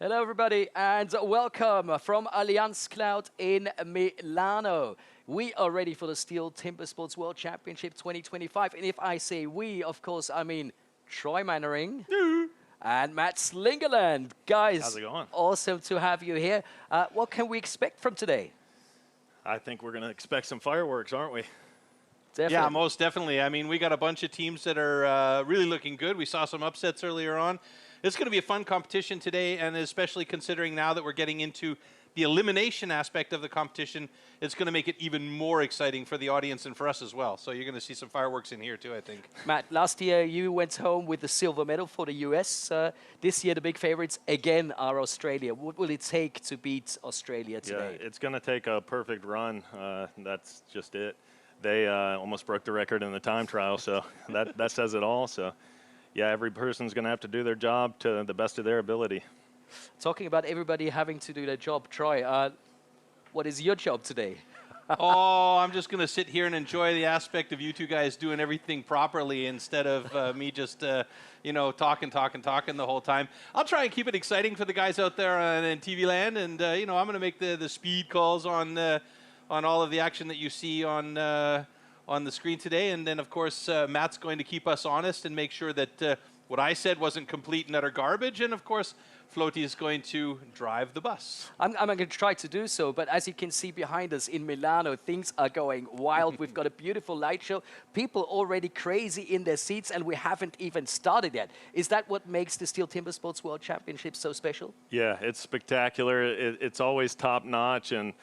Hello, everybody, and welcome from Allianz Cloud in Milano. We are ready for the Stihl Timbersports World Championship 2025. And if I say we, of course, I mean Troy Mannering and Matt Slingerland. Guys, how's it going? Awesome to have you here. What can we expect from today? I think we're going to expect some fireworks, aren't we? Definitely. Yeah, most definitely. I mean, we got a bunch of teams that are really looking good. We saw some upsets earlier on. It's going to be a fun competition today, and especially considering now that we're getting into the elimination aspect of the competition, it's going to make it even more exciting for the audience and for us as well. So you're going to see some fireworks in here too, I think. Matt, last year you went home with the silver medal for the US. This year the big favorites again are Australia. What will it take to beat Australia today? Yeah, it's going to take a perfect run. That's just it. They almost broke the record in the time trial, so that says it all. So, yeah, every person's going to have to do their job to the best of their ability. Talking about everybody having to do their job, Troy, what is your job today? Oh, I'm just going to sit here and enjoy the aspect of you two guys doing everything properly instead of me just, you know, talking the whole time. I'll try and keep it exciting for the guys out there in TV land, and, you know, I'm going to make the speed calls on all of the action that you see on the screen today. And then, of course, Matt's going to keep us honest and make sure that what I said wasn't complete and utter garbage. And, of course, Floaty is going to drive the bus. I'm going to try to do so, but as you can see behind us in Milano, things are going wild. We've got a beautiful light show. People already crazy in their seats, and we haven't even started yet. Is that what makes the Stihl Timbersports World Championship so special? Yeah, it's spectacular. It's always top-notch, and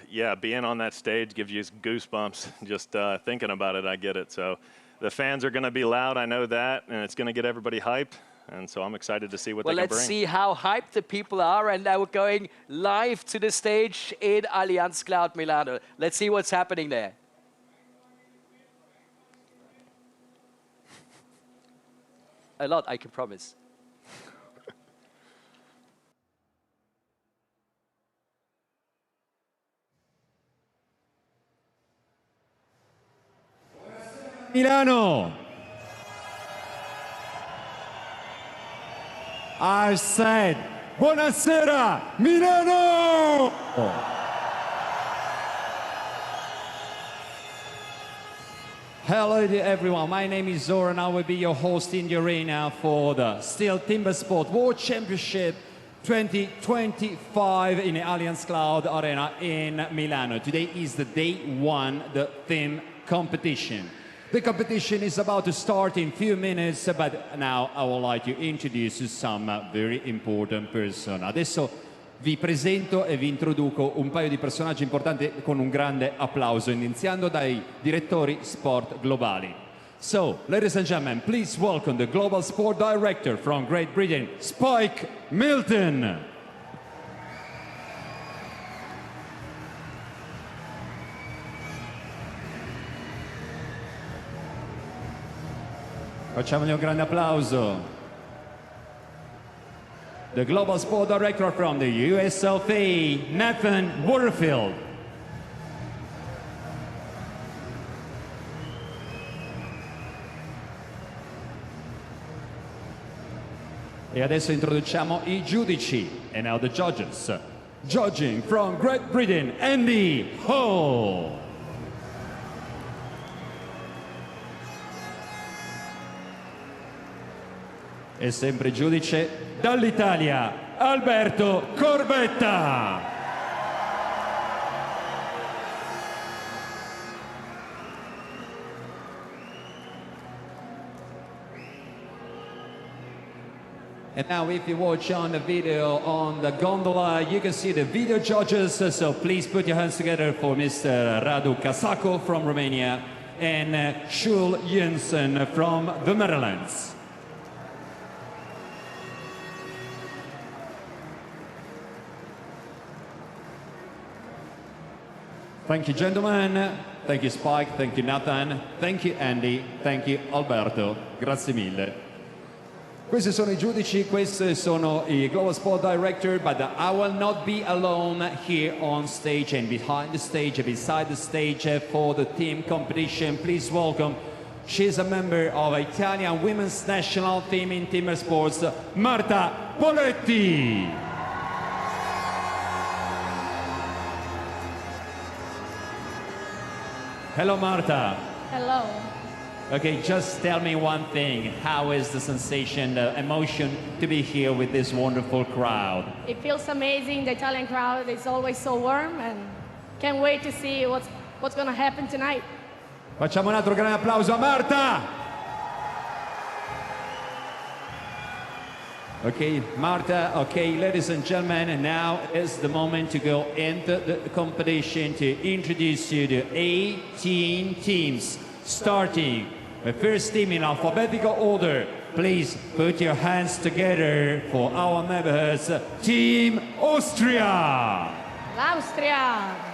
yeah, being on that stage gives you goosebumps. Just thinking about it, I get it. So the fans are going to be loud, I know that, and it's going to get everybody hyped. And so I'm excited to see what they can bring. Well, let's see how hyped the people are. And now we're going live to the stage in Allianz Cloud Milano. Let's see what's happening there. A lot, I can promise. Milano. I said, buonasera, Milano! Hello to everyone, my name is Zora and I will be your host in the arena for the Stihl Timbersports World Championship 2025 in the Allianz Cloud Arena in Milano. Today is the day one, the theme competition. The competition is about to start in a few minutes, but now I would like to introduce some very important person. Adesso vi presento e vi introduco un paio di personaggi importanti con un grande applauso, iniziando dai direttori sport globali. So, ladies and gentlemen, please welcome the Global Sport Director from Great Britain, Spike Milton. Facciamogli un grande applauso. The Global Sport Director from the USLP, Nathan Waterfield. E adesso introduciamo i giudici. And now the judges. Judging from Great Britain, Andy Hall. E sempre giudice dall'Italia, Alberto Corbetta. And now if you watch on the video on the gondola, you can see the video judges. So please put your hands together for Mr. Radu Casacco from Romania and Shul Jensen from the Netherlands. Thank you, gentlemen. Thank you, Spike. Thank you, Nathan. Thank you, Andy. Thank you, Alberto. Grazie mille. Questi sono i giudici, questi sono i Global Sport Director, but I will not be alone here on stage and behind the stage, beside the stage for the team competition. Please welcome, she's a member of Italian women's national team in Timbersports, Marta Poletti. Hello, Marta. Hello. Okay, just tell me one thing. How is the sensation, the emotion to be here with this wonderful crowd? It feels amazing. The Italian crowd is always so warm and can't wait to see what's going to happen tonight. Facciamo un altro grande applauso a Marta. Okay, Marta, okay, ladies and gentlemen, and now is the moment to go into the competition to introduce you to 18 teams, starting the first team in alphabetical order. Please put your hands together for our members, Team Austria. L'Austria.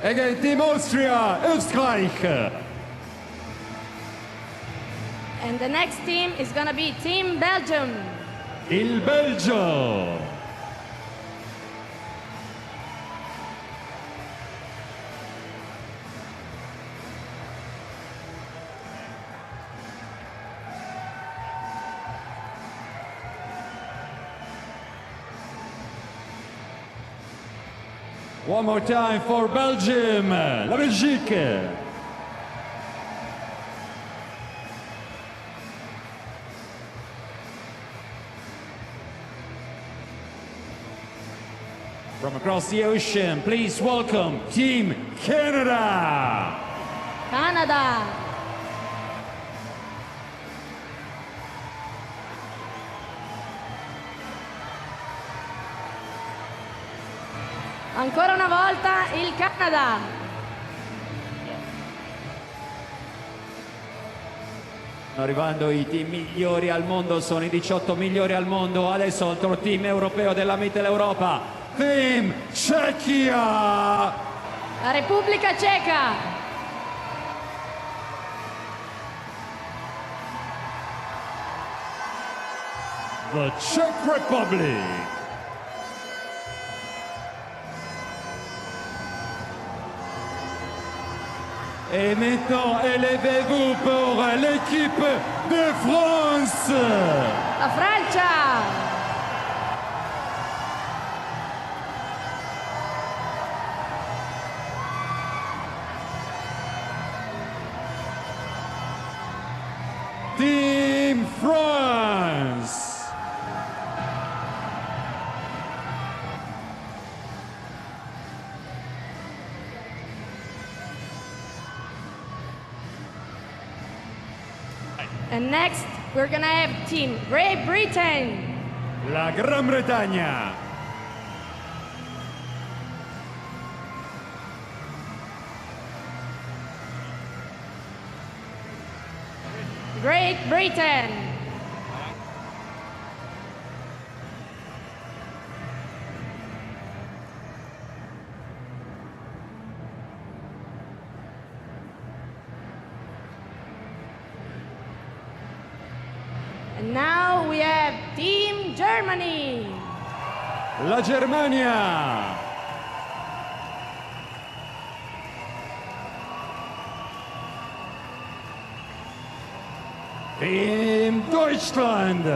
Again, Team Austria, Österreich. And the next team is going to be Team Belgium. Il Belgio. One more time for Belgium, la Belgique. From across the ocean, please welcome Team Canada. Canada. Ancora una volta il Canada. Stanno arrivando i team migliori al mondo, sono i 18 migliori al mondo. Adesso altro team europeo della Mitteleuropa, Team Cechia. La Repubblica Ceca. The Czech Republic. Et maintenant, élevez-vous pour l'équipe de France. La Francia. Team France. And next, we're going to have Team Great Britain. La Gran Bretagna. Great Britain. And now we have Team Germany. La Germania. Team Deutschland.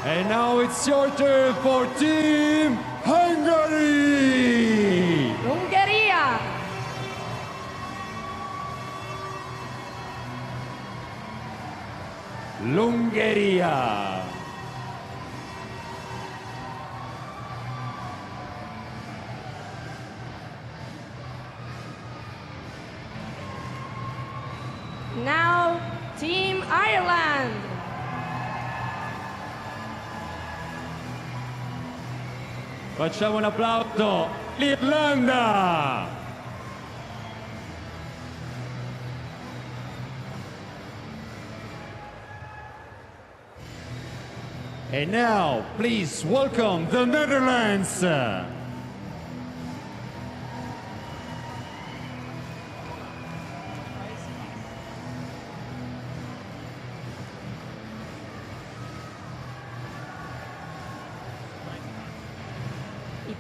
And now it's your turn for Team Hungary. Ungheria. L'Ungheria. Now, Team Ireland. Facciamo un applauso. L'Irlanda. And now, please welcome the Netherlands. I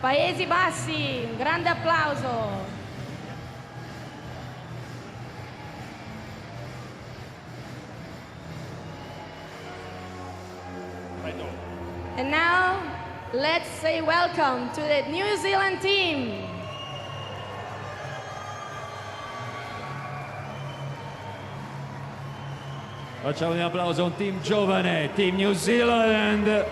Paesi Bassi, un grande applauso. And now, let's say welcome to the New Zealand team. Facciamo un applauso a un team giovane, Team New Zealand.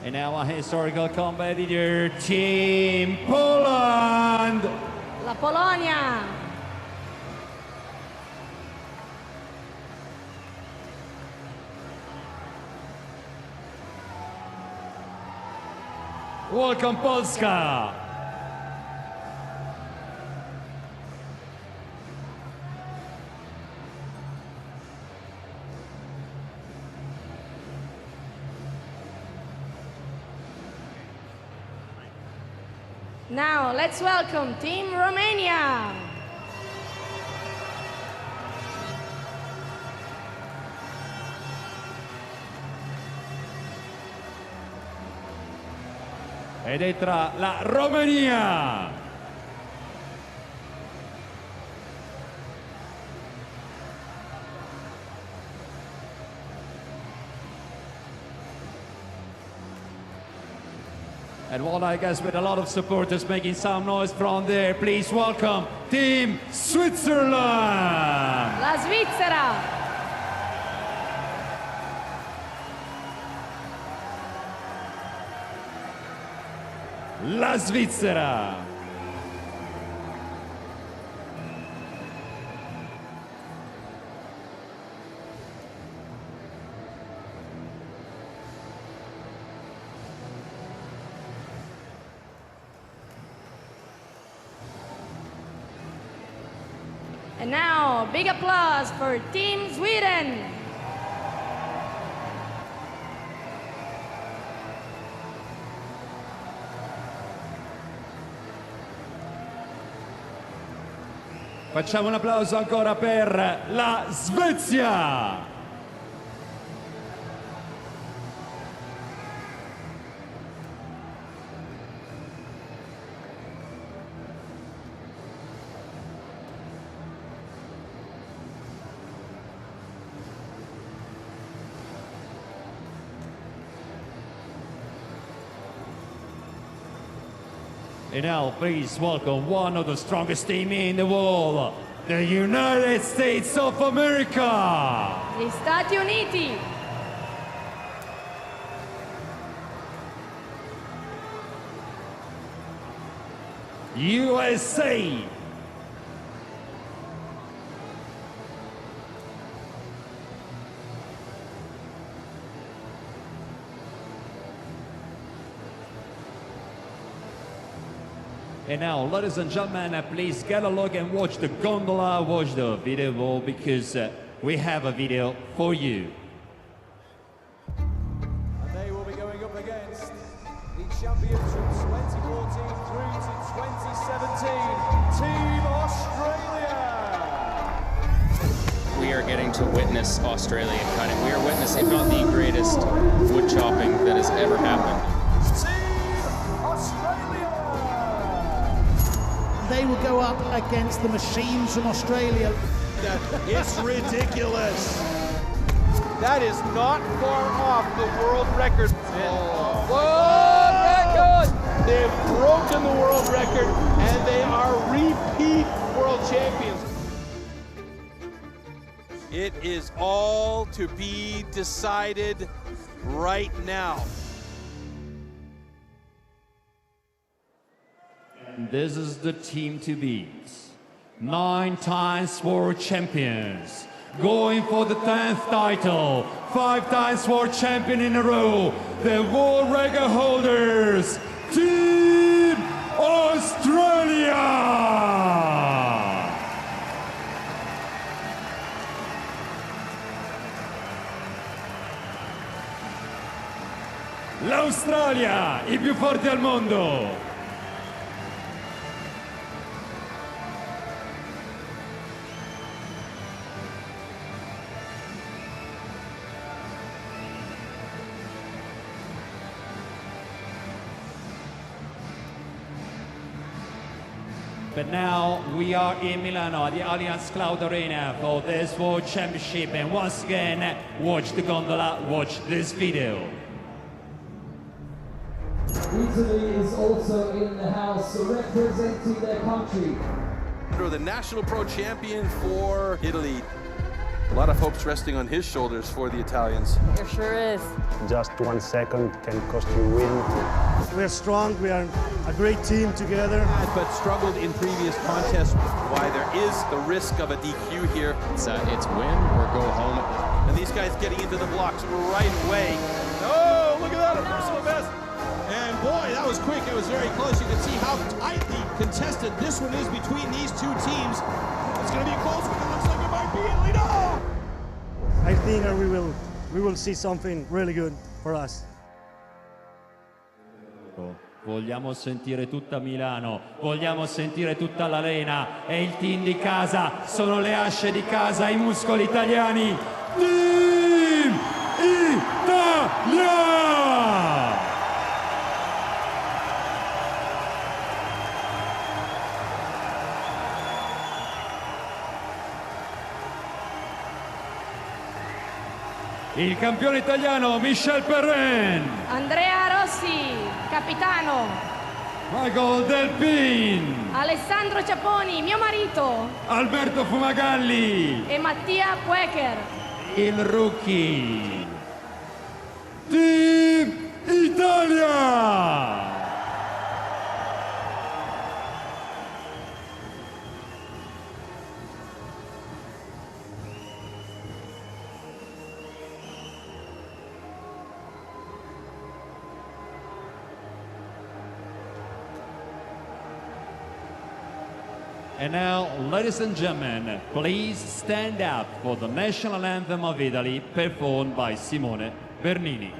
And now a historical competitor, Team Poland. La Polonia. Welcome Polska. Now, let's welcome Team Romania. Ed entra la Romania. And one, I guess, with a lot of supporters making some noise from there. Please welcome Team Switzerland. La Svizzera. La Svizzera. And now, big applause for Team Sweden. Facciamo un applauso ancora per la Svezia. And now, please welcome one of the strongest teams in the world, the United States of America. Gli Stati Uniti. USA. And now, ladies and gentlemen, please get a look and watch the gondola, watch the video wall, because we have a video for you. And they will be going up against the champions from 2014 through to 2017, Team Australia. We are getting to witness Australian cutting. We are witnessing not the greatest wood chopping that has ever happened. They will go up against the machines from Australia. It's ridiculous. That is not far off the world record. World record! They've broken the world record and they are repeat world champions. It is all to be decided right now. This is the team to beat. 9 times world champions, going for the 10th title, 5 times world champion in a row, the world record holders, Team Australia! L'Australia, i più forti al mondo! But now we are in Milano at the Allianz Cloud Arena for this World Championship, and once again, watch the gondola, watch this video. Italy is also in the house, representing their country. The national pro champion for Italy. A lot of hopes resting on his shoulders for the Italians. It sure is. Just 1 second can cost you win. We are strong, we are a great team together. But struggled in previous contests. Why there is the risk of a DQ here. It's win or go home. And these guys getting into the blocks right away. Oh, look at that, a personal best. And boy, that was quick. It was very close. You can see how tightly contested this one is between these two teams. It's going to be a close one. It looks like it might be Italy. No! I think we will see something really good for us. Vogliamo sentire tutta Milano, vogliamo sentire tutta l'Arena, e il team di casa, sono le asce di casa, i muscoli italiani. Team Italia! Il campione italiano Michel Perrin. Andrea Rossi, capitano. Michael Delpin. Alessandro Ciapponi, mio marito. Alberto Fumagalli. E Mattia Quaker. Il rookie. Team Italia! And now, ladies and gentlemen, please stand up for the national anthem of Italy, performed by Simone Bernini.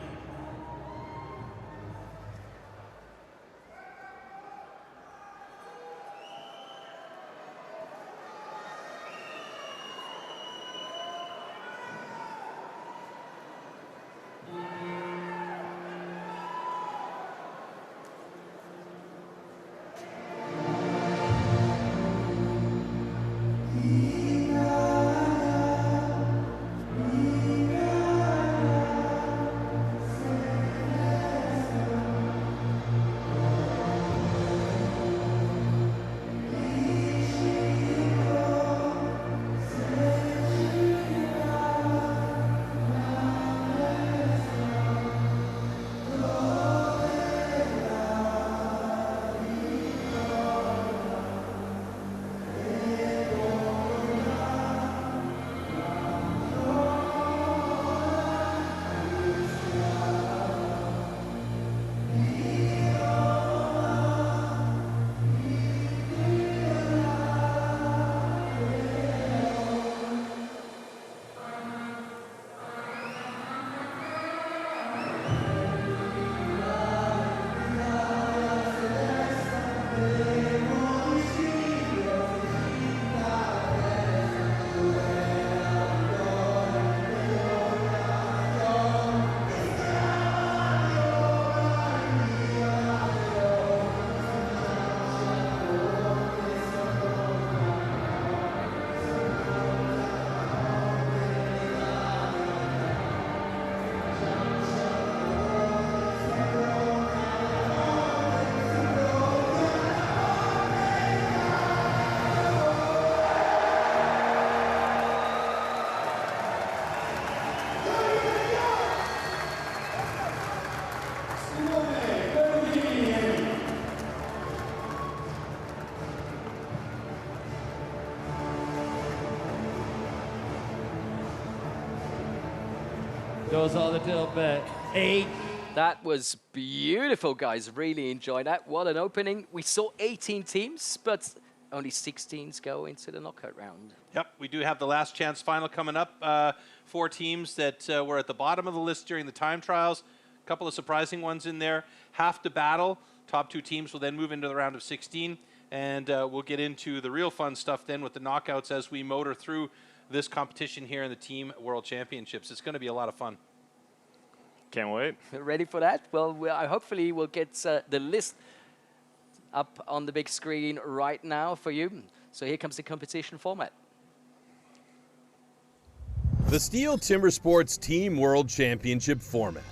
Goes all the top 8. That was beautiful, guys. Really enjoyed that. What an opening. We saw 18 teams, but only 16 go into the knockout round. Yep, we do have the last chance final coming up. 4 teams that were at the bottom of the list during the time trials. A couple of surprising ones in there. Half the battle. Top 2 teams will then move into the round of 16. And we'll get into the real fun stuff then with the knockouts as we motor through this competition here in the Team World Championships. It's going to be a lot of fun. Can't wait. Ready for that? Well, hopefully we'll get the list up on the big screen right now for you. So here comes the competition format. The Stihl Timbersports Team World Championship format.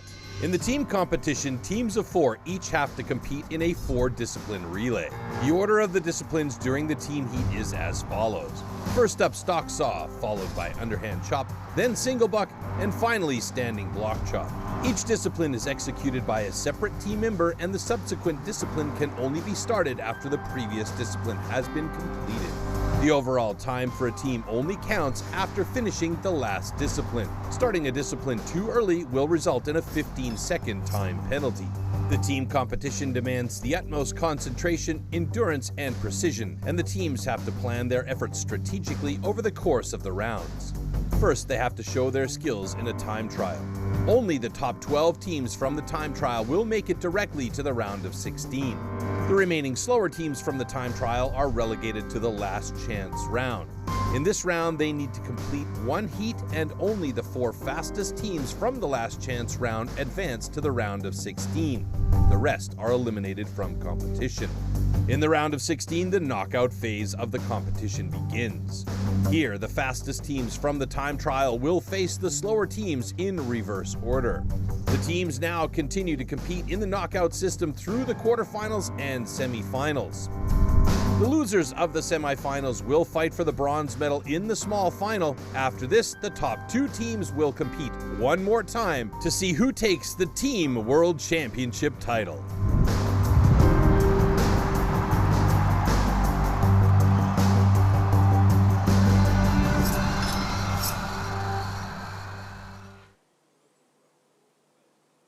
In the team competition, teams of 4 each have to compete in a 4-discipline relay. The order of the disciplines during the team heat is as follows. First up, stock saw, followed by underhand chop, then single buck, and finally standing block chop. Each discipline is executed by a separate team member, and the subsequent discipline can only be started after the previous discipline has been completed. The overall time for a team only counts after finishing the last discipline. Starting a discipline too early will result in a 15-second time penalty. The team competition demands the utmost concentration, endurance, and precision, and the teams have to plan their efforts strategically over the course of the rounds. First, they have to show their skills in a time trial. Only the top 12 teams from the time trial will make it directly to the round of 16. The remaining slower teams from the time trial are relegated to the last chance round. In this round, they need to complete 1 heat, and only the 4 fastest teams from the last chance round advance to the round of 16. The rest are eliminated from competition. In the round of 16, the knockout phase of the competition begins. Here, the fastest teams from the time trial will face the slower teams in reverse order. The teams now continue to compete in the knockout system through the quarterfinals and semifinals. The losers of the semifinals will fight for the bronze medal in the small final. After this, the top 2 teams will compete one more time to see who takes the Team World Championship title.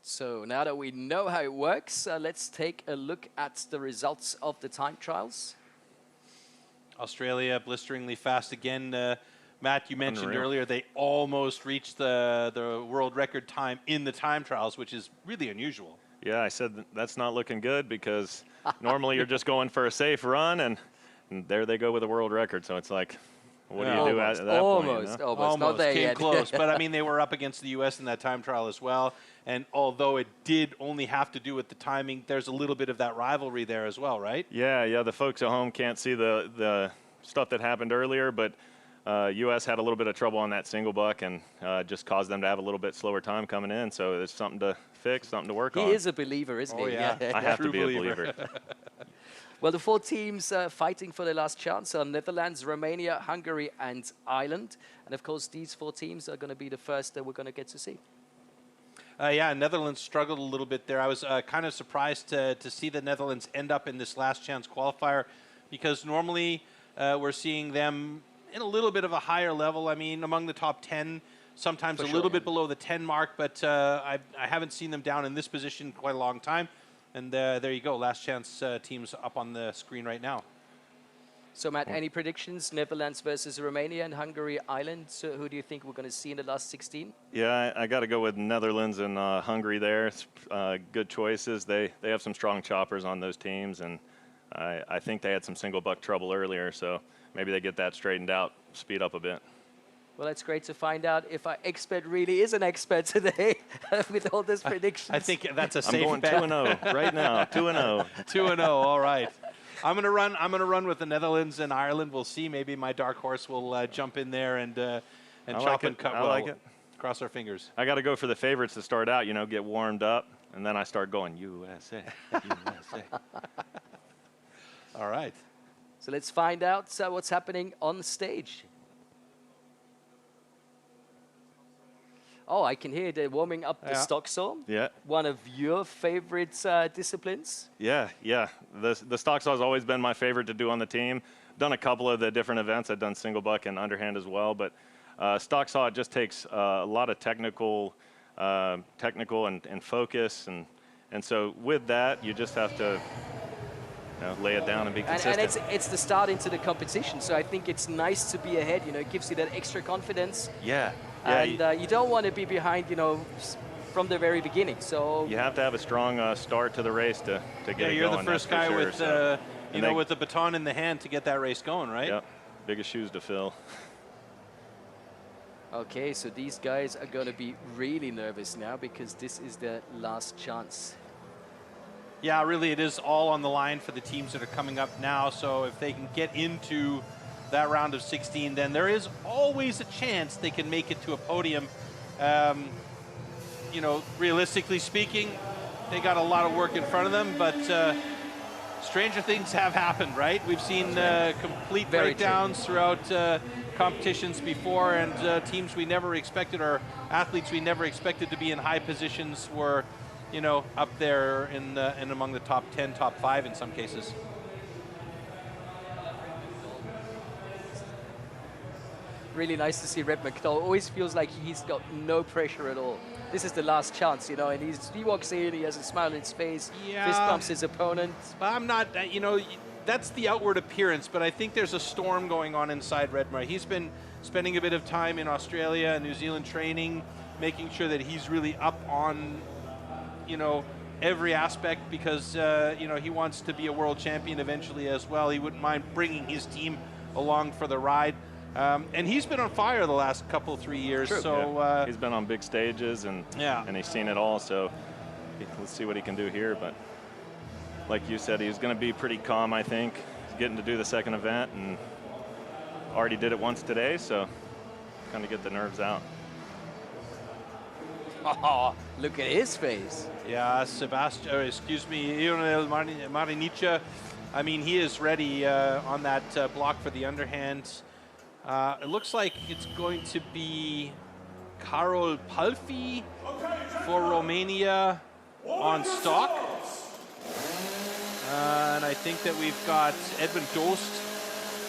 So now that we know how it works, let's take a look at the results of the time trials. Australia blisteringly fast again. Matt, you mentioned Unreal. earlier they almost reached the world record time in the time trials, which is really unusual. Yeah, I said that's not looking good because normally you're just going for a safe run, and there they go with a world record. So it's like, what do you do at that point? You know? Almost. Not there came yet. close. But I mean, they were up against the U.S. in that time trial as well. And although it did only have to do with the timing, there's a little bit of that rivalry there as well, right? Yeah. The folks at home can't see the stuff that happened earlier, but U.S. had a little bit of trouble on that single buck and just caused them to have a little bit slower time coming in. So there's something to fix, something to work on. He is a believer, isn't he? Yeah. I have to be a believer. Well, the 4 teams fighting for their last chance are Netherlands, Romania, Hungary, and Ireland. And of course, these 4 teams are going to be the first that we're going to get to see. Yeah, Netherlands struggled a little bit there. I was kind of surprised to see the Netherlands end up in this last chance qualifier because normally we're seeing them in a little bit of a higher level. I mean, among the top 10, sometimes a little bit below the 10 mark, but I haven't seen them down in this position quite a long time. And there you go, last chance teams up on the screen right now. So, Matt, any predictions? Netherlands versus Romania and Hungary, Ireland. So who do you think we're going to see in the last 16? Yeah, I got to go with Netherlands and Hungary there. It's, good choices. They have some strong choppers on those teams, and I think they had some single buck trouble earlier, so maybe they get that straightened out, speed up a bit. Well, it's great to find out if our expert really is an expert today with all these predictions. I think that's a safe I'm going bet. 2-0 right now, 2-0. 2-0, all right. I'm gonna run with the Netherlands and Ireland. We'll see. Maybe my dark horse will jump in there and chop and cut. I like it. Cross our fingers. I got to go for the favorites to start out. You know, get warmed up, and then I start going USA, USA. All right. So let's find out what's happening on stage. Oh, I can hear they're warming up the stock saw. Yeah. One of your favorite disciplines. Yeah. The stock saw has always been my favorite to do on the team. Done a couple of the different events. I've done single buck and underhand as well. But stock saw, it just takes a lot of technical technical and focus. And so with that, you just have to lay it down and be consistent. And it's the start into the competition, so I think it's nice to be ahead. It gives you that extra confidence. Yeah. And you don't want to be behind, from the very beginning. So you have to have a strong start to the race to get it going. You're the first guy sure. with with the baton in the hand to get that race going, right? Yep. Biggest shoes to fill. Okay, so these guys are going to be really nervous now because this is their last chance. Yeah, really, it is all on the line for the teams that are coming up now. So if they can get into that round of 16, then there is always a chance they can make it to a podium. Realistically speaking, they got a lot of work in front of them, but stranger things have happened, right? We've seen complete breakdowns throughout competitions before, and teams we never expected, or athletes we never expected to be in high positions were up there in among the top 10, top 5 in some cases. Really nice to see Redmer Knoll. Always feels like he's got no pressure at all. This is the last chance, and he walks in, he has a smile on his face, fist bumps his opponent. But I'm not, that's the outward appearance, but I think there's a storm going on inside Redmer. He's been spending a bit of time in Australia and New Zealand training, making sure that he's really up on every aspect, because he wants to be a world champion eventually as well. He wouldn't mind bringing his team along for the ride, and he's been on fire the last 3 years. True. So he's been on big stages and he's seen it all. So let's see what he can do here. But like you said, he's going to be pretty calm. I think he's getting to do the second event and already did it once today, so kind of get the nerves out. Oh, look at his face. Yeah, Lionel Marinicha, I mean, he is ready on that block for the underhand. It looks like it's going to be Karol Palfi for Romania on stock. And I think that we've got Edwin Dost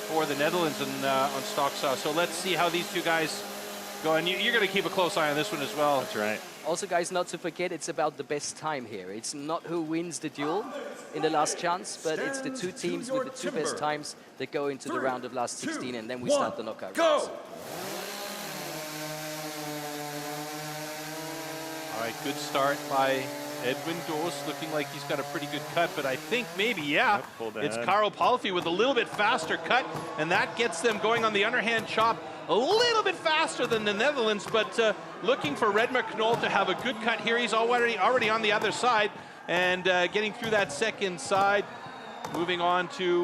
for the Netherlands on stock. So let's see how these two guys go. And you're going to keep a close eye on this one as well. That's right. Also, guys, not to forget, it's about the best time here. It's not who wins the duel in the last chance, but it's the two teams with the two best times that go into the round of last 16, and then we start the knockout rounds. All right, good start by Edwin Dost, looking like he's got a pretty good cut, but I think maybe, it's Karol Palfi with a little bit faster cut, and that gets them going on the underhand chop a little bit faster than the Netherlands, but looking for Redmer Knoll to have a good cut here. He's already on the other side and getting through that second side, moving on to...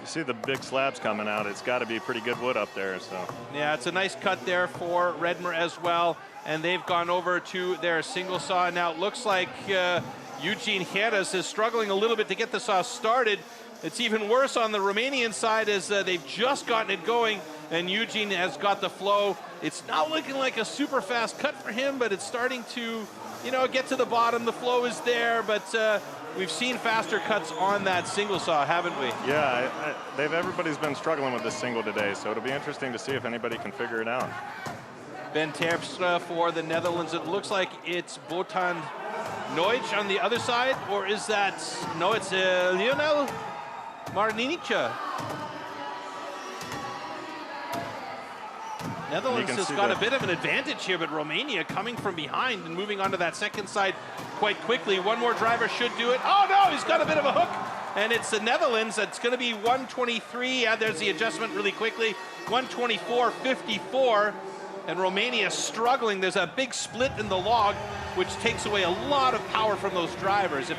You see the big slabs coming out. It's got to be pretty good wood up there. So yeah, it's a nice cut there for Redmer as well. And they've gone over to their single saw. Now it looks like Eugene Heras is struggling a little bit to get the saw started. It's even worse on the Romanian side as they've just gotten it going, and Eugene has got the flow. It's not looking like a super fast cut for him, but it's starting to, get to the bottom. The flow is there, but we've seen faster cuts on that single saw, haven't we? Yeah, everybody's been struggling with this single today, so it'll be interesting to see if anybody can figure it out. Ben Terpstra for the Netherlands. It looks like it's Botan Noich on the other side, or is that, no, it's Lionel Marinicha. Netherlands has got a bit of an advantage here, but Romania coming from behind and moving onto that second side quite quickly. One more driver should do it. Oh no, he's got a bit of a hook, and it's the Netherlands. That's going to be 123. Yeah, there's the adjustment really quickly. 124.54. And Romania struggling. There's a big split in the log, which takes away a lot of power from those drivers. If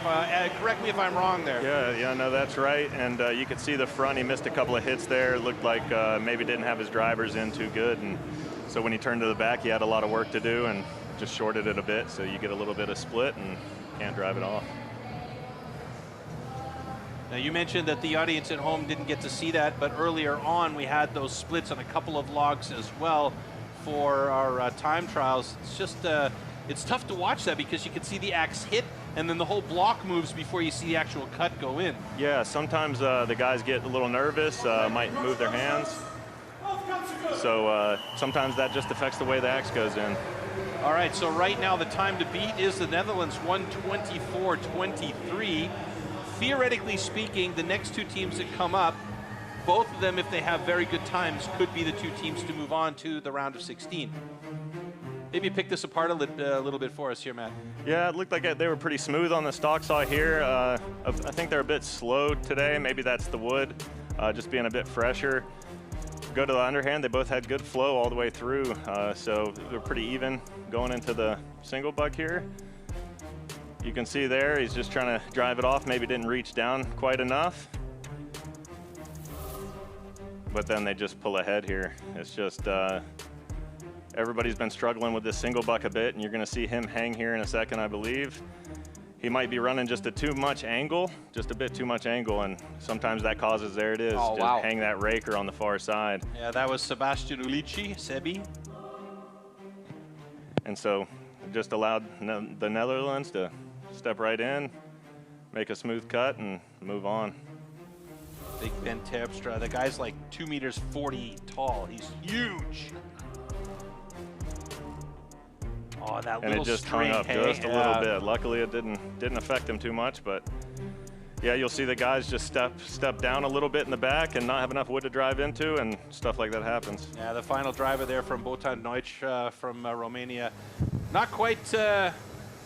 correct me if I'm wrong there. Yeah, no, that's right. And you could see the front. He missed a couple of hits there. It looked like maybe didn't have his drivers in too good. And so when he turned to the back, he had a lot of work to do and just shorted it a bit. So you get a little bit of split and can't drive it off. Now, you mentioned that the audience at home didn't get to see that, but earlier on we had those splits on a couple of logs as well for our time trials. It's just, it's tough to watch that because you can see the axe hit and then the whole block moves before you see the actual cut go in. Yeah, sometimes the guys get a little nervous, might move their hands. So sometimes that just affects the way the axe goes in. All right, so right now the time to beat is the Netherlands, 1:24.23. Theoretically speaking, the next two teams that come up, both of them, if they have very good times, could be the two teams to move on to the round of 16. Maybe pick this apart a little bit for us here, Matt. Yeah, it looked like they were pretty smooth on the stock saw here. I think they're a bit slow today. Maybe that's the wood, just being a bit fresher. Go to the underhand, they both had good flow all the way through, so they're pretty even going into the single buck here. You can see there, he's just trying to drive it off, maybe didn't reach down quite enough. But then they just pull ahead here. It's just, everybody's been struggling with this single buck a bit, and you're gonna see him hang here in a second, I believe. He might be running just a bit too much angle, and sometimes that causes, there it is, oh, just wow. hang that raker on the far side. Yeah, that was Sebastian Ulici, Sebi. And so just allowed the Netherlands to step right in, make a smooth cut, and move on. Big Ben Terpstra, the guy's like 2 meters 40 tall. He's huge. Oh, that and little it just string, hung up hey? just a little bit. Luckily, it didn't affect him too much, but yeah, you'll see the guys just step down a little bit in the back and not have enough wood to drive into, and stuff like that happens. Yeah, the final driver there from Botan Neuch from Romania. Not quite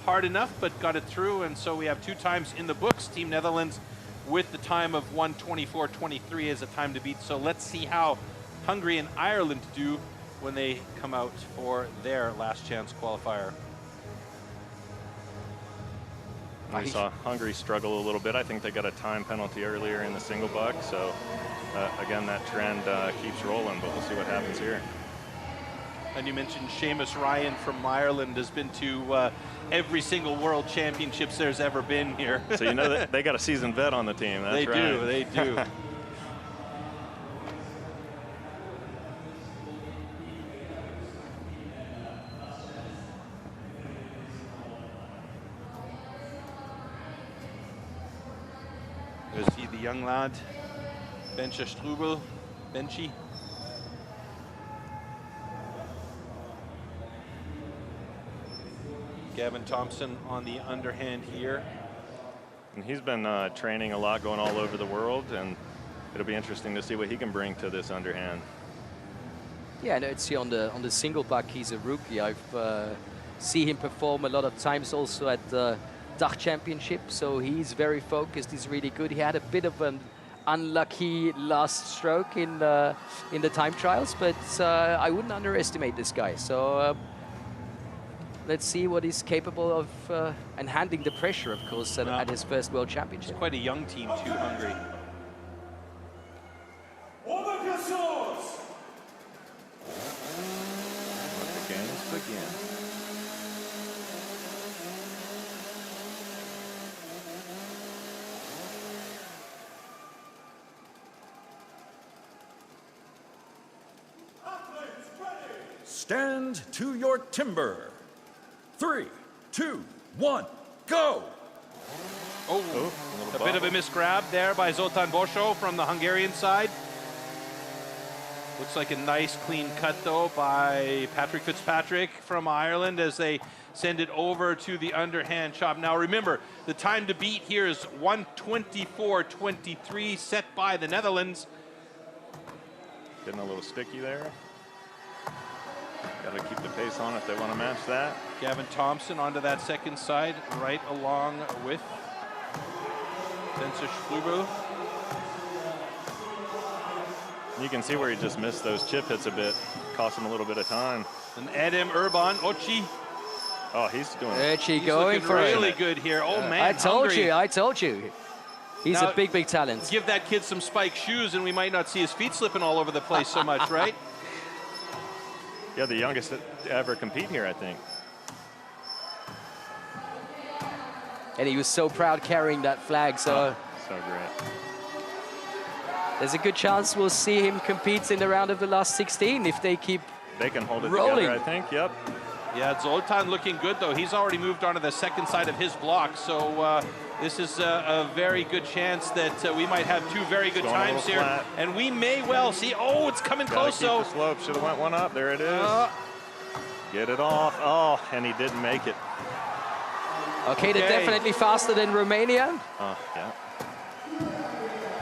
hard enough, but got it through, and so we have two times in the books. Team Netherlands with the time of 1:24.23 as a time to beat. So let's see how Hungary and Ireland do when they come out for their last chance qualifier. We saw Hungary struggle a little bit. I think they got a time penalty earlier in the single buck, so again, that trend keeps rolling, but we'll see what happens here. And you mentioned Seamus Ryan from Ireland has been to every single World Championships there's ever been here. So you know that they got a seasoned vet on the team. That's they right. They do. You see the young lad, Bencha Strubel, Benchy. Gavin Thompson on the underhand here. And he's been training a lot, going all over the world, and it'll be interesting to see what he can bring to this underhand. Yeah, no, see on the single buck, he's a rookie. I've seen him perform a lot of times also at the Dach Championship, so he's very focused. He's really good. He had a bit of an unlucky last stroke in the time trials, but I wouldn't underestimate this guy. So let's see what he's capable of and handling the pressure, of course, at his first World Championship. It's quite a young team too, Hungary. Let the games begin. Stand to your timber. 3, 2, 1, go! Oh, a bit of a misgrab there by Zoltán Bosó from the Hungarian side. Looks like a nice clean cut though by Patrick Fitzpatrick from Ireland as they send it over to the underhand chop. Now remember, the time to beat here is 1:24.23 set by the Netherlands. Getting a little sticky there. Got to keep the pace on if they want to match that. Gavin Thompson onto that second side, right along with Bencha Strubel. You can see where he just missed those chip hits a bit, cost him a little bit of time. And Adam Urban, Ochi. Oh, he's doing Ochi going for really it. good here. Oh man, I told Hungary. you. He's Now, a big talent. Give that kid some spike shoes and we might not see his feet slipping all over the place so much, right? Yeah, the youngest to ever compete here, I think. And he was so proud carrying that flag, so so great. There's a good chance we'll see him compete in the round of the last 16 if they keep They can hold it rolling. together, I think. Yep. Yeah, Zoltán looking good though. He's already moved on to the second side of his block, so this is a very good chance that we might have two very good times here. Flat. And we may well see, oh, it's coming Gotta close keep though. the slope, should have went one up, there it is. Get it off. Oh, and he didn't make it. Okay, they're definitely faster than Romania. Oh, yeah.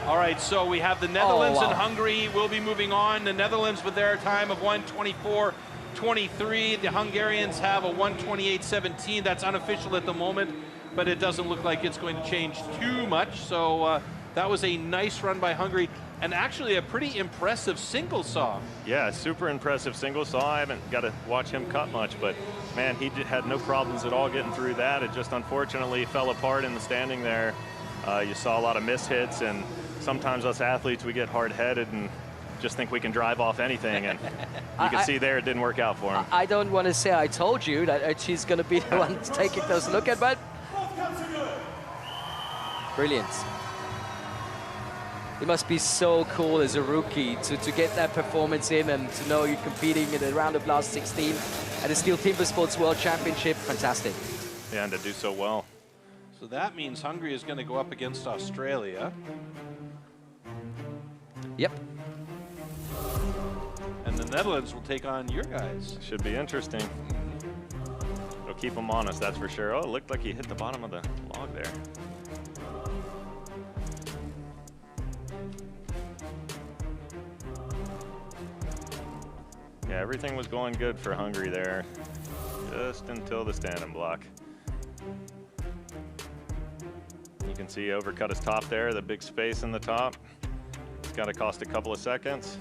All right, so we have the Netherlands wow. and Hungary will be moving on. The Netherlands with their time of 1:24.23. The Hungarians have a 1:28.17. That's unofficial at the moment, but it doesn't look like it's going to change too much. So that was a nice run by Hungary, and actually a pretty impressive single saw. Yeah, super impressive single saw. I haven't got to watch him cut much, but man, he had no problems at all getting through that. It just unfortunately fell apart in the standing there. You saw a lot of miss hits, and sometimes us athletes, we get hard-headed and just think we can drive off anything, and you can see there it didn't work out for him. I don't want to say I told you that she's going to be the one to take a close look at, but brilliant. It must be so cool as a rookie to get that performance in and to know you're competing in the round of last 16 at the Stihl Timbersports World Championship. Fantastic. Yeah, and to do so well. So that means Hungary is going to go up against Australia. Yep. And the Netherlands will take on your guys. Should be interesting. It'll keep them honest, that's for sure. Oh, it looked like he hit the bottom of the log there. Yeah, everything was going good for Hungary there, just until the standing block. You can see he overcut his top there, the big space in the top. It's got to cost a couple of seconds.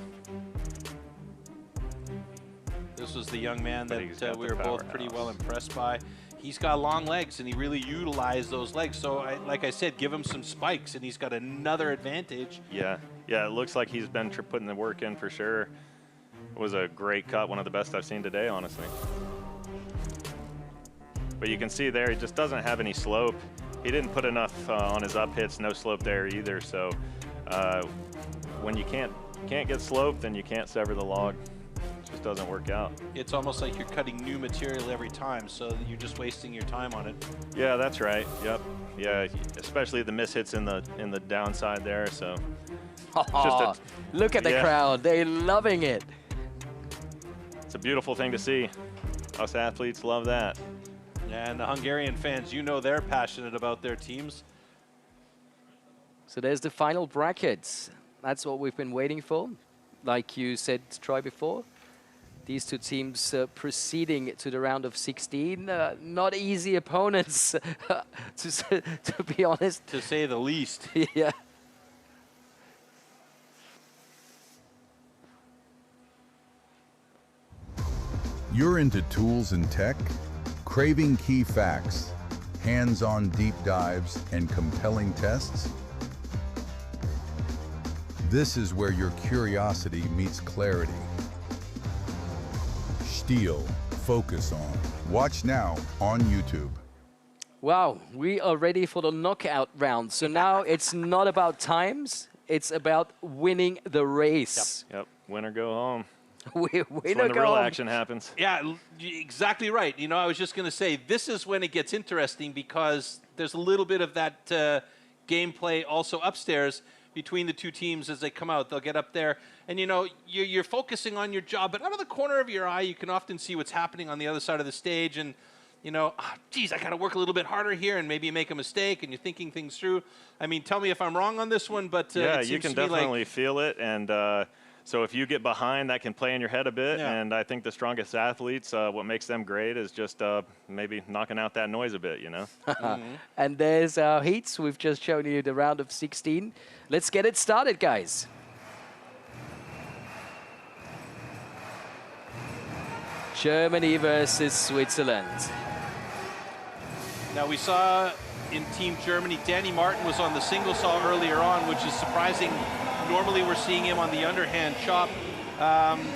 This was the young man that we were both pretty well impressed by. He's got long legs, and he really utilized those legs. So, like I said, give him some spikes, and he's got another advantage. Yeah, it looks like he's been putting the work in for sure. It was a great cut, one of the best I've seen today, honestly. But you can see there, he just doesn't have any slope. He didn't put enough on his up hits, no slope there either. So when you can't get slope, then you can't sever the log. It just doesn't work out. It's almost like you're cutting new material every time, so you're just wasting your time on it. Yeah, that's right. Yep. Yeah, especially the miss hits in the downside there. So just look at the crowd; they're loving it. It's a beautiful thing to see. Us athletes love that. And the Hungarian fans, you know, they're passionate about their teams. So there's the final brackets. That's what we've been waiting for. Like you said, Troy, before. These two teams proceeding to the round of 16. Not easy opponents, to be honest. To say the least. Yeah. You're into tools and tech? Craving key facts, hands-on deep dives, and compelling tests? This is where your curiosity meets clarity. Stihl, focus on. Watch now on YouTube. Wow, we are ready for the knockout round. So now it's not about times, it's about winning the race. Yep. Win or go home. Win when the real action happens. Yeah, exactly right. You know, I was just going to say, this is when it gets interesting because there's a little bit of that gameplay also upstairs between the two teams as they come out. They'll get up there, and you know, you're focusing on your job, but out of the corner of your eye, you can often see what's happening on the other side of the stage, and you know, geez, I got to work a little bit harder here, and maybe you make a mistake, and you're thinking things through. I mean, tell me if I'm wrong on this one, but yeah, it you can seems to me definitely like feel it, and so if you get behind, that can play in your head a bit, and I think the strongest athletes, what makes them great is just maybe knocking out that noise a bit, you know? And there's our heats. We've just shown you the round of 16. Let's get it started, guys. Germany versus Switzerland. Now we saw in Team Germany, Danny Martin was on the single saw earlier on, which is surprising. Normally we're seeing him on the underhand chop.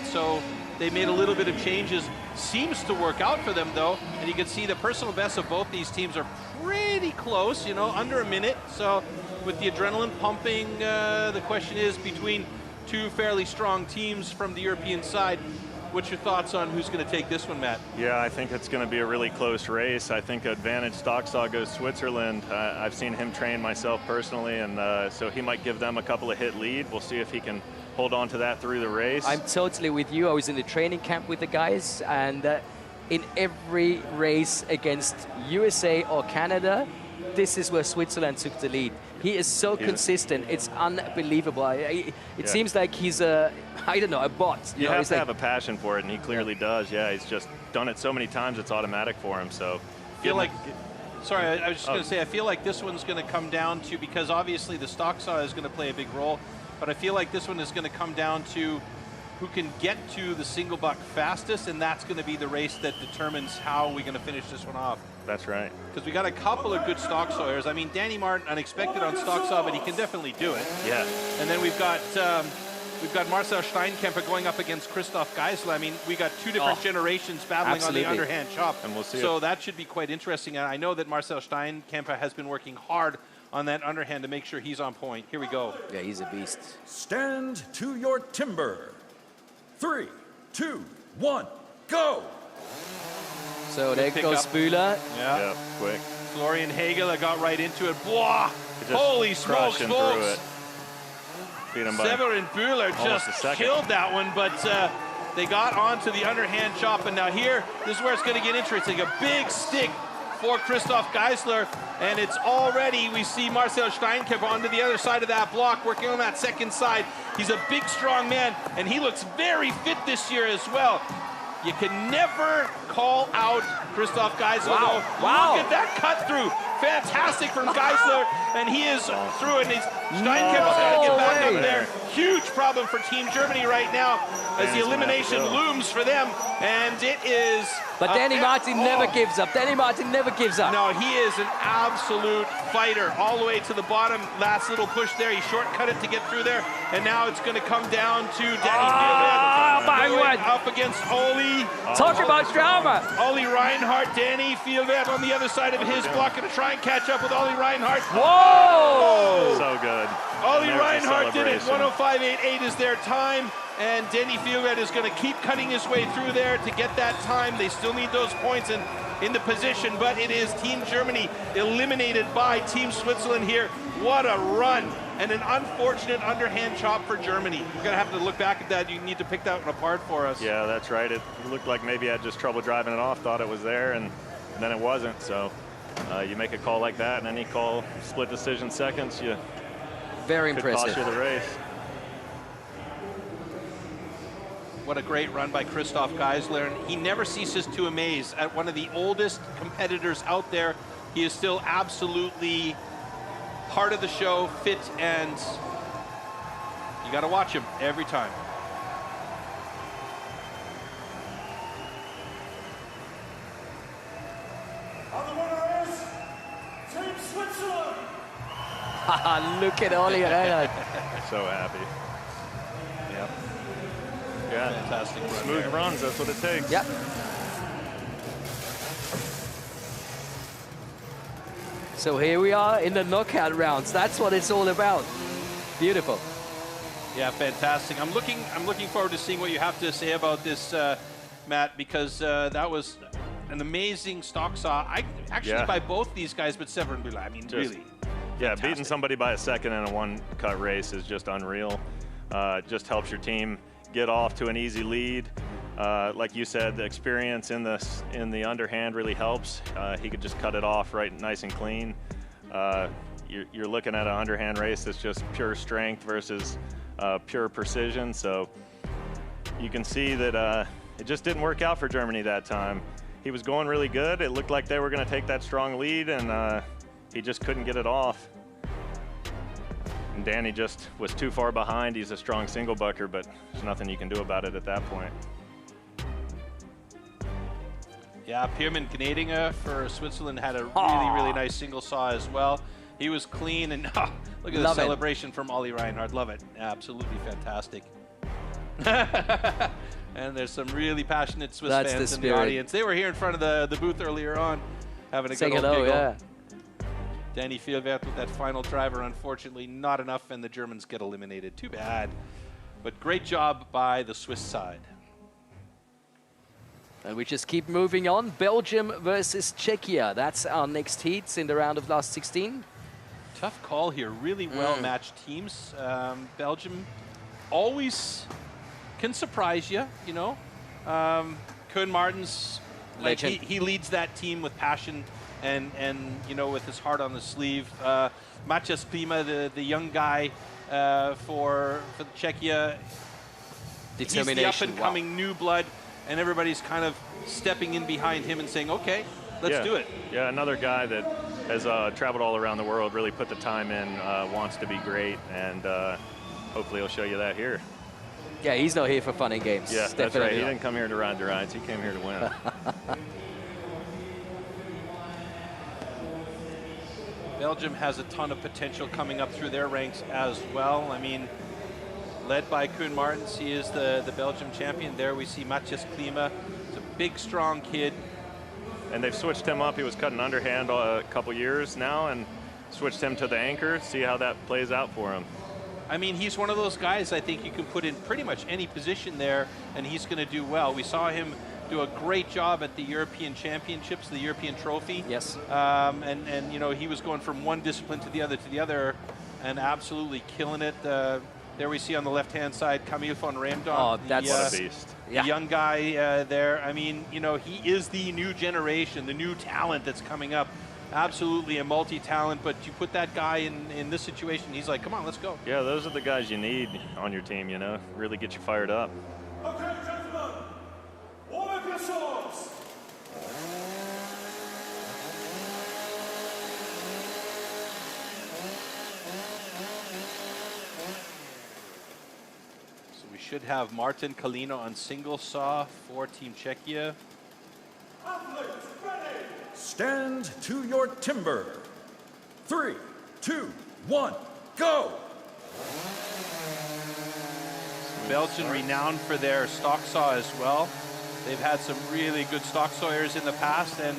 So they made a little bit of changes. Seems to work out for them though. And you can see the personal bests of both these teams are pretty close, you know, under a minute. So with the adrenaline pumping, the question is between two fairly strong teams from the European side. What's your thoughts on who's going to take this one, Matt? Yeah, I think it's going to be a really close race. I think advantage stock saw goes Switzerland. I've seen him train myself personally, and so he might give them a couple of hit lead. We'll see if he can hold on to that through the race. I'm totally with you. I was in the training camp with the guys, and in every race against USA or Canada, this is where Switzerland took the lead. He is so consistent. It's unbelievable. It seems like he's a, I don't know, a bot. You have to have a passion for it, and he clearly does. Yeah, he's just done it so many times, it's automatic for him. So I feel like, sorry, I was just going to say, I feel like this one's going to come down to, because obviously the stock saw is going to play a big role, but I feel like this one is going to come down to who can get to the single buck fastest, and that's going to be the race that determines how we're going to finish this one off. That's right. Because we got a couple of good stock sawyers. I mean, Danny Martin, unexpected on stock saw, but he can definitely do it. Yeah. And then we've got Marcel Steinkemper going up against Christoph Geisler. I mean, we got two different generations battling on the underhand chop. And we'll see. So that should be quite interesting. And I know that Marcel Steinkemper has been working hard on that underhand to make sure he's on point. Here we go. Yeah, he's a beast. Stand to your timber. 3, 2, 1, go! So there goes Bühler. Yeah, quick. Florian Hagel got right into it. Blah! Holy smokes, folks! Severin Bühler just killed that one, but they got onto the underhand chop, and now here, this is where it's going to get interesting. A big stick for Christoph Geisler, and it's already, we see Marcel Steinkemper onto the other side of that block, working on that second side. He's a big, strong man, and he looks very fit this year as well. You can never call out Christoph Geisler, though. Look at that cut through. Fantastic from Geisler, and he is through it. Steinkemper's got to get back up there. Huge problem for Team Germany right now as the elimination looms for them, and it is... But Danny Martin never gives up. Danny Martin never gives up. No, he is an absolute fighter all the way to the bottom. Last little push there. He shortcut it to get through there, and now it's going to come down to Danny Fielvert up against Oli. Talk about drama. Oli Reinhardt, Danny Fielvert on the other side of his block, going to try and catch up with Oli Reinhardt. Whoa! So good. Oli Reinhardt did it. 105.88 is their time. And Danny Fielvert is going to keep cutting his way through there to get that time. They still need those points in the position, but it is Team Germany eliminated by Team Switzerland here. What a run, and an unfortunate underhand chop for Germany. We're going to have to look back at that. You need to pick that one apart for us. Yeah, that's right. It looked like maybe I had just trouble driving it off, thought it was there, and then it wasn't. So you make a call like that, and any call, split decision seconds, you very could impressive. cost you the race. What a great run by Christoph Geisler. And he never ceases to amaze. At one of the oldest competitors out there, he is still absolutely part of the show, fit, and you got to watch him every time. And the winner is Team Switzerland! Look at Oli Reinhardt. So happy. Yep. Yeah, fantastic run. Smooth runs, that's what it takes. Yep. So here we are in the knockout rounds. That's what it's all about. Beautiful. Yeah, fantastic. I'm looking forward to seeing what you have to say about this, Matt, because that was an amazing stock saw. By both these guys, but Severin Bühler. I mean, really. Yeah, beating somebody by a second in a one-cut race is just unreal. Just helps your team get off to an easy lead. Like you said, the experience in the underhand really helps. He could just cut it off right nice and clean. You're looking at an underhand race that's just pure strength versus pure precision. So you can see that it just didn't work out for Germany that time. He was going really good. It looked like they were going to take that strong lead, and he just couldn't get it off. And Danny just was too far behind. He's a strong single bucker, but there's nothing you can do about it at that point. Yeah, Pierman Gnadinger for Switzerland had a really nice single saw as well. He was clean, and look at the celebration from Oli Reinhardt. Love it. Absolutely fantastic. And there's some really passionate Swiss fans in the audience. They were here in front of the booth earlier on, having a good old giggle. Yeah. Danny Fielvert with that final driver, unfortunately not enough, and the Germans get eliminated. Too bad. But great job by the Swiss side. And we just keep moving on. Belgium versus Czechia. That's our next heats in the round of last 16. Tough call here. Really well-matched teams. Belgium always can surprise you, you know. Koen Martens Like he leads that team with passion and you know, with his heart on the sleeve. Maciej Klima, the young guy for Czechia. He's the up-and-coming new blood, and everybody's kind of stepping in behind him and saying, okay, let's do it. Yeah, another guy that has traveled all around the world, really put the time in, wants to be great, and hopefully he'll show you that here. Yeah, he's not here for fun and games. Yeah, that's right. He didn't come here to ride the rides. He came here to win. Belgium has a ton of potential coming up through their ranks as well. I mean, led by Koen Martens, he is the Belgium champion. There we see Maciej Klima. He's a big, strong kid. And they've switched him up. He was cutting underhand a couple years now, and switched him to the anchor. See how that plays out for him. I mean, he's one of those guys I think you can put in pretty much any position there, and he's going to do well. We saw him do a great job at the European Championships, the European Trophy. Yes. And you know, he was going from one discipline to the other, and absolutely killing it. There we see on the left-hand side Camille van Reemdonk. Oh, that's what a beast. The young guy there. I mean, you know, he is the new generation, the new talent that's coming up. Absolutely a multi-talent, but you put that guy in this situation, he's like, come on, let's go. Yeah, those are the guys you need on your team, you know, really get you fired up. Okay, gentlemen, warm up your swords. So we should have Martin Kalina on single saw for Team Czechia. Athletes ready. Stand to your timber. 3, 2, 1, go! Belgium renowned for their stock saw as well. They've had some really good stock sawyers in the past, and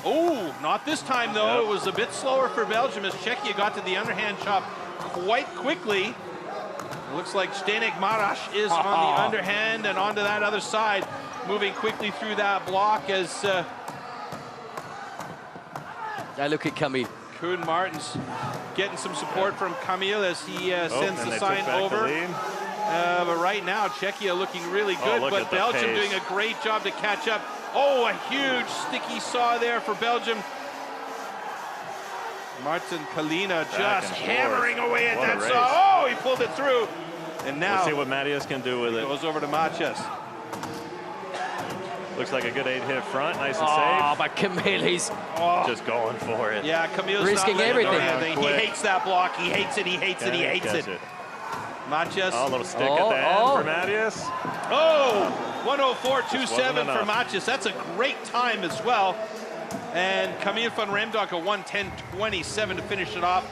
oh, not this time though. It was a bit slower for Belgium as Czechia got to the underhand chop quite quickly. It looks like Zdeněk Maras is on the underhand and onto that other side, moving quickly through that block as look at Camille. Koen Martens getting some support from Camille as he sends the sign over. But right now, Czechia looking really good, but Belgium doing a great job to catch up. Oh, a huge sticky saw there for Belgium. Martin Kalina just hammering away at that saw. Oh, he pulled it through. And now, we'll see what Matthias can do with it. Goes over to Maciej. Looks like a good 8-hit front, nice and safe. Oh, but Camille, he's just going for it. Yeah, Camille's risking everything. He hates that block. He hates it. He hates it. He hates it. Maciej. Oh, a little stick at the end for Matthias. Oh, 104.27 for Maciej. That's a great time as well. And Camille van Reemdonk a 110.27 to finish it off.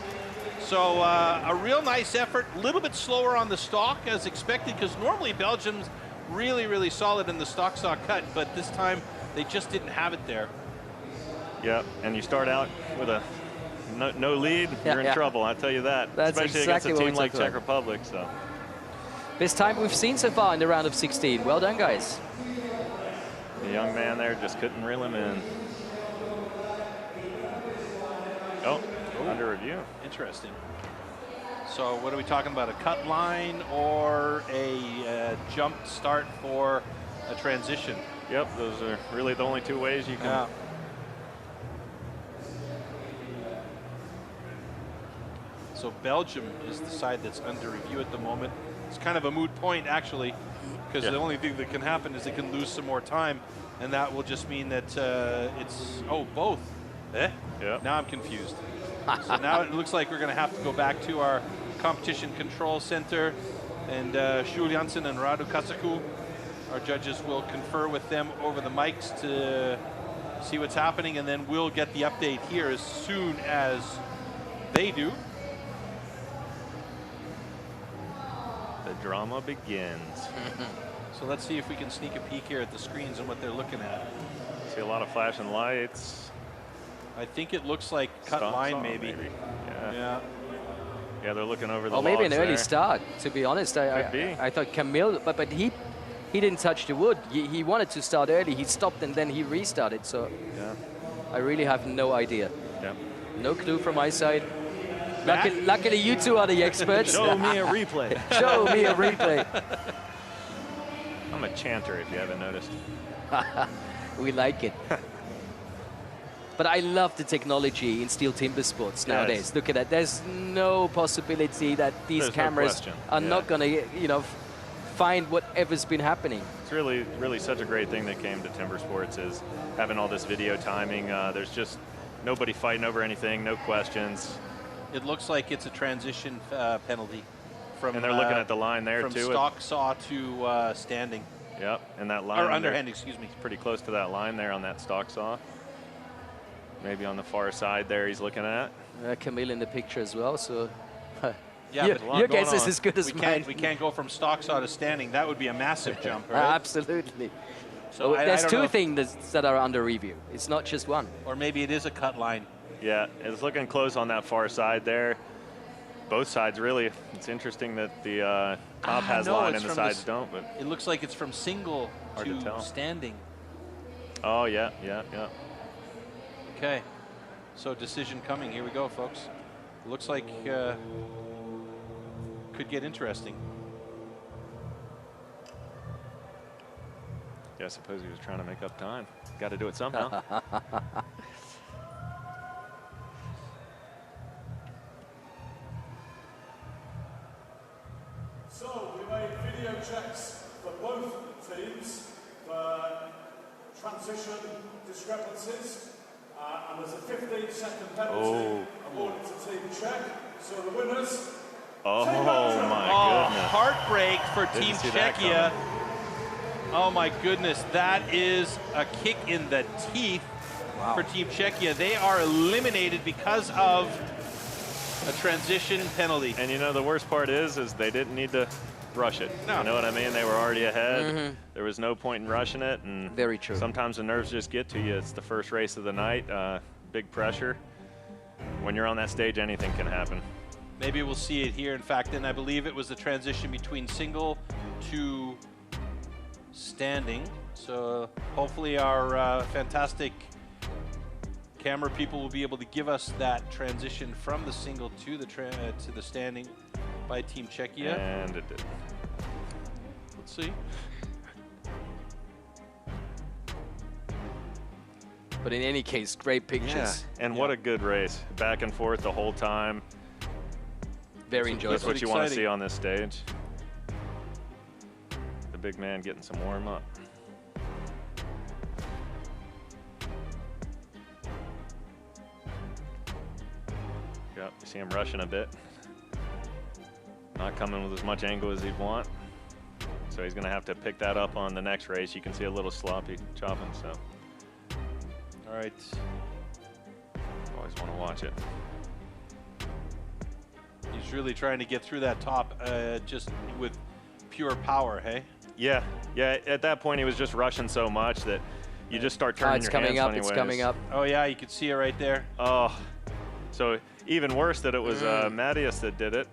So a real nice effort. A little bit slower on the stock as expected, because normally Belgium's really, really solid in the stock saw cut, but this time they just didn't have it there. Yeah, and you start out with a no lead, you're in trouble, I tell you that. That's especially exactly against a team what like Czech Republic. So best time we've seen so far in the round of 16. Well done, guys. the young man there just couldn't reel him in. Oh, under review. Interesting. So what are we talking about? A cut line or a jump start for a transition? Yep, those are really the only two ways you can. Yeah. So Belgium is the side that's under review at the moment. It's kind of a moot point, actually, because the only thing that can happen is they can lose some more time, and that will just mean that it's, both. Yeah. Now I'm confused. So now it looks like we're going to have to go back to our competition control center, and Shul Janssen and Radu Kasaku, our judges, will confer with them over the mics to see what's happening, and then we'll get the update here as soon as they do. The drama begins. So let's see if we can sneak a peek here at the screens and what they're looking at. See a lot of flashing lights. I think it looks like cut line, maybe. Yeah, they're looking over the maybe logs an early there. start, to be honest. I thought Camille, but he didn't touch the wood. He wanted to start early. He stopped and then he restarted. So I really have no idea. No clue from my side. Luckily, you two are the experts. Show me a replay. Show me a replay. I'm a chanter, if you haven't noticed. We like it. But I love the technology in Stihl Timbersports nowadays. Look at that. There's no possibility that these cameras are not going to, you know, find whatever's been happening. It's really such a great thing that came to Timbersports is having all this video timing. There's just nobody fighting over anything, no questions. It looks like it's a transition penalty. And they're looking at the line there, from too. From stock saw to standing. Yep, and that line. Or underhand, excuse me. It's pretty close to that line there on that stock saw. Maybe on the far side there he's looking at. Camille in the picture as well, so yeah, your guess is as good as mine. We can't go from stock saw to standing. That would be a massive jump, right? Absolutely. So well, there's two know. things that are under review. It's not just one. Or maybe it is a cut line. Yeah, it's looking close on that far side there. Both sides, really. It's interesting that the top has line and the sides don't. But it looks like it's from single to standing. Oh, yeah. Okay, so decision coming. Here we go, folks. Looks like could get interesting. Yeah, I suppose he was trying to make up time. Got to do it somehow. So we made video checks for both teams for transition discrepancies. And there's a 15-second penalty awarded to Team Czech. So the winners. Oh my goodness! Heartbreak for Team Czechia. Oh my goodness, that is a kick in the teeth for Team Czechia. They are eliminated because of a transition penalty. And you know the worst part is they didn't need to rush it. No. You know what I mean? They were already ahead. There was no point in rushing it. And very true. Sometimes the nerves just get to you. It's the first race of the night. Big pressure. When you're on that stage, anything can happen. Maybe we'll see it here. In fact, and I believe it was the transition between single to standing. So hopefully our fantastic camera people will be able to give us that transition from the single to the standing by Team Czechia. And it did. Let's see. But in any case, great pictures. Yeah. And what a good race. Back and forth the whole time. Very enjoyable. That's what you want to see on this stage. The big man getting some warm up. Yep, you see him rushing a bit. Not coming with as much angle as he'd want. So he's going to have to pick that up on the next race. You can see a little sloppy chopping, so. All right. Always want to watch it. He's really trying to get through that top just with pure power, hey? Yeah, at that point he was just rushing so much that you just start turning your hands funny ways. It's coming up. Oh yeah, you can see it right there. Oh, so even worse that it was Mattias that did it,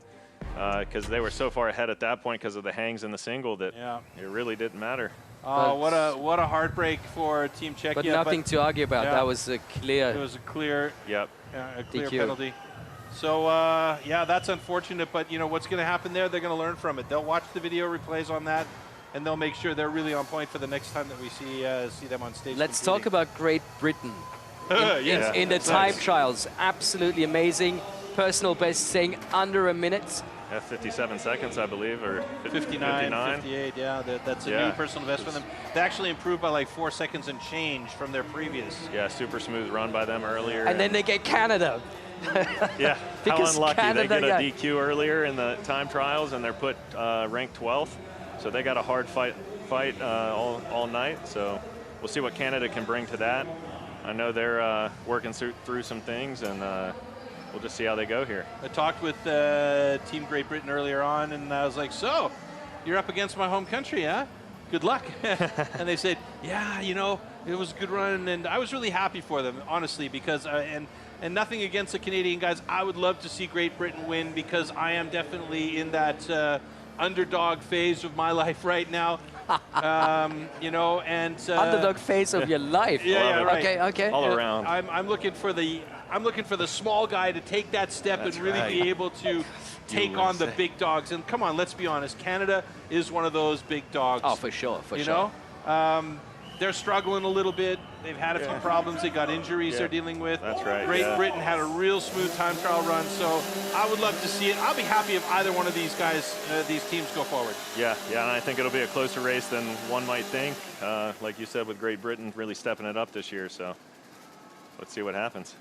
because they were so far ahead at that point because of the hangs in the single that it really didn't matter. Oh, what a heartbreak for Team Czechia. But nothing to argue about. That was a clear. It was a clear. Yep. A clear DQ. penalty. So yeah, that's unfortunate. But you know what's going to happen there? They're going to learn from it. They'll watch the video replays on that, and they'll make sure they're really on point for the next time that we see them on stage. Let's talk about Great Britain. In the time trials, absolutely amazing. Personal best saying under a minute. Yeah, 57 seconds, I believe, or 59, 58, yeah. That's a new personal best for them. They actually improved by like 4 seconds and change from their previous. Yeah, super smooth run by them earlier. And then they get Canada. Yeah, how Because unlucky. Canada, they get a DQ earlier in the time trials, and they're put ranked 12th. So they got a hard fight all night. So we'll see what Canada can bring to that. I know they're working through some things, and we'll just see how they go here. I talked with Team Great Britain earlier on, and I was like, so, you're up against my home country, huh? Good luck. And they said, yeah, you know, it was a good run, and I was really happy for them, honestly, because, and nothing against the Canadian guys, I would love to see Great Britain win because I am definitely in that underdog phase of my life right now. You know, and underdog phase of your life. Yeah, right. Okay. All around. I'm looking for the small guy to take that step and really be able to take on the big dogs. And come on, let's be honest, Canada is one of those big dogs. Oh, for sure, you know, they're struggling a little bit. They've had a few problems. They got injuries they're dealing with. That's right. Great Britain had a real smooth time trial run, so I would love to see it. I'll be happy if either one of these guys, these teams go forward. Yeah, and I think it'll be a closer race than one might think. Like you said, with Great Britain really stepping it up this year, so let's see what happens.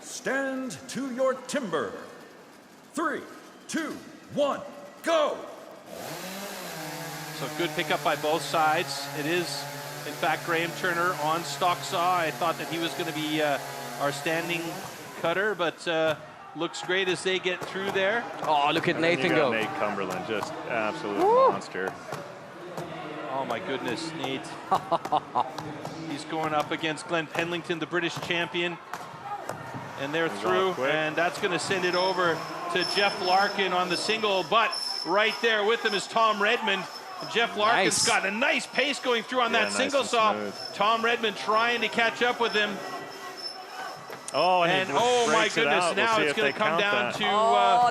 Stand to your timber. 3, 2, 1, go! So good pickup by both sides. It is, in fact, Graham Turner on stock saw. I thought that he was going to be our standing cutter, but looks great as they get through there. Oh, look at Nathan go. Nate Cumberland, just absolute monster. Oh my goodness, Nate. He's going up against Glenn Pendleton, the British champion. And they're through, and that's going to send it over to Jeff Larkin on the single, but right there with him is Tom Redmond. Jeff Larkin's got a nice pace going through on that single saw. Tom Redmond trying to catch up with him. Oh, and oh my goodness, now it's going to come down to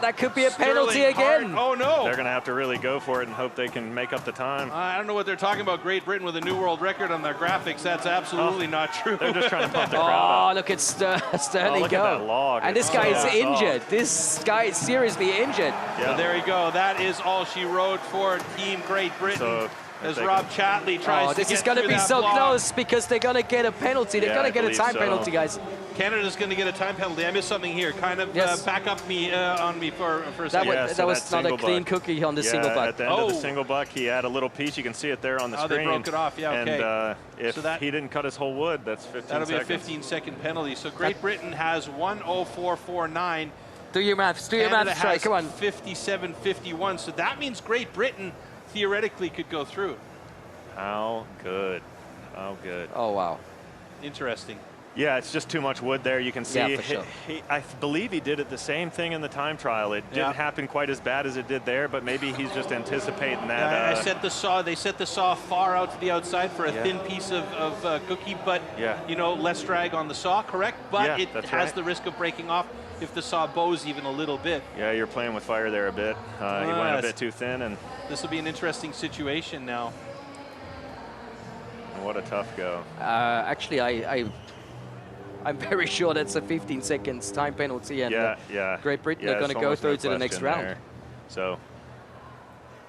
that could be a penalty again. Oh no. They're going to have to really go for it and hope they can make up the time. I don't know what they're talking about. Great Britain with a new world record on their graphics. That's absolutely not true. They're just trying to pump the crowd up. Oh, look at Sterling look go. at that log. And this guy is injured. This guy is seriously injured. Yeah. So there you go. That is all she wrote for Team Great Britain. So, as Rob Chatley tries to this get is going to be so close because they're going to get a penalty. They're going to get a time penalty, guys. Canada's going to get a time penalty. I missed something here. Kind of back up on me for a second. That was not a clean cookie on the single buck. At the end of the single buck, he had a little piece. You can see it there on the screen. They broke it off. Yeah, okay. And if he didn't cut his whole wood, that's 15 That'll seconds. be a 15-second penalty. So Great Britain has 1:04.49. Do your maths. Do your maths, Trey. Come on. 57.51. So that means Great Britain theoretically could go through. How good. How good. Oh, wow. Interesting. Yeah, it's just too much wood there. You can see. Yeah, for sure. I believe he did it the same thing in the time trial. It didn't happen quite as bad as it did there, but maybe he's just anticipating that. I set the saw. They set the saw far out to the outside for a thin piece of cookie, but you know, less drag on the saw. Correct, but it has the risk of breaking off if the saw bows even a little bit. Yeah, you're playing with fire there a bit. He went a bit too thin, and this will be an interesting situation now. What a tough go. Actually, I'm very sure that's a 15 seconds time penalty, and Great Britain are going to go through to the next round. There. So,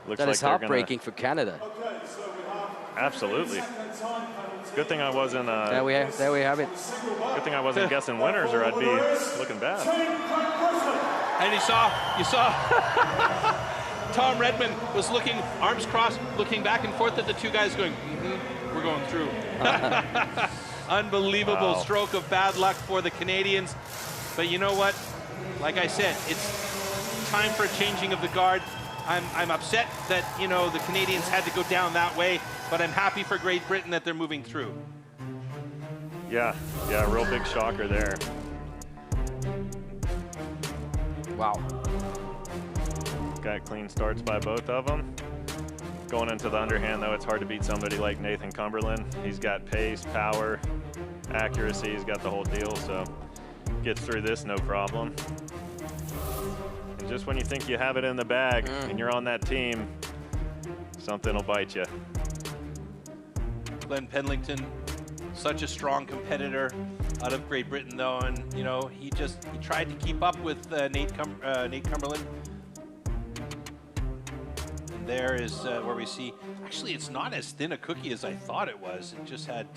looks that like is heartbreaking for Canada. Absolutely. Good thing I wasn't. There we have it. Good thing I wasn't guessing winners, or I'd be looking bad. And you saw Tom Redmond was looking, arms crossed, looking back and forth at the two guys, going, we're going through. Unbelievable stroke of bad luck for the Canadians. But you know what? Like I said, it's time for a changing of the guard. I'm upset that, you know, the Canadians had to go down that way, but I'm happy for Great Britain that they're moving through. Yeah, real big shocker there. Wow. Got clean starts by both of them. Going into the underhand, though, it's hard to beat somebody like Nathan Cumberland. He's got pace, power, accuracy. He's got the whole deal, so gets through this no problem. And just when you think you have it in the bag and you're on that team, something will bite you. Glenn Pendleton, such a strong competitor out of Great Britain, though, and you know he tried to keep up with Nate Cumberland. There is where we see, actually it's not as thin a cookie as I thought it was. It just had...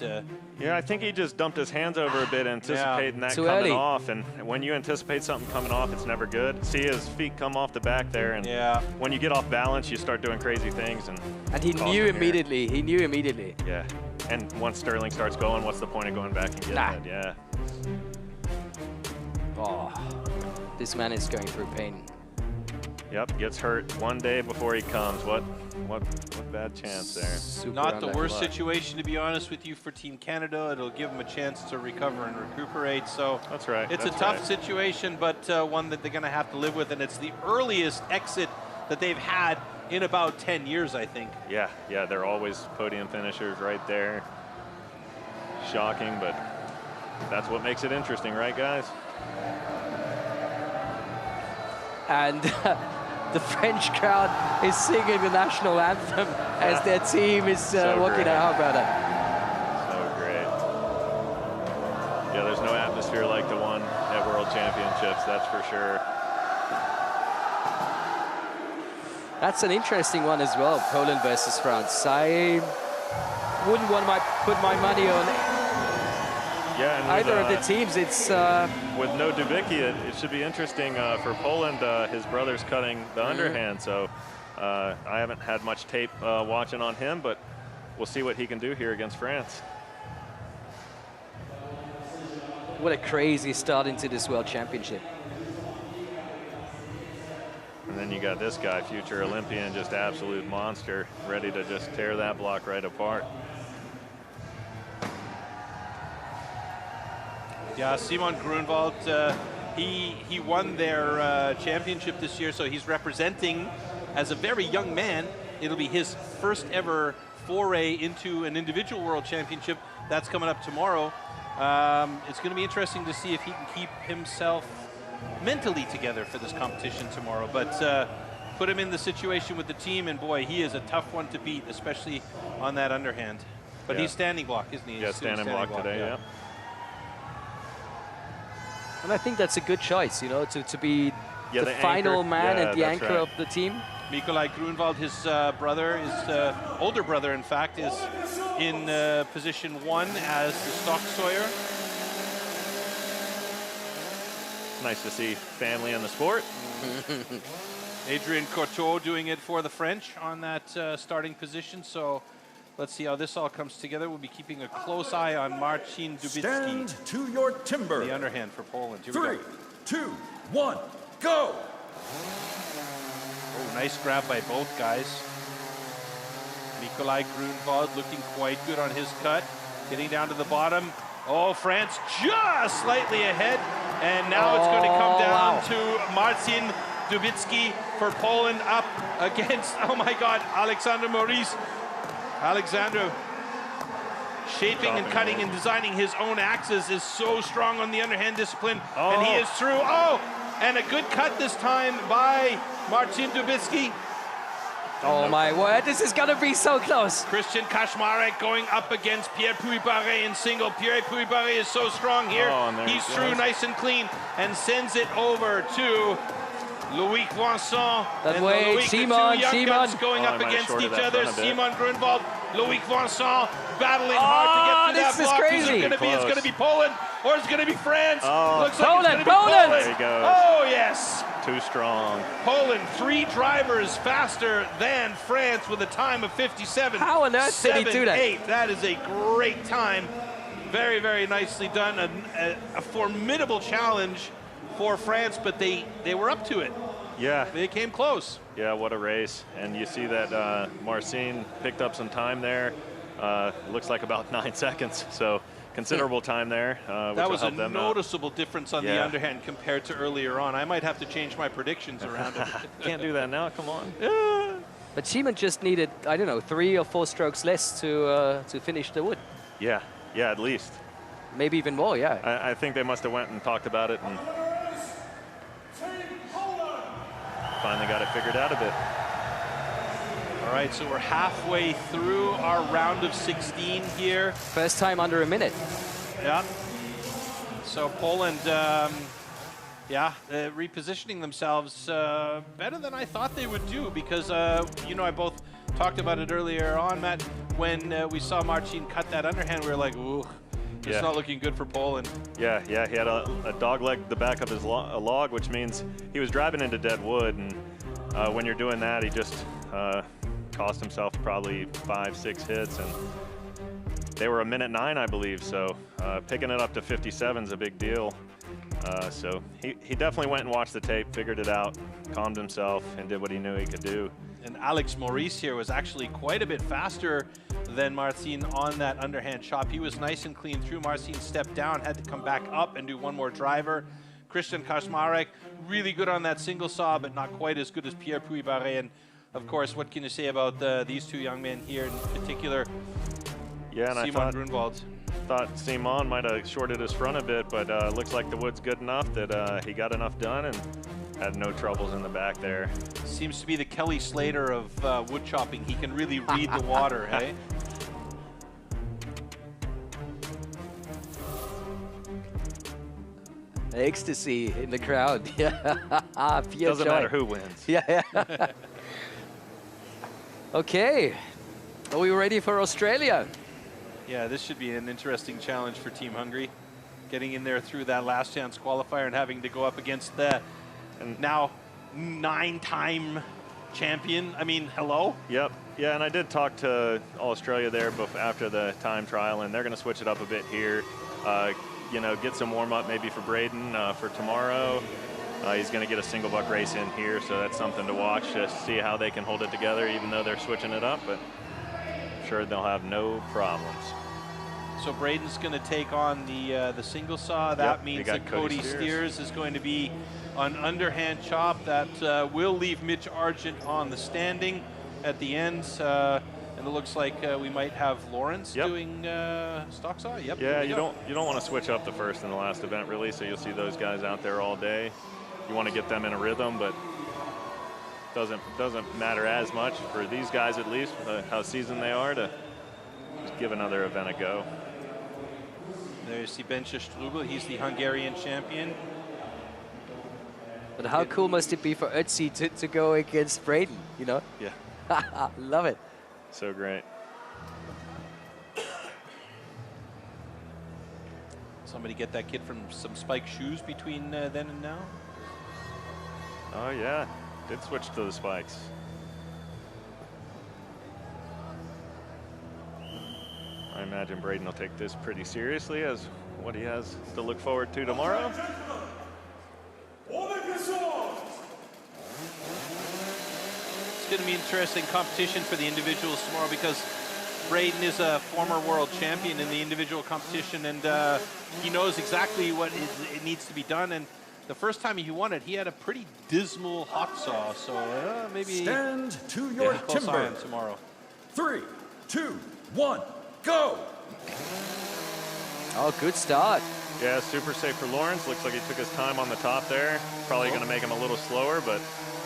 Yeah, I think he just dumped his hands over a bit, anticipating that coming off. And when you anticipate something coming off, it's never good. See his feet come off the back there, and when you get off balance, you start doing crazy things. And he knew immediately. He knew immediately. Yeah. And once Sterling starts going, what's the point of going back and getting it? Yeah. Oh, this man is going through pain. Yep, gets hurt one day before he comes. What bad chance there. Super Not the worst situation, to be honest with you, for Team Canada. It'll give them a chance to recover and recuperate. So that's right. It's a tough situation, but one that they're going to have to live with. And it's the earliest exit that they've had in about 10 years, I think. Yeah, they're always podium finishers right there. Shocking, but that's what makes it interesting, right, guys? And the French crowd is singing the national anthem as their team is walking out. How about that? So great. Yeah, there's no atmosphere like the one at World Championships, that's for sure. That's an interesting one as well, Poland versus France. I wouldn't want to put my money on either of the teams. It's with no Dubicki, it should be interesting for Poland. His brother's cutting the underhand, so I haven't had much tape watching on him, but we'll see what he can do here against France. What a crazy start into this World Championship. And then you got this guy, future Olympian, just absolute monster, ready to just tear that block right apart. Yeah, Simon Grunwald, he won their championship this year, so he's representing as a very young man. It'll be his first ever foray into an individual world championship. That's coming up tomorrow. It's going to be interesting to see if he can keep himself mentally together for this competition tomorrow, but put him in the situation with the team, and boy, he is a tough one to beat, especially on that underhand. But he's standing block, isn't he? Yeah, standing block today, yeah. And I think that's a good choice, you know, to be the final man and the anchor of the team. Nikolai Grunwald, his brother, his older brother, in fact, is in position 1 as the stock sawyer. Nice to see family in the sport. Adrien Courteau doing it for the French on that starting position. So let's see how this all comes together. We'll be keeping a close eye on Marcin Dubicki. Stand to your timber. The underhand for Poland. Here 3, 2, 1, go! Oh, nice grab by both guys. Nikolai Grunwald looking quite good on his cut. Getting down to the bottom. Oh, France just slightly ahead. And now it's going to come down to Marcin Dubicki for Poland up against, oh my God, Alexander Maurice. Alexander shaping and cutting and designing his own axes, is so strong on the underhand discipline. And he is through. Oh, and a good cut this time by Marcin Dubicki. Oh my word, this is gonna be so close. Christian Kaczmarek going up against Pierre Puy-Barré in single. Pierre Puy-Barré is so strong here. He's through nice and clean and sends it over to Loïc Vincent. That way, Simon going up against each other. Simon Grunwald, Loïc Vincent battling hard to get to that block. Crazy. It's gonna be Poland or it's gonna be France. Looks Poland, like it's gonna be Poland. There he goes. Oh yes. Too strong. Poland, 3 drivers faster than France with a time of 57. How on earth did he do that? 7-8. That is a great time. Very, very nicely done. A formidable challenge for France, but they were up to it. Yeah. They came close. Yeah, what a race. And you see that Marcin picked up some time there. Looks like about 9 seconds. So considerable time there. That was a noticeable difference on the underhand compared to earlier on. I might have to change my predictions around it. Can't do that now, come on. But Simon just needed, I don't know, 3 or 4 strokes less to finish the wood. Yeah, at least. Maybe even more, yeah. I think they must have went and talked about it and finally got it figured out a bit. All right, so we're halfway through our round of 16 here. First time under a minute. Yeah. So Poland, repositioning themselves better than I thought they would do because, you know, I both talked about it earlier on, Matt, when we saw Marcin cut that underhand, we were like, ooh, it's not looking good for Poland. Yeah, he had a dog leg the back of his log, which means he was driving into dead wood, and when you're doing that, he just cost himself probably 5-6 hits, and they were 1:09, I believe, so picking it up to 57 is a big deal. So he definitely went and watched the tape, figured it out, calmed himself, and did what he knew he could do. And Alex Maurice here was actually quite a bit faster than Marcin on that underhand chop. He was nice and clean through. Marcin stepped down, had to come back up and do one more driver. Christian Kaczmarek, really good on that single saw, but not quite as good as Pierre Puy-Barré. And of course, what can you say about these two young men here in particular? Yeah, and Simon Grunwald. Thought Simon might have shorted his front a bit, but looks like the wood's good enough that he got enough done and had no troubles in the back there. Seems to be the Kelly Slater of wood chopping. He can really read the water, hey? Ecstasy in the crowd. Yeah. Pure Doesn't joy. matter who wins. Yeah. Okay. Are we ready for Australia? Yeah, this should be an interesting challenge for Team Hungary. Getting in there through that last chance qualifier and having to go up against the now 9-time champion. I mean, hello? Yep. Yeah, and I did talk to Australia there after the time trial, and they're going to switch it up a bit here. You know, get some warm-up maybe for Braden for tomorrow. He's going to get a single buck race in here, so that's something to watch to see how they can hold it together, even though they're switching it up. But I'm sure they'll have no problems. So Braden's going to take on the single saw. That means that Cody Steers is going to be on underhand chop. That will leave Mitch Argent on the standing at the end. And it looks like we might have Lawrence doing stock saw. Yep. Yeah, you don't want to switch up the first and the last event really, so you'll see those guys out there all day. You want to get them in a rhythm, but doesn't matter as much for these guys, at least how seasoned they are, to just give another event a go. There you see Bence Strubel. He's the Hungarian champion. But how cool must it be for Ötzi to go against Braden, you know? Yeah. Love it. So great. Somebody get that kid from some spike shoes between then and now? Oh, yeah. Did switch to the spikes. I imagine Braden will take this pretty seriously as what he has to look forward to tomorrow. It's going to be interesting competition for the individuals tomorrow because Braden is a former world champion in the individual competition, and he knows exactly what it needs to be done. And the first time he won it, he had a pretty dismal hot saw. So maybe stand to your timber tomorrow. 3, 2, 1, go! Oh, good start. Yeah, super safe for Lawrence. Looks like he took his time on the top there. Probably going to make him a little slower, but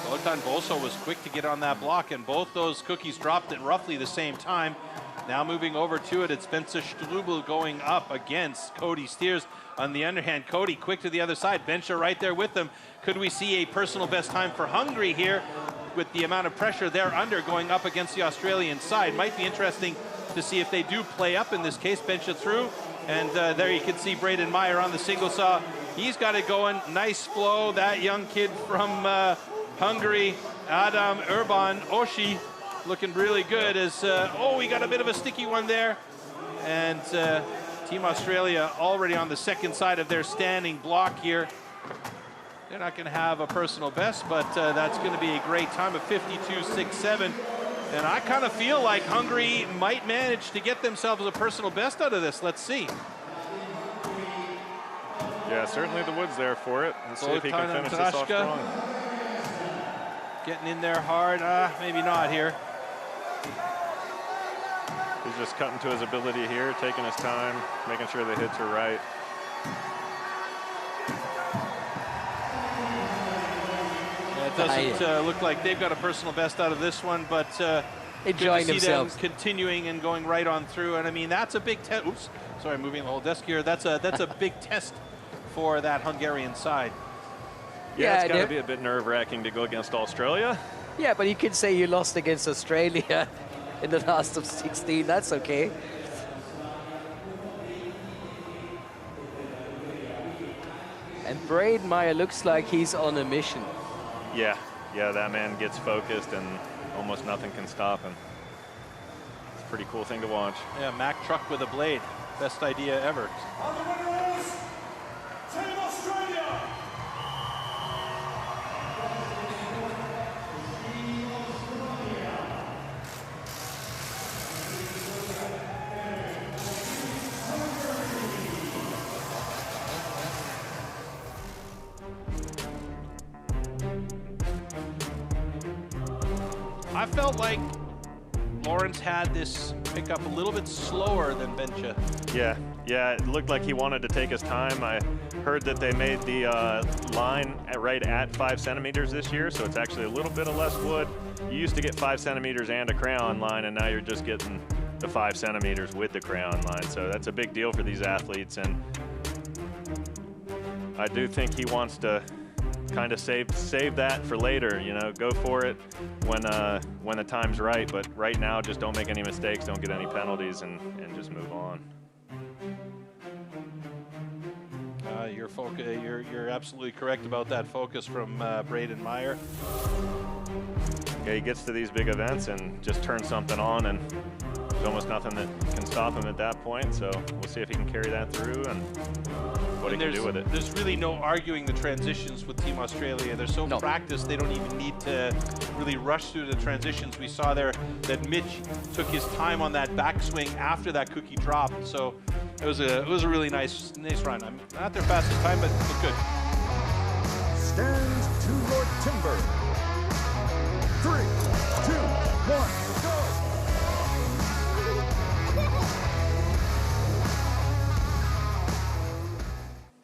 Zoltan Boso was quick to get on that block, and both those cookies dropped at roughly the same time. Now moving over to it, it's Bence Strubel going up against Cody Steers on the underhand. Cody quick to the other side. Bence right there with them. Could we see a personal best time for Hungary here with the amount of pressure they're under going up against the Australian side? Might be interesting to see if they do play up in this case. Bench it through, and there you can see Braden Meyer on the single saw. He's got it going. Nice flow. That young kid from Hungary, Adam Urban Oshi, looking really good. As oh, we got a bit of a sticky one there, and Team Australia already on the second side of their standing block here. They're not going to have a personal best, but that's going to be a great time of 52.67. And I kind of feel like Hungary might manage to get themselves a personal best out of this. Let's see. yeah, certainly the wood's there for it. Let's see if he can finish this off strong. Getting in there hard. Maybe not here. He's just cutting to his ability here, taking his time, making sure the hits are right. It doesn't look like they've got a personal best out of this one, but enjoying themselves, continuing and going right on through. And I mean, that's a big test. Oops, sorry, moving the whole desk here. That's a big test for that Hungarian side. Yeah, it's got to be a bit nerve-wracking to go against Australia. Yeah, but you can say you lost against Australia in the last of 16. That's okay. And Braden Meyer looks like he's on a mission. Yeah, that man gets focused and almost nothing can stop him. It's a pretty cool thing to watch. Yeah, Mack truck with a blade. Best idea ever. And the winner is Team Australia. felt like Lawrence had this pickup a little bit slower than Bencha. Yeah, it looked like he wanted to take his time. I heard that they made the line right at 5 centimeters this year, so it's actually a little bit of less wood. You used to get 5 centimeters and a crayon line, and now you're just getting the 5 centimeters with the crayon line. So that's a big deal for these athletes, and I do think he wants to kind of save that for later, you know, go for it when the time's right, but right now just don't make any mistakes, don't get any penalties, and just move on. You're absolutely correct about that focus from Braden Meyer. Yeah, he gets to these big events and just turns something on, and there's almost nothing that can stop him at that point, so we'll see if he can carry that through and what he can do with it. There's really no arguing the transitions with Team Australia. They're so practiced, they don't even need to really rush through the transitions. We saw there that Mitch took his time on that backswing after that cookie dropped, so it was a really nice run. I'm not their fastest time, but good. Stand to your timber. 3, 2, 1, go!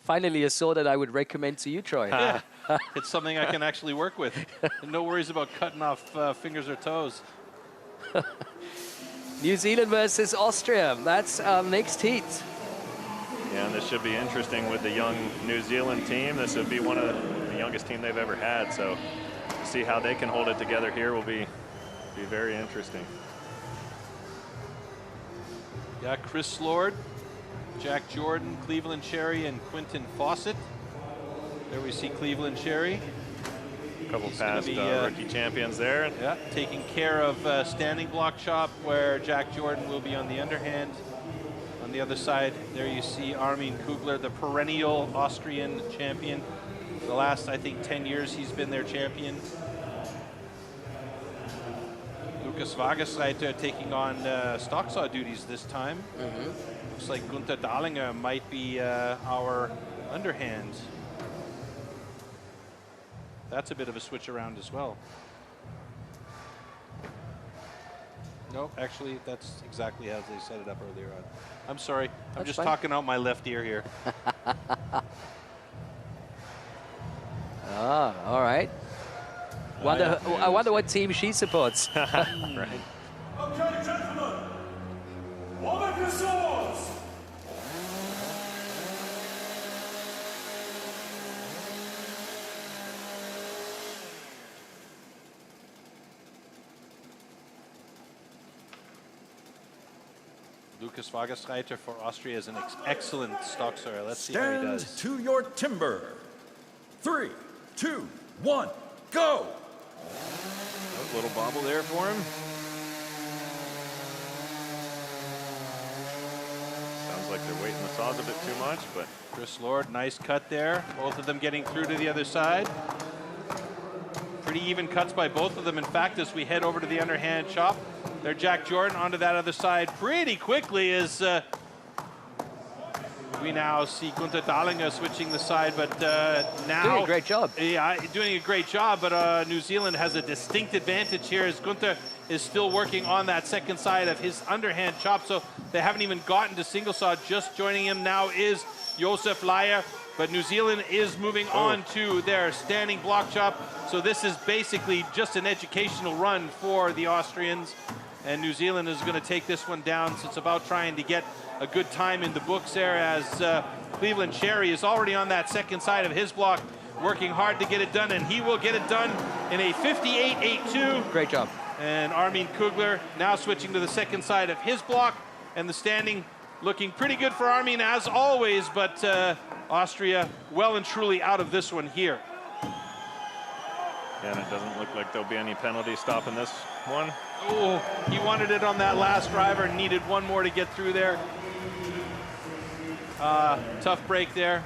Finally, a saw that I would recommend to you, Troy. Yeah, it's something I can actually work with. No worries about cutting off fingers or toes. New Zealand versus Austria. That's our next heat. Yeah, and this should be interesting with the young New Zealand team. This would be one of the youngest team they've ever had. So to see how they can hold it together here will be very interesting. Yeah, Chris Lord, Jack Jordan, Cleveland Cherry, and Quinton Fawcett. There we see Cleveland Cherry. A couple past rookie champions there. Yeah, taking care of standing block chop, where Jack Jordan will be on the underhand. On the other side, there you see Armin Kugler, the perennial Austrian champion. The last, I think, 10 years he's been their champion. Lukas Wagereiter taking on stock saw duties this time. Looks like Gunther Dahlinger might be our underhand. That's a bit of a switch around as well. No, actually, that's exactly as they set it up earlier on. I'm sorry. I'm just talking out my left ear here. All right. I wonder what team she supports. Right. Okay, gentlemen. One of your swords. Lukas Wagereiter for Austria is an excellent stock sawyer. Let's see how he does. Stand to your timber. 3, 2, 1, go! A little bobble there for him. Sounds like they're weighting the saws a bit too much, but Chris Lord, nice cut there. Both of them getting through to the other side. Pretty even cuts by both of them. In fact, as we head over to the underhand chop, there Jack Jordan onto that other side pretty quickly as we now see Gunther Dahlinger switching the side, but now... Doing a great job. Yeah, doing a great job, but New Zealand has a distinct advantage here as Gunther is still working on that second side of his underhand chop, so they haven't even gotten to single saw. Just joining him now is Josef Leier, but New Zealand is moving on to their standing block chop, so this is basically just an educational run for the Austrians, and New Zealand is going to take this one down, so it's about trying to get a good time in the books there as Cleveland Cherry is already on that second side of his block, working hard to get it done, and he will get it done in a 58.82. Great job. And Armin Kugler now switching to the second side of his block, and the standing looking pretty good for Armin as always, but Austria well and truly out of this one here. Yeah, and it doesn't look like there'll be any penalty stopping this one. Oh, he wanted it on that last driver and needed one more to get through there. Tough break there.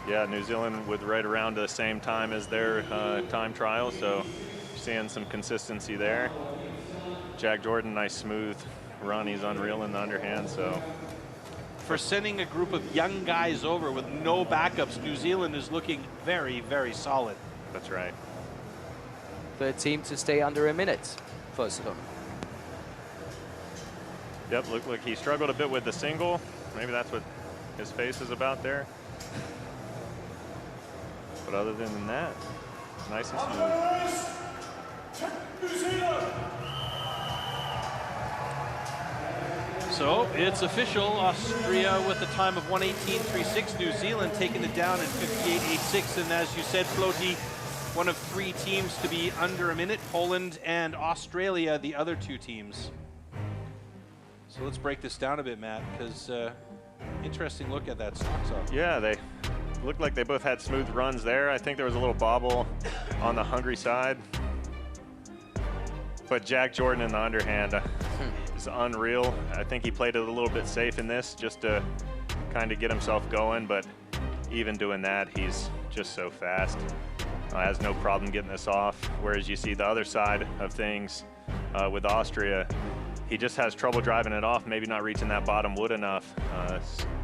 Yeah, New Zealand with right around the same time as their time trial, so seeing some consistency there. Jack Jordan, nice smooth run. He's unreal in the underhand, so. For sending a group of young guys over with no backups, New Zealand is looking very, very solid. That's right. for a team to stay under a minute. First of all. Yep, look like he struggled a bit with the single. Maybe that's what his face is about there. But other than that, nice and smooth. So it's official. Austria with a time of 1:18.36. New Zealand taking it down at 58.86. And as you said, Floaty, one of 3 teams to be under a minute. Poland and Australia, the other 2 teams. So let's break this down a bit, Matt, because interesting look at that stocks off. Yeah, they looked like they both had smooth runs there. I think there was a little bobble on the Hungary side. But Jack Jordan in the underhand is unreal. I think he played it a little bit safe in this just to kind of get himself going. But even doing that, he's just so fast. Has no problem getting this off. Whereas you see the other side of things with Austria, he just has trouble driving it off, maybe not reaching that bottom wood enough.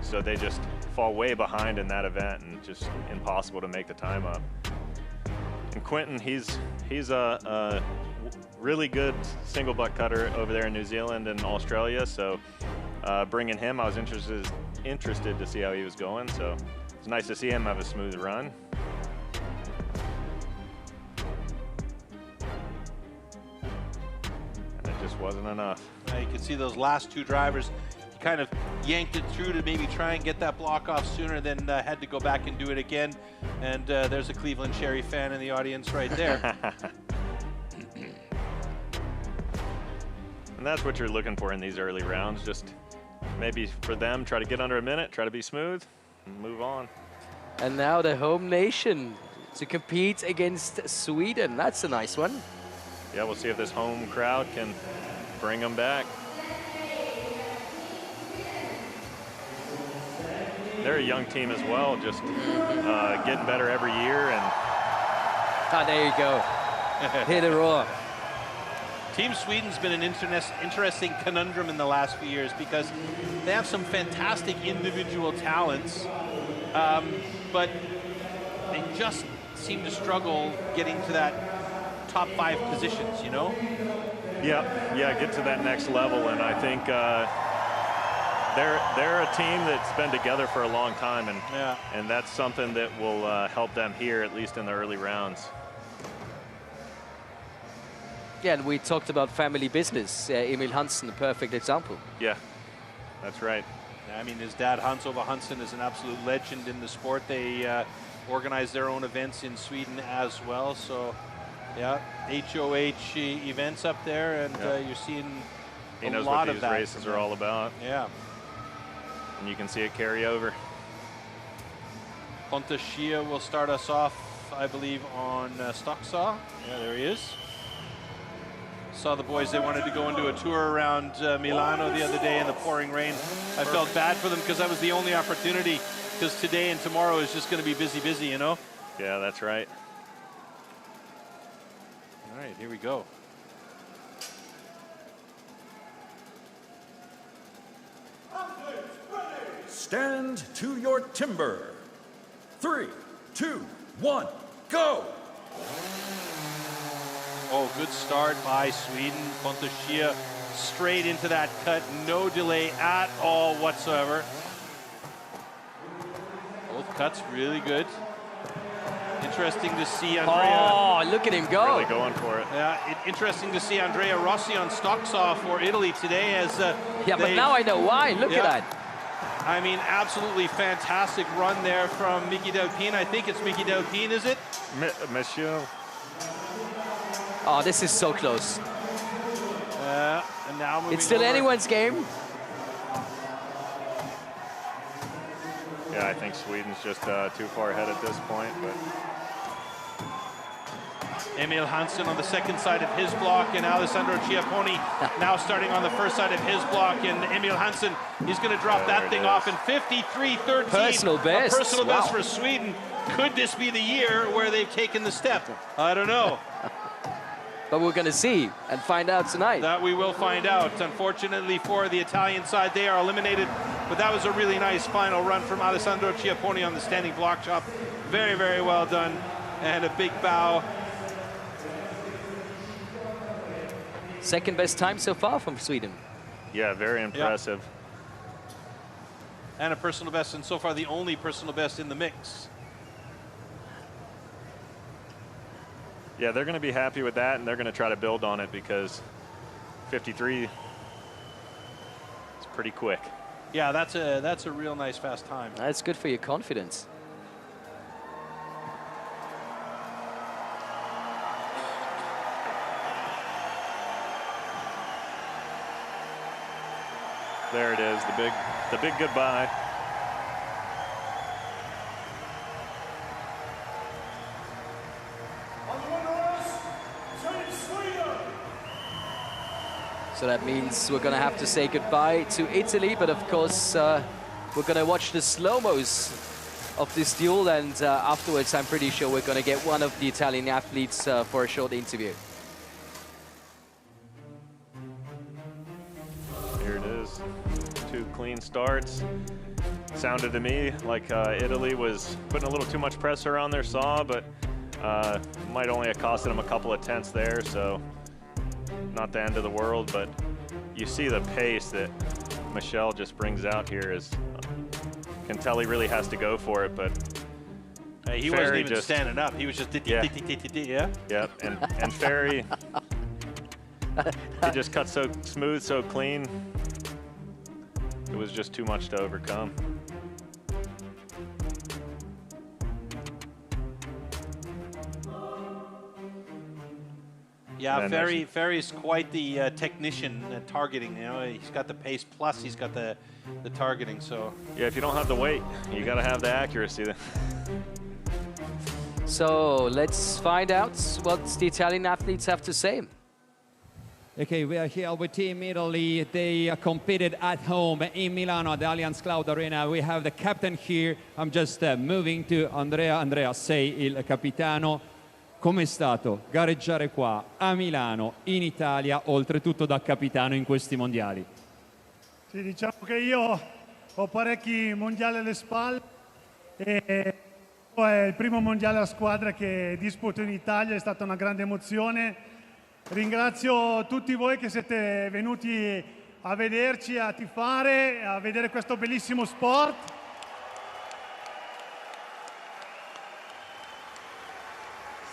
So they just fall way behind in that event and just impossible to make the time up. And Quentin, he's a really good single butt cutter over there in New Zealand and Australia. So bringing him, I was interested to see how he was going. So it's nice to see him have a smooth run. Just wasn't enough. You can see those last 2 drivers, he kind of yanked it through to maybe try and get that block off sooner, then had to go back and do it again. And there's a Cleveland Cherry fan in the audience right there. And that's what you're looking for in these early rounds. Just maybe for them, try to get under a minute, try to be smooth, and move on. And now the home nation to compete against Sweden. That's a nice one. Yeah, we'll see if this home crowd can bring them back. They're a young team as well, just getting better every year. And there you go. Hear the roar. Team Sweden's been an interesting conundrum in the last few years because they have some fantastic individual talents, but they just seem to struggle getting to that top 5 positions, you know? Yeah, get to that next level, and I think they're a team that's been together for a long time, and that's something that will help them here, at least in the early rounds. Yeah, and we talked about family business. Emil Hansen, a perfect example. Yeah, that's right. I mean, his dad, Hans-Ove Hansen, is an absolute legend in the sport. They organize their own events in Sweden as well, so yeah, HOH events up there, and you're seeing he knows what these races are all about. Yeah. And you can see it carry over. Pontus Schia will start us off, I believe, on Stocksaw. Yeah, there he is. Saw the boys, they wanted to go and do a tour around Milano the other day in the pouring rain. I felt bad for them because that was the only opportunity, because today and tomorrow is just going to be busy, you know? Yeah, that's right. All right, here we go. Stand to your timber. 3, 2, 1, go! Oh, good start by Sweden. Pontus Schia straight into that cut. No delay at all whatsoever. Both cuts really good. Interesting to see Andrea. Oh, look at him go. Really going for it. Yeah, interesting to see Andrea Rossi on Stocksaw for Italy today as yeah, but now I know why. Look at that. I mean, absolutely fantastic run there from Miki Delpine. I think it's Miki Delpine, is it? Monsieur. Oh, this is so close. And now moving it's still over. anyone's game. Yeah, I think Sweden's just too far ahead at this point, but Emil Hansen on the second side of his block, and Alessandro Chiapponi now starting on the first side of his block, and Emil Hansen, he's going to drop that thing off in 53.13. Personal best. A personal best for Sweden. Could this be the year where they've taken the step? I don't know. But we're going to see and find out tonight. That we will find out. Unfortunately for the Italian side, they are eliminated. But that was a really nice final run from Alessandro Chiapponi on the standing block chop. Very, very well done. And a big bow Second best time so far from Sweden. Yeah, very impressive. Yep. And a personal best, and so far the only personal best in the mix. Yeah, they're going to be happy with that, and they're going to try to build on it because 53 is pretty quick. Yeah, that's a real nice fast time. That's good for your confidence. There it is, the big goodbye. So that means we're going to have to say goodbye to Italy, but of course we're going to watch the slow-mos of this duel, and afterwards I'm pretty sure we're going to get one of the Italian athletes for a short interview. Here it is, 2 clean starts. Sounded to me like Italy was putting a little too much pressure on their saw, but might only have costed them a couple of tenths there, so not the end of the world. But you see the pace that Michel just brings out here is, can tell he really has to go for it, but he wasn't even standing up. He was just yeah. Yep, and Ferry, he just cut so smooth, so clean. It was just too much to overcome. Yeah, Ferry's quite the technician at targeting. You know, he's got the pace plus he's got the targeting. So yeah, if you don't have the weight, you got to have the accuracy. So let's find out what the Italian athletes have to say. Okay, we are here with Team Italy. They competed at home in Milano at the Allianz Cloud Arena. We have the captain here. I'm just moving to Andrea. Andrea, sei il capitano. Com'è stato gareggiare qua a Milano, in Italia, oltretutto da capitano in questi mondiali? Sì, diciamo che io ho parecchi mondiali alle spalle e è il primo mondiale a squadra che disputo in Italia, è stata una grande emozione. Ringrazio tutti voi che siete venuti a vederci, a tifare, a vedere questo bellissimo sport.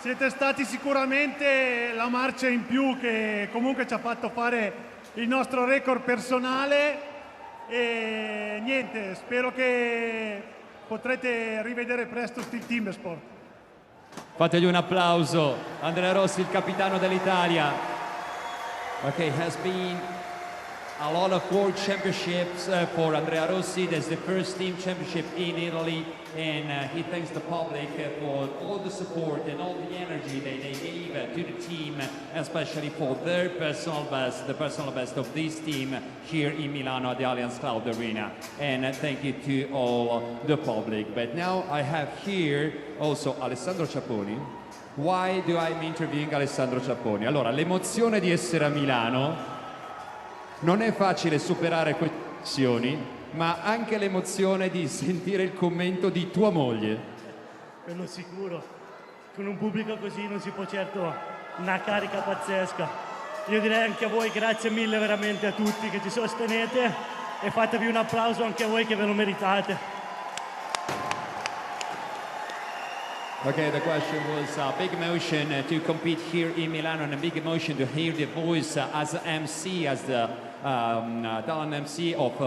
Siete stati sicuramente la marcia in più che comunque ci ha fatto fare il nostro record personale e niente, spero che potrete rivedere presto Stihl Timbersport. Fategli un applauso, Andrea Rossi, il capitano dell'Italia. Okay, has been a lot of world championships for Andrea Rossi. That's the first team championship in Italy, and he thanks the public for all the support and all the energy they gave to the team, especially for their personal best, the personal best of this team here in Milano at the Allianz Cloud Arena. And thank you to all the public. But now I have here also Alessandro Ciapponi. Why do I'm interviewing Alessandro Ciapponi? Allora, l'emozione di essere a Milano non è facile superare queste emozioni, ma anche l'emozione di sentire il commento di tua moglie. Quello sicuro, con un pubblico così non si può certo una carica pazzesca. Io direi anche a voi grazie mille veramente a tutti che ci sostenete e fatevi un applauso anche a voi che ve lo meritate. Okay, the question was a big emotion to compete here in Milano and a big emotion to hear the voice as MC, as the talent MC of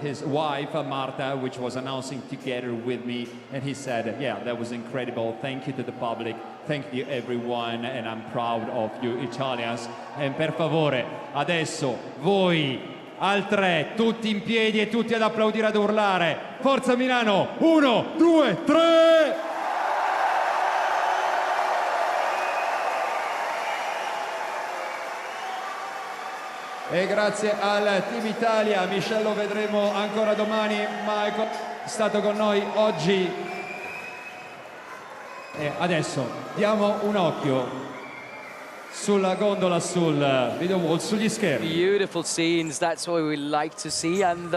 his wife, Marta, which was announcing together with me. And he said, yeah, that was incredible. Thank you to the public. Thank you everyone. And I'm proud of you Italians. And per favore, adesso voi al 3, tutti in piedi e tutti ad applaudire, ad urlare. Forza Milano! 1, 2, 3! E grazie al Team Italia, Michel lo vedremo ancora domani, ma è stato con noi oggi. E adesso diamo un occhio sulla gondola, sul video wall, sugli schermi. Beautiful scenes, that's what we like to see. And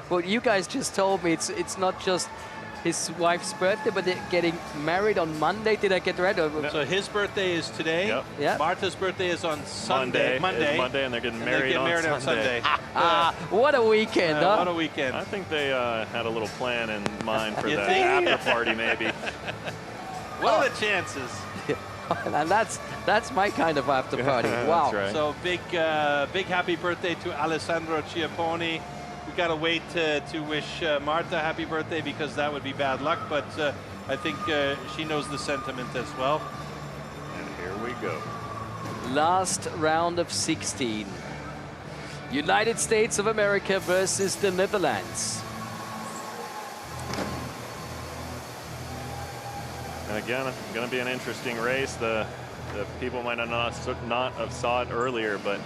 what you guys just told me, it's not just his wife's birthday, but they're getting married on Monday. Did I get right? So his birthday is today. Yep. Yeah. Marta's birthday is on Sunday. Monday, and they're getting married, on Sunday. What a weekend, huh? What a weekend. I think they had a little plan in mind for You the think? after party, maybe. What are the chances? And that's my kind of after party. Wow. That's right. So big happy birthday to Alessandro Chiapponi. We gotta wait to wish Marta happy birthday because that would be bad luck. But I think she knows the sentiment as well. And here we go. Last round of 16. United States of America versus the Netherlands. And again, it's going to be an interesting race. The people might not have saw it earlier, but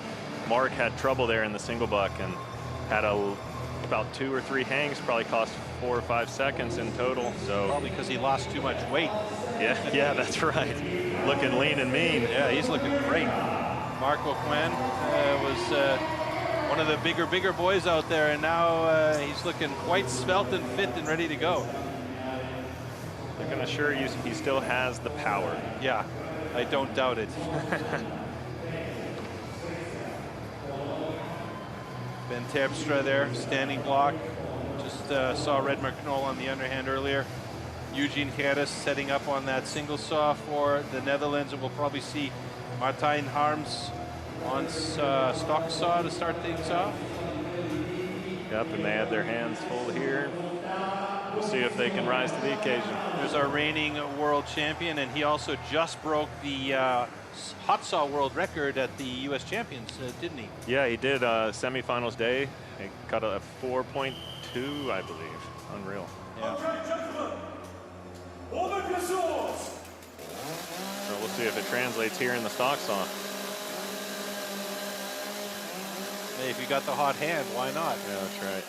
Mark had trouble there in the single buck and had about 2 or 3 hangs, probably cost 4 or 5 seconds in total. So probably because he lost too much weight. Yeah, that's right. Looking lean and mean. Yeah, he's looking great. Mark O'Quinn was one of the bigger boys out there, and now he's looking quite svelte and fit and ready to go. I can assure you he still has the power. Yeah, I don't doubt it. Ben Terpstra there, standing block. Just saw Red McNoll on the underhand earlier. Eugene Gerrits setting up on that single saw for the Netherlands, and we'll probably see Martijn Harms on stock saw to start things off. Yep, and they have their hands full here. We'll see if they can rise to the occasion. There's our reigning world champion, and he also just broke the hot saw world record at the U.S. Champions, didn't he? Yeah, he did. Semifinals day, he cut a 4.2, I believe. Unreal. Yeah. Okay, gentlemen, hold up your swords. So we'll see if it translates here in the stock saw. Hey, if you got the hot hand, why not? Yeah, that's right.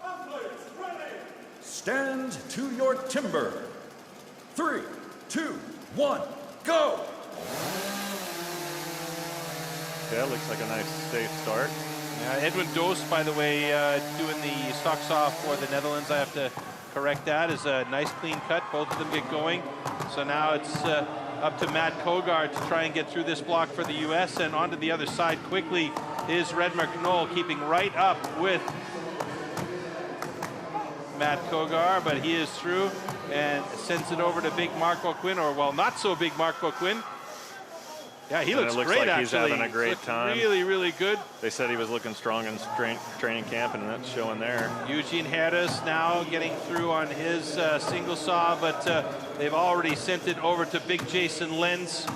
Athletes, ready. Stand to your timber. 3, 2, 1, go! Yeah, looks like a nice safe start. Yeah, Edwin Doos, by the way, doing the stock saw for the Netherlands. I have to correct that. Is a nice clean cut. Both of them get going. So now it's up to Matt Kogar to try and get through this block for the U.S. And onto the other side quickly is Red McNoll, keeping right up with Matt Kogar, but he is through and sends it over to big Mark O'Quinn, or well, not so big Mark O'Quinn. Yeah, he looks great, like actually. He's having a great time. Really good. They said he was looking strong in training camp, and that's showing there. Eugene Gerrits now getting through on his single saw, but they've already sent it over to big Jason Lenz.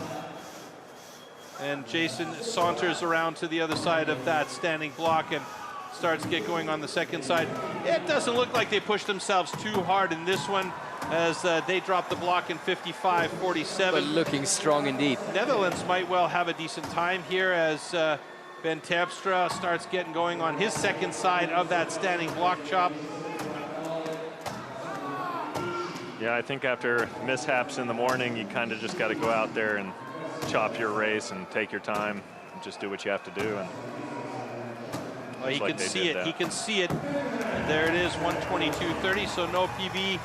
And Jason saunters around to the other side of that standing block and starts to get going on the second side. It doesn't look like they pushed themselves too hard in this one, as they dropped the block in 55-47. But looking strong indeed. Netherlands might well have a decent time here as Ben Terpstra starts getting going on his second side of that standing block chop. Yeah, I think after mishaps in the morning, you kind of just got to go out there and chop your race and take your time and just do what you have to do. And well, he can see it. He can see it. And there it is, 122.30. So no PB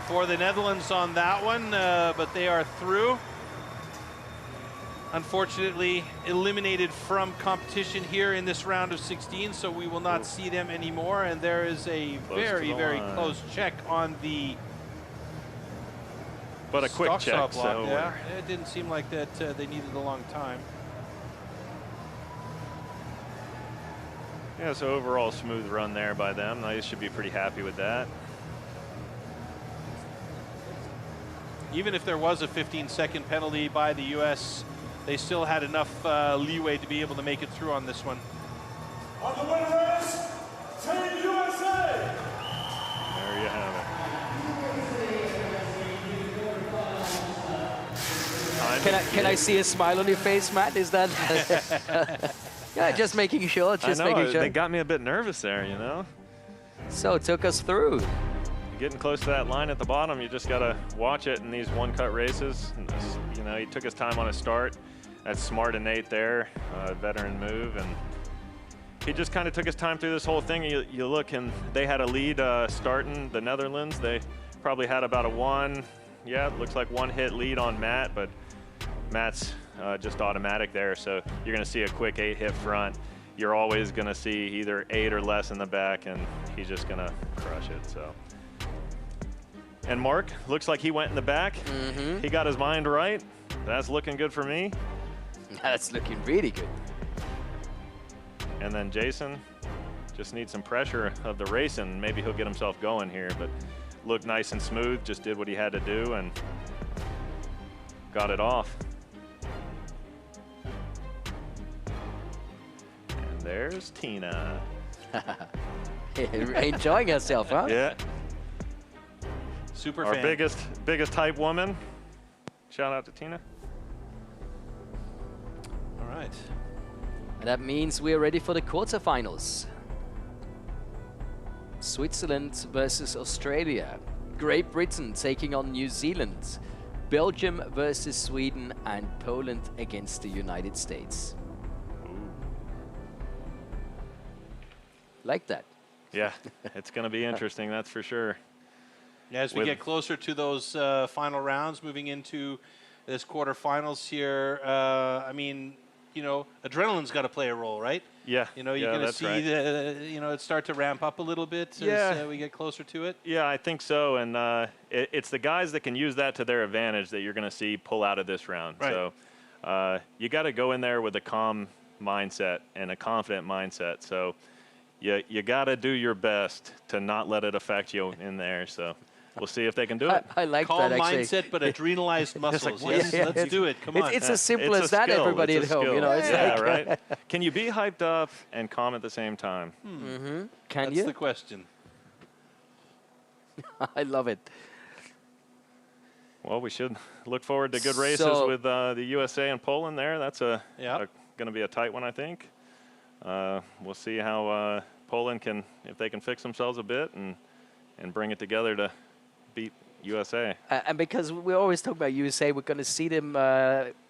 for the Netherlands on that one, but they are through. Unfortunately, eliminated from competition here in this round of 16, so we will not see them anymore. And there is a very close check on the a quick check. Block. So yeah, it didn't seem like that they needed a long time. Yeah, so overall smooth run there by them. They should be pretty happy with that. Even if there was a 15-second penalty by the U.S., they still had enough leeway to be able to make it through on this one. On the winner is Team USA. There you have it. Can I see a smile on your face, Matt? Is that? Yeah, just making sure. Just making sure. They got me a bit nervous there, you know. So it took us through. Getting close to that line at the bottom, you just got to watch it in these one-cut races. And you know, he took his time on his start. That's smart innate there, veteran move, and he just kind of took his time through this whole thing. You look, and they had a lead starting the Netherlands. They probably had about a it looks like 1 hit lead on Matt, but Matt's just automatic there. So you're going to see a quick 8-hit front. You're always going to see either 8 or less in the back, and he's just going to crush it. So. And Mark, looks like he went in the back. He got his mind right. That's looking good for me. That's looking really good. And then Jason just needs some pressure of the race, and maybe he'll get himself going here. But looked nice and smooth, just did what he had to do and got it off. And there's Tina. Enjoying herself, huh? Yeah. Super Our fan. biggest hype woman. Shout out to Tina. All right. And that means we're ready for the quarterfinals. Switzerland versus Australia. Great Britain taking on New Zealand. Belgium versus Sweden, and Poland against the United States. Like that. Yeah, it's going to be interesting, that's for sure. Yeah, as we get closer to those final rounds, moving into this quarterfinals here, I mean, you know, adrenaline's got to play a role, right? Yeah. You know, you're going to see it start to ramp up a little bit as we get closer to it. Yeah, I think so. And it's the guys that can use that to their advantage that you're going to see pull out of this round. Right. So you got to go in there with a calm mindset and a confident mindset. So you got to do your best to not let it affect you in there. So we'll see if they can do it. I like Calm that, actually. mindset, but adrenalized muscles. Like, yes, let's do it. Come on. It's as simple It's as a that, skill. everybody It's at a home. You skill. know, it's yeah, like, right. Can you be hyped up and calm at the same time? Can That's you? the question. I love it. Well, we should look forward to good races with the USA and Poland there. That's going to be a tight one, I think. We'll see how Poland can, if they can fix themselves a bit and bring it together to beat USA. And because we always talk about USA, we're going to see them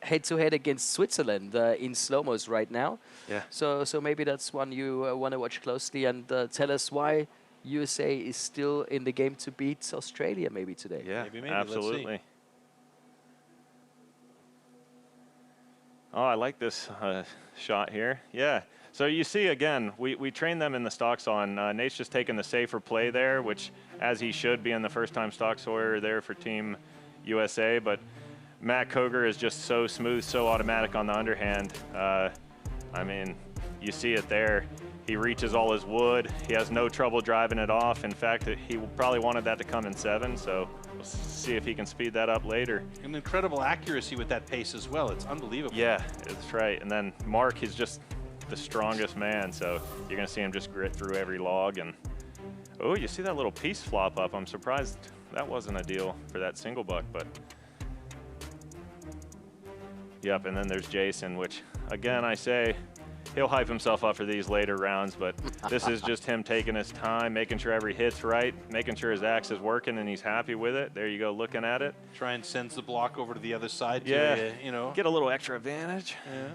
head-to-head against Switzerland in slow-mos right now. Yeah. So maybe that's one you want to watch closely, and tell us why USA is still in the game to beat Australia maybe today. Yeah, maybe. absolutely. Oh, I like this shot here. Yeah. So you see, again, we train them in the stock on. Nate's just taking the safer play there, which, as he should, being the first-time stock sawyer there for Team USA. But Matt Koger is just so smooth, so automatic on the underhand. I mean, you see it there. He reaches all his wood. He has no trouble driving it off. In fact, he probably wanted that to come in 7, so we'll see if he can speed that up later. An incredible accuracy with that pace as well. It's unbelievable. Yeah, that's right. And then Mark is just the strongest man, so you're going to see him just grit through every log. And oh, you see that little piece flop up. I'm surprised that wasn't a deal for that single buck, but yep. And then there's Jason, which again, I say he'll hype himself up for these later rounds, but this is just him taking his time, making sure every hit's right, making sure his axe is working and he's happy with it. There you go, looking at it. Try and sends the block over to the other side. Yeah, to, you know, get a little extra advantage. Yeah.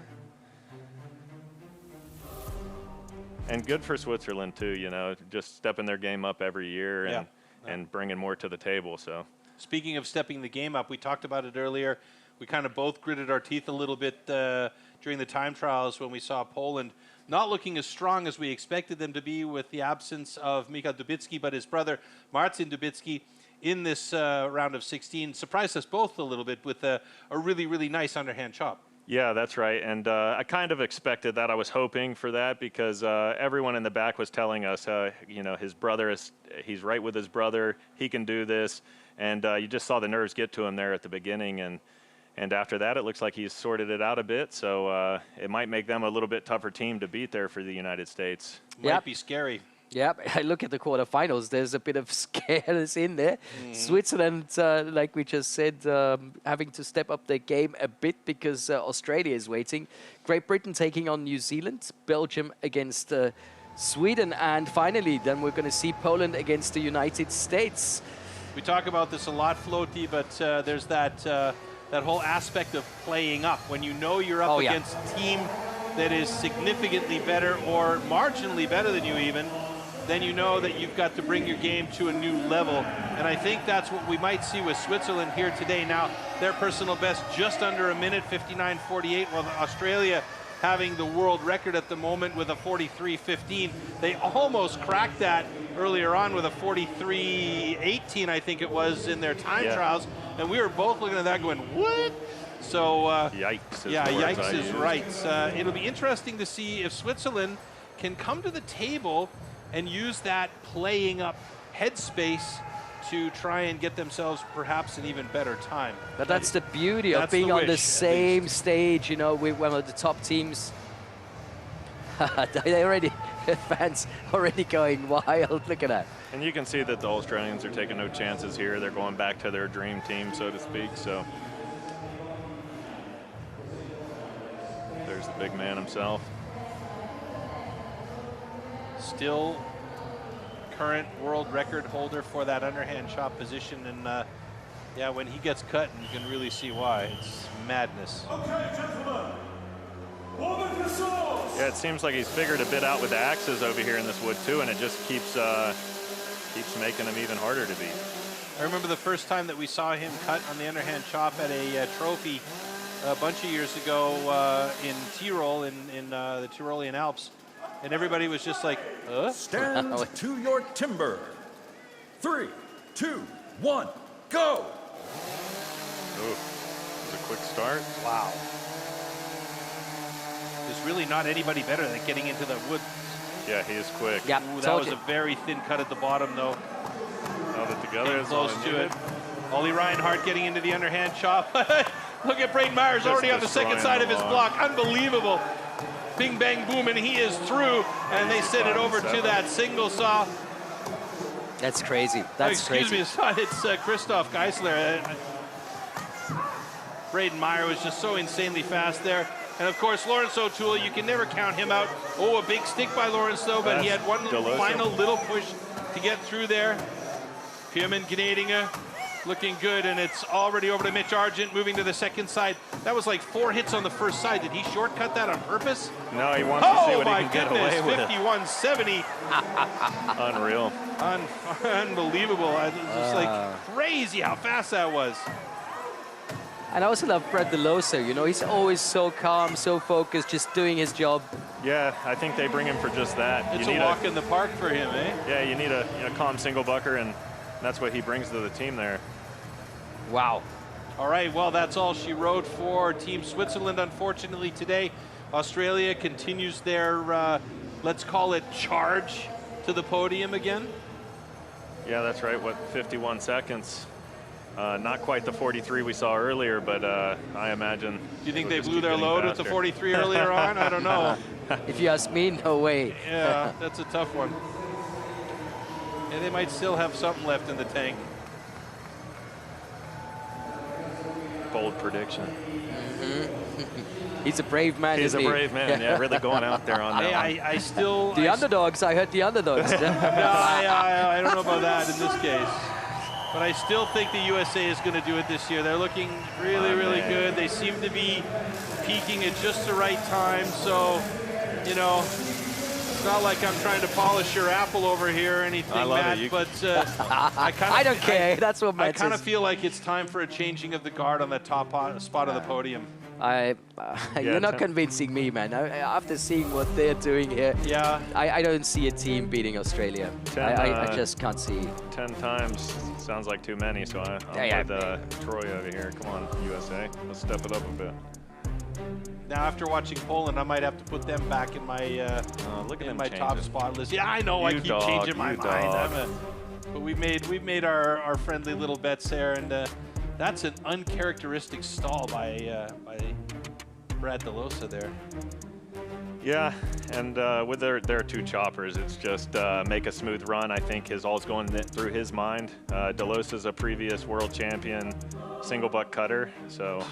And good for Switzerland too, you know, just stepping their game up every year and bringing more to the table. So, speaking of stepping the game up, we talked about it earlier. We kind of both gritted our teeth a little bit during the time trials when we saw Poland not looking as strong as we expected them to be with the absence of Michał Dubicki, but his brother Marcin Dubicki in this round of 16 surprised us both a little bit with a really, really nice underhand chop. yeah, that's right. And I kind of expected that. I was hoping for that because everyone in the back was telling us, you know, his brother he's right with his brother. He can do this. And you just saw the nerves get to him there at the beginning. And after that, it looks like he's sorted it out a bit. So it might make them a little bit tougher team to beat there for the United States. Might be scary. Yeah, I look at the quarterfinals. There's a bit of scareness in there. Switzerland, like we just said, having to step up their game a bit because Australia is waiting. Great Britain taking on New Zealand. Belgium against Sweden. And finally, then we're going to see Poland against the United States. We talk about this a lot, Floaty, but there's that whole aspect of playing up. When you know you're up against Team that is significantly better or marginally better than you even, then you know that you've got to bring your game to a new level. And I think that's what we might see with Switzerland here today. Now, their personal best just under a minute, 59.48, while Australia having the world record at the moment with a 43.15. They almost cracked that earlier on with a 43.18, I think it was, in their time trials. And we were both looking at that going, what? So, yikes. Yeah, yikes is right. It'll be interesting to see if Switzerland can come to the table and use that playing up headspace to try and get themselves perhaps an even better time. But that's the beauty of being on the same stage, you know, with one of the top teams. They already, fans already going wild. Look at that. And you can see that the Australians are taking no chances here. They're going back to their dream team, so to speak. So there's the big man himself. Still current world record holder for that underhand chop position, and yeah, when he gets cut, you can really see why. It's madness. Okay, gentlemen. Yeah, it seems like he's figured a bit out with the axes over here in this wood too, and it just keeps making him even harder to beat. I remember the first time that we saw him cut on the underhand chop at a trophy a bunch of years ago in Tyrol, in the Tyrolean Alps. And everybody was just like, Stand to your timber. 3, 2, 1, go! Ooh, it's a quick start. Wow. There's really not anybody better than getting into the wood. Yeah, he is quick. Yeah, Ooh, that was a very thin cut at the bottom, though. Held it together. Close to it. Ollie Reinhardt getting into the underhand chop. Look at Braden Myers Just already on the second side of his block. Unbelievable. Bing, bang, boom, and he is through. And they send it over to that single saw. That's crazy. That's crazy. Excuse me, it's Christoph Geisler. Braden Meyer was just so insanely fast there. And of course, Lawrence O'Toole, you can never count him out. Oh, a big stick by Lawrence though, but he had one final little push to get through there. Pieman Gnadinger looking good, and it's already over to Mitch Argent, moving to the second side. That was like 4 hits on the first side. Did he shortcut that on purpose? No, he wants to see what he can get away with. 51.70. Unreal. Unbelievable. It's just like crazy how fast that was. And I also love Brett DeLoso, you know, he's always so calm, so focused, just doing his job. Yeah, I think they bring him for just that. It's a walk in the park for him, eh? Yeah, you need a calm single bucker, and that's what he brings to the team there. Wow. All right, well, that's all she wrote for Team Switzerland, unfortunately, today. Australia continues their, let's call it, charge to the podium again. Yeah, that's right, 51 seconds. Not quite the 43 we saw earlier, but I imagine. Do you think they blew their load with the 43 earlier on? I don't know. If you ask me, no way. Yeah, that's a tough one. And they might still have something left in the tank. Bold prediction. He's a brave man, He's a brave man, yeah, really going out there on that one. I still... The underdogs, I heard the underdogs. No, I don't know about that in this case. But I still think the USA is going to do it this year. They're looking really, really good. They seem to be peaking at just the right time. So, you know, it's not like I'm trying to polish your apple over here or anything, Matt. But I don't care. That's what matters. I kind of feel like it's time for a changing of the guard on the top spot of the podium. You're not convincing me, man. After seeing what they're doing here, I don't see a team beating Australia. I just can't see. 10 times sounds like too many, so I'm with Troy over here. Come on, USA. Let's step it up a bit. Now, after watching Poland, I might have to put them back in my top spot list. Yeah, I know. I keep changing my mind. But we've made our friendly little bets there, and that's an uncharacteristic stall by Brad DeLosa there. Yeah, and with their two choppers, it's just make a smooth run. I think is all going through his mind. DeLosa's a previous world champion single buck cutter, so.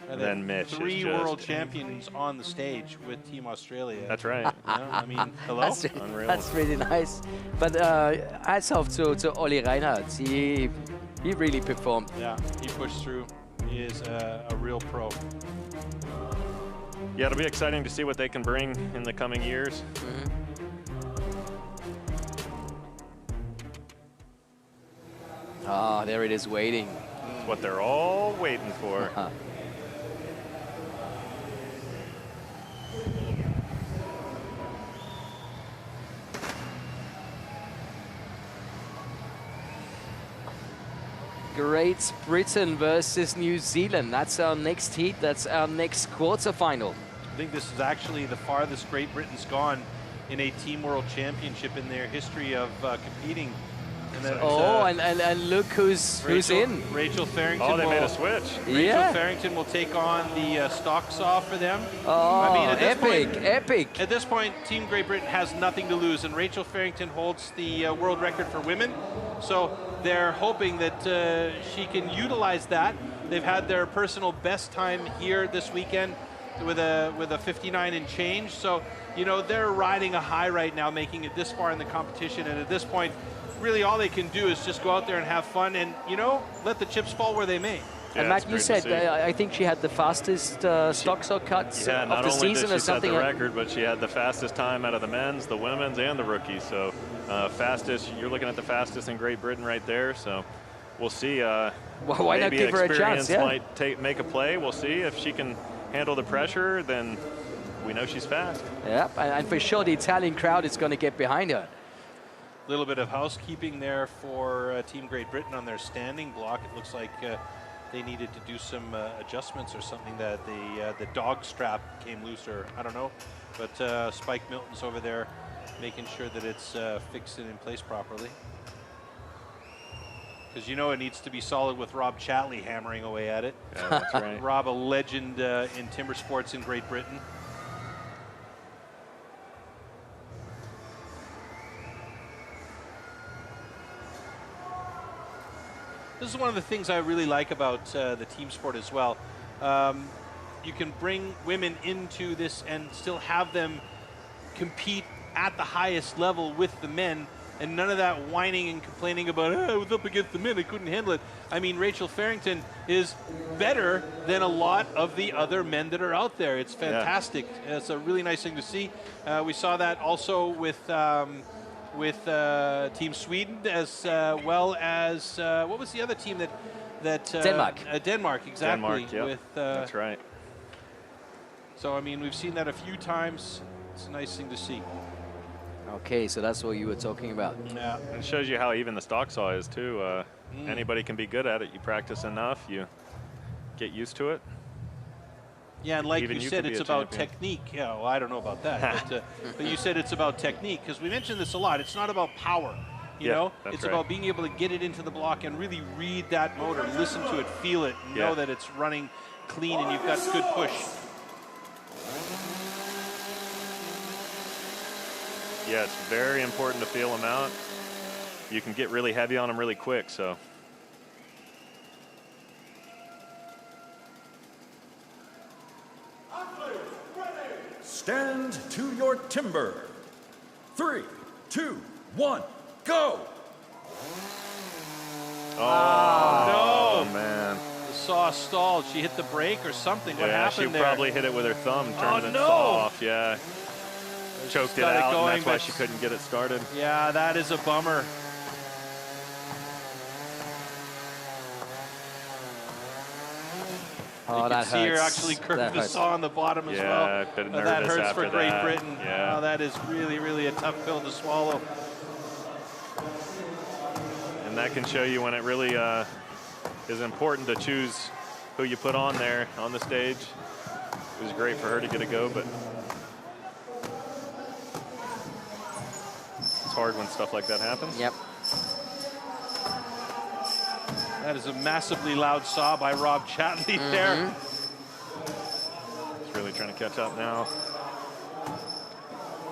And then Mitch is three world champions on the stage with Team Australia. That's right. You know, I mean, hello? Unreal. That's really nice. But hats off to Ollie Reinhardt. He really performed. Yeah, he pushed through. is a real pro. Yeah, it'll be exciting to see what they can bring in the coming years. Ah, there it is, waiting. It's what they're all waiting for. Great Britain versus New Zealand. That's our next heat. That's our next quarterfinal. I think this is actually the farthest Great Britain's gone in a Team World Championship in their history of competing. And then, and look who's in. Rachel Farrington. Oh, they made a switch. Rachel Farrington will take on the stock saw for them. Oh, I mean, epic. At this point, Team Great Britain has nothing to lose, and Rachel Farrington holds the world record for women. So they're hoping that she can utilize that. They've had their personal best time here this weekend with a 59 and change. So, you know, they're riding a high right now, making it this far in the competition. And at this point, really all they can do is just go out there and have fun and, you know, let the chips fall where they may. Yeah, and Matt, you said, I think she had the fastest stock saw cuts of the season or something. Not only did she set the record, but she had the fastest time out of the men's, the women's, and the rookies. So fastest, you're looking at the fastest in Great Britain right there. So we'll see. Well, why not give her a chance? Yeah. Might make a play. We'll see if she can handle the pressure. Then we know she's fast. Yeah, and for sure the Italian crowd is going to get behind her. A little bit of housekeeping there for Team Great Britain on their standing block. It looks like they needed to do some adjustments or something, that the dog strap came loose, or I don't know. But Spike Milton's over there making sure that it's fixed and in place properly. Because you know it needs to be solid with Rob Chatley hammering away at it. Yeah, that's right. Rob, a legend in Timbersports in Great Britain. This is one of the things I really like about the team sport as well. You can bring women into this and still have them compete at the highest level with the men, and none of that whining and complaining about, I was up against the men, I couldn't handle it. I mean, Rachel Farrington is better than a lot of the other men that are out there. It's fantastic. Yeah. It's a really nice thing to see. We saw that also with Team Sweden, as well as what was the other team that Denmark. Denmark, exactly. Denmark, yep. That's right. So I mean, we've seen that a few times. It's a nice thing to see. Okay, so that's what you were talking about. Yeah, and it shows you how even the stock saw is too. Anybody can be good at it. You practice enough, you get used to it. Yeah, and like you said, it's about technique. Yeah, well, I don't know about that, but you said it's about technique, because we mentioned this a lot. It's not about power, you know? It's about being able to get it into the block and really read that motor, listen to it, feel it, and know that it's running clean and you've got good push. Yeah, it's very important to feel them out. You can get really heavy on them really quick, so. Stand to your timber. 3, 2, 1, go! Oh, no, man. The saw stalled. She hit the brake or something. What happened there? She probably hit it with her thumb, turned the saw off, yeah. Choked it out, and that's why she couldn't get it started. Yeah, that is a bummer. Oh, you that can see her actually curve the saw on the bottom as well. Yeah, a bit nervous that hurts for Great that. Britain. Yeah. Oh, that is really, really a tough pill to swallow. And that can show you when it really is important to choose who you put on there on the stage. It was great for her to get a go, but it's hard when stuff like that happens. Yep. That is a massively loud saw by Rob Chatley there. It's really trying to catch up now.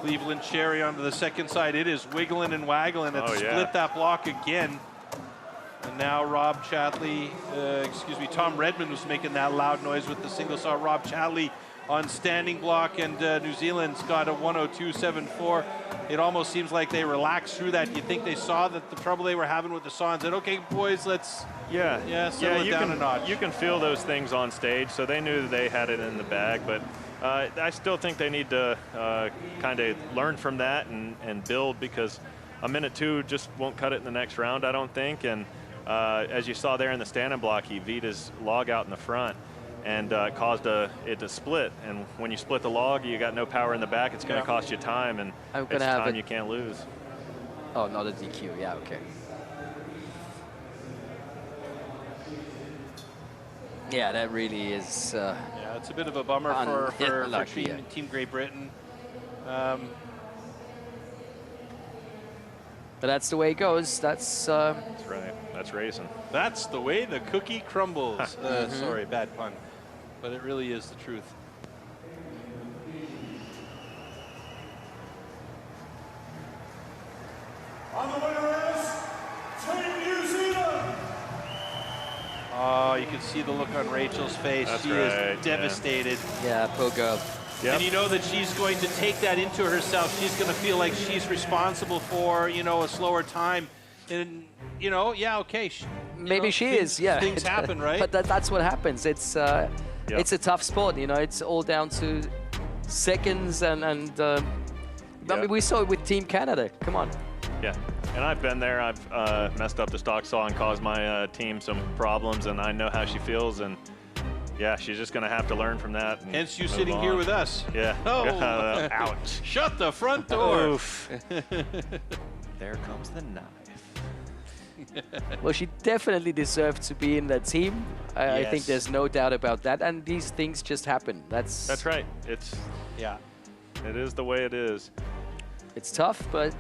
Cleveland Cherry onto the second side. It is wiggling and waggling. It split that block again. And now Rob Chatley, Tom Redmond was making that loud noise with the single saw. Rob Chatley on standing block, and New Zealand's got a 102.74. It almost seems like they relaxed through that. You think they saw that the trouble they were having with the saw and said, okay, boys, let's settle it down a notch. You can feel those things on stage, so they knew that they had it in the bag, but I still think they need to kind of learn from that and build, because a minute 2 just won't cut it in the next round, I don't think. And as you saw there in the standing block, he V'd his log out in the front and caused it to split. And when you split the log, you got no power in the back. It's going to cost you time, and it's time you can't lose. Oh, not a DQ. Yeah, okay. Yeah, that really is. Yeah, it's a bit of a bummer for Team Great Britain. But that's the way it goes. That's right. That's racing. That's the way the cookie crumbles. Sorry, bad pun. But it really is the truth. And the winner is Team New Zealand. Oh, you can see the look on Rachel's face. She is devastated. Yeah, poor girl. Yep. And you know that she's going to take that into herself. She's going to feel like she's responsible for, a slower time. And, yeah, okay. Maybe she is, yeah. Things happen, right? But that's what happens. It's a tough sport, It's all down to seconds and I mean, we saw it with Team Canada. Come on. Yeah, and I've been there. I've messed up the stock saw and caused my team some problems, and I know how she feels. And yeah, she's just going to have to learn from that. Hence you sitting here with us. Yeah. Oh, ouch. Shut the front door. Oof. There comes the knife. Well, she definitely deserved to be in that team. I think there's no doubt about that. And these things just happen. That's right. It is the way it is. It's tough, but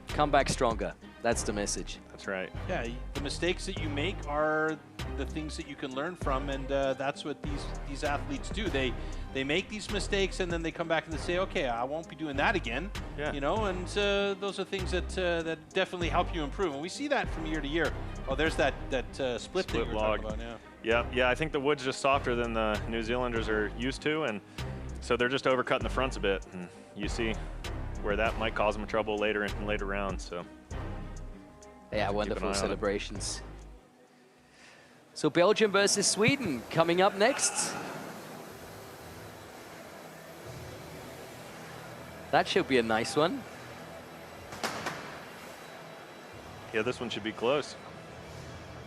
come back stronger. That's the message. That's right. Yeah, the mistakes that you make are the things that you can learn from, and that's what these athletes do. They make these mistakes, and then they come back and they say, okay, I won't be doing that again. Yeah. And those are things that definitely help you improve. And we see that from year to year. Oh, there's that split that you were log. talking about, Yeah, I think the wood's just softer than the New Zealanders are used to, and so they're just overcutting the fronts a bit. And you see where that might cause them trouble later in later rounds. So yeah, wonderful celebrations. So Belgium versus Sweden coming up next. That should be a nice one. Yeah, this one should be close.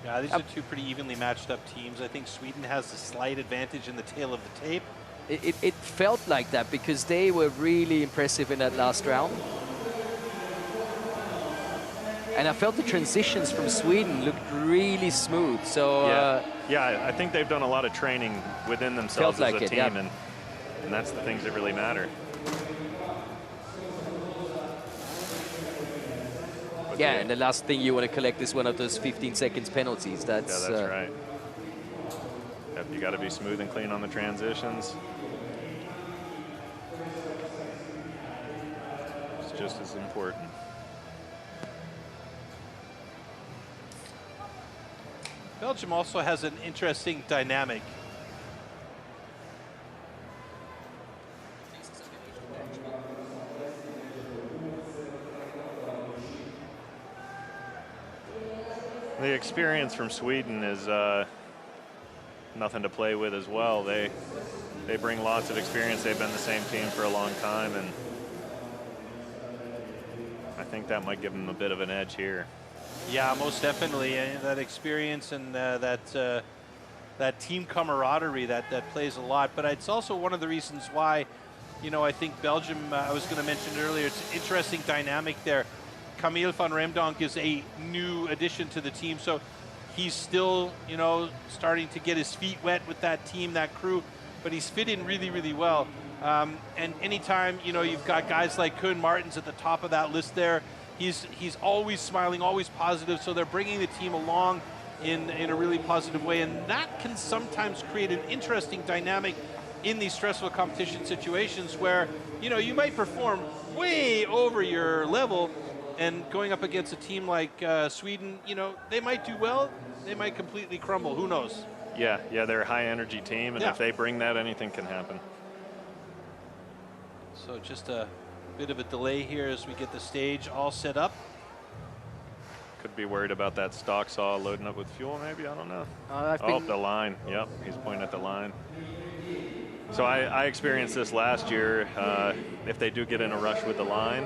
Yeah, these are two pretty evenly matched up teams. I think Sweden has a slight advantage in the tail of the tape. It felt like that because they were really impressive in that last round. And I felt the transitions from Sweden looked really smooth. So yeah, I think they've done a lot of training within themselves as a team, and that's the things that really matter. Yeah, and the last thing you want to collect is one of those 15 seconds penalties. That's right. Yep, you got to be smooth and clean on the transitions. It's just as important. Belgium also has an interesting dynamic. The experience from Sweden is nothing to play with as well. They bring lots of experience. They've been the same team for a long time, and I think that might give them a bit of an edge here. Yeah, most definitely. That experience and that team camaraderie that plays a lot. But it's also one of the reasons why, I think Belgium, I was going to mention earlier, it's an interesting dynamic there. Camille van Remdonk is a new addition to the team, so he's still, starting to get his feet wet with that team, that crew, but he's fit in really, really well. And anytime, you've got guys like Koen Martens at the top of that list there, he's always smiling, always positive, so they're bringing the team along in a really positive way, and that can sometimes create an interesting dynamic in these stressful competition situations where, you might perform way over your level, and going up against a team like Sweden, they might do well, they might completely crumble. Who knows? Yeah, they're a high-energy team, and Yeah. if they bring that, anything can happen. So just a bit of a delay here as we get the stage all set up. Could be worried about that stock saw loading up with fuel, maybe. I don't know. I Oh, the line. Yep, he's pointing at the line. So I experienced this last year. If they do get in a rush with the line,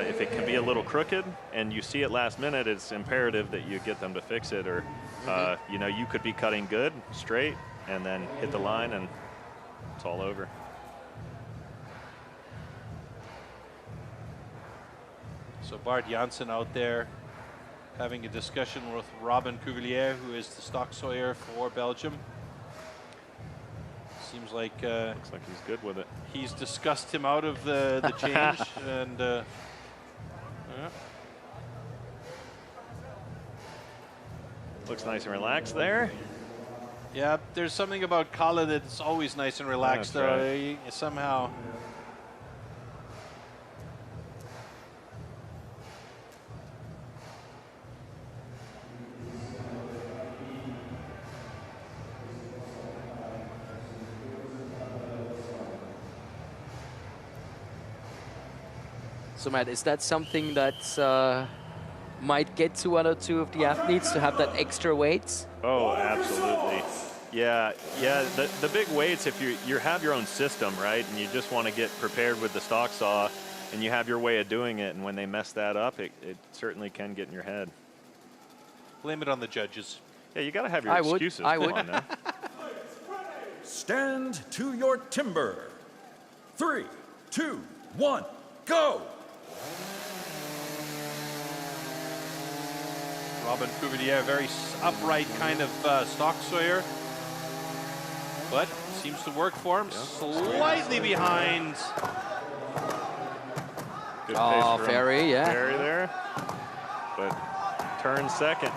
if it can be a little crooked and you see it last minute, it's imperative that you get them to fix it, or you know, you could be cutting good straight and then hit the line and it's all over. So Bart Janssen out there having a discussion with Robin Cuvillier, who is the stock sawyer for Belgium. Seems like looks like he's good with it. He's discussed him out of the change, and yeah. Looks nice and relaxed there. Yeah, there's something about Kalle that's always nice and relaxed, That's though. right. Somehow. So Matt, is that something that might get to one or two of the athletes to have that extra weight? Oh, absolutely. Yeah. The big weights, if you have your own system, right, and you just want to get prepared with the stock saw, and you have your way of doing it, and when they mess that up, it certainly can get in your head. Blame it on the judges. Yeah, you got to have your excuses. I would. Come on now. Stand to your timber. 3, 2, 1, go! Robin Cuvillier, very upright kind of stock sawyer, but seems to work for him. Slightly behind. Good Oh, pace from Ferry, yeah. Ferry there, but turn second.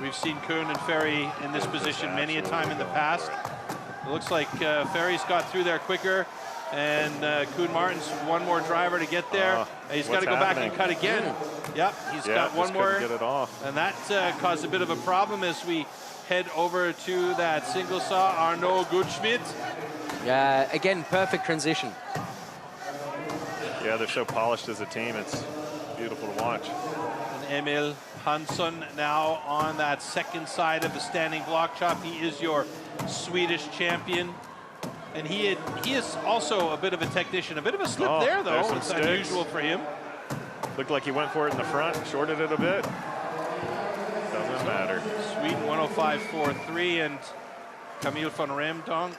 We've seen Kuhn and Ferry in this position many a time in the past. It looks like Ferry's got through there quicker, and Kuhn Martin's one more driver to get there. He's got to go back and cut again. Yep, he's got one more. Get it off. And that caused a bit of a problem as we head over to that single saw. Arnaud Goodschmidt. Yeah, again, perfect transition. Yeah, they're so polished as a team. It's beautiful to watch. And Emil Hansson now on that second side of the standing block chop. He is your Swedish champion. And he is also a bit of a technician. A bit of a slip there, though. It's sticks. unusual for him. Looked like he went for it in the front, shorted it a bit. Doesn't matter. Sweden 105.43 and Camille van Remdonk.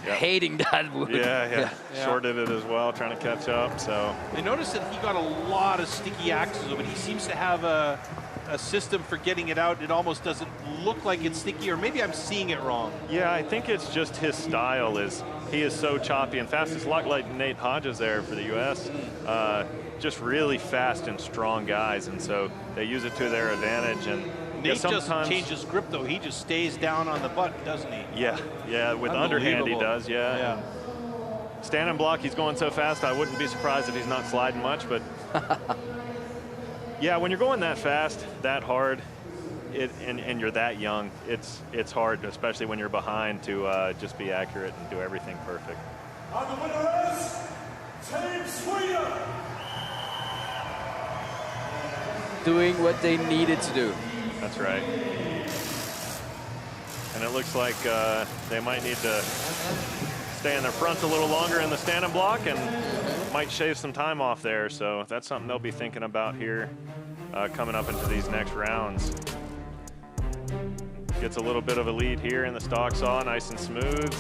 Yep. Hating that wood. Yeah. Shorted it as well, trying to catch up. So I noticed that he got a lot of sticky axes, but he seems to have a system for getting it out. It almost doesn't look like it's sticky, or maybe I'm seeing it wrong. yeah, I think it's just his style. He is so choppy and fast. It's a lot like Nate Hodges there for the U.S. Just really fast and strong guys, and so they use it to their advantage. And Nate doesn't change his grip, though. He just stays down on the butt, doesn't he? Yeah. With underhand he does. Yeah. Standing block, he's going so fast. I wouldn't be surprised if he's not sliding much, but yeah, when you're going that fast, that hard, and you're that young, it's hard, especially when you're behind, to just be accurate and do everything perfect. And the winner is Team Sweden. Doing what they needed to do. That's right. And it looks like they might need to stay in their fronts a little longer in the standing block and might shave some time off there. So that's something they'll be thinking about here coming up into these next rounds. Gets a little bit of a lead here in the stock saw, nice and smooth.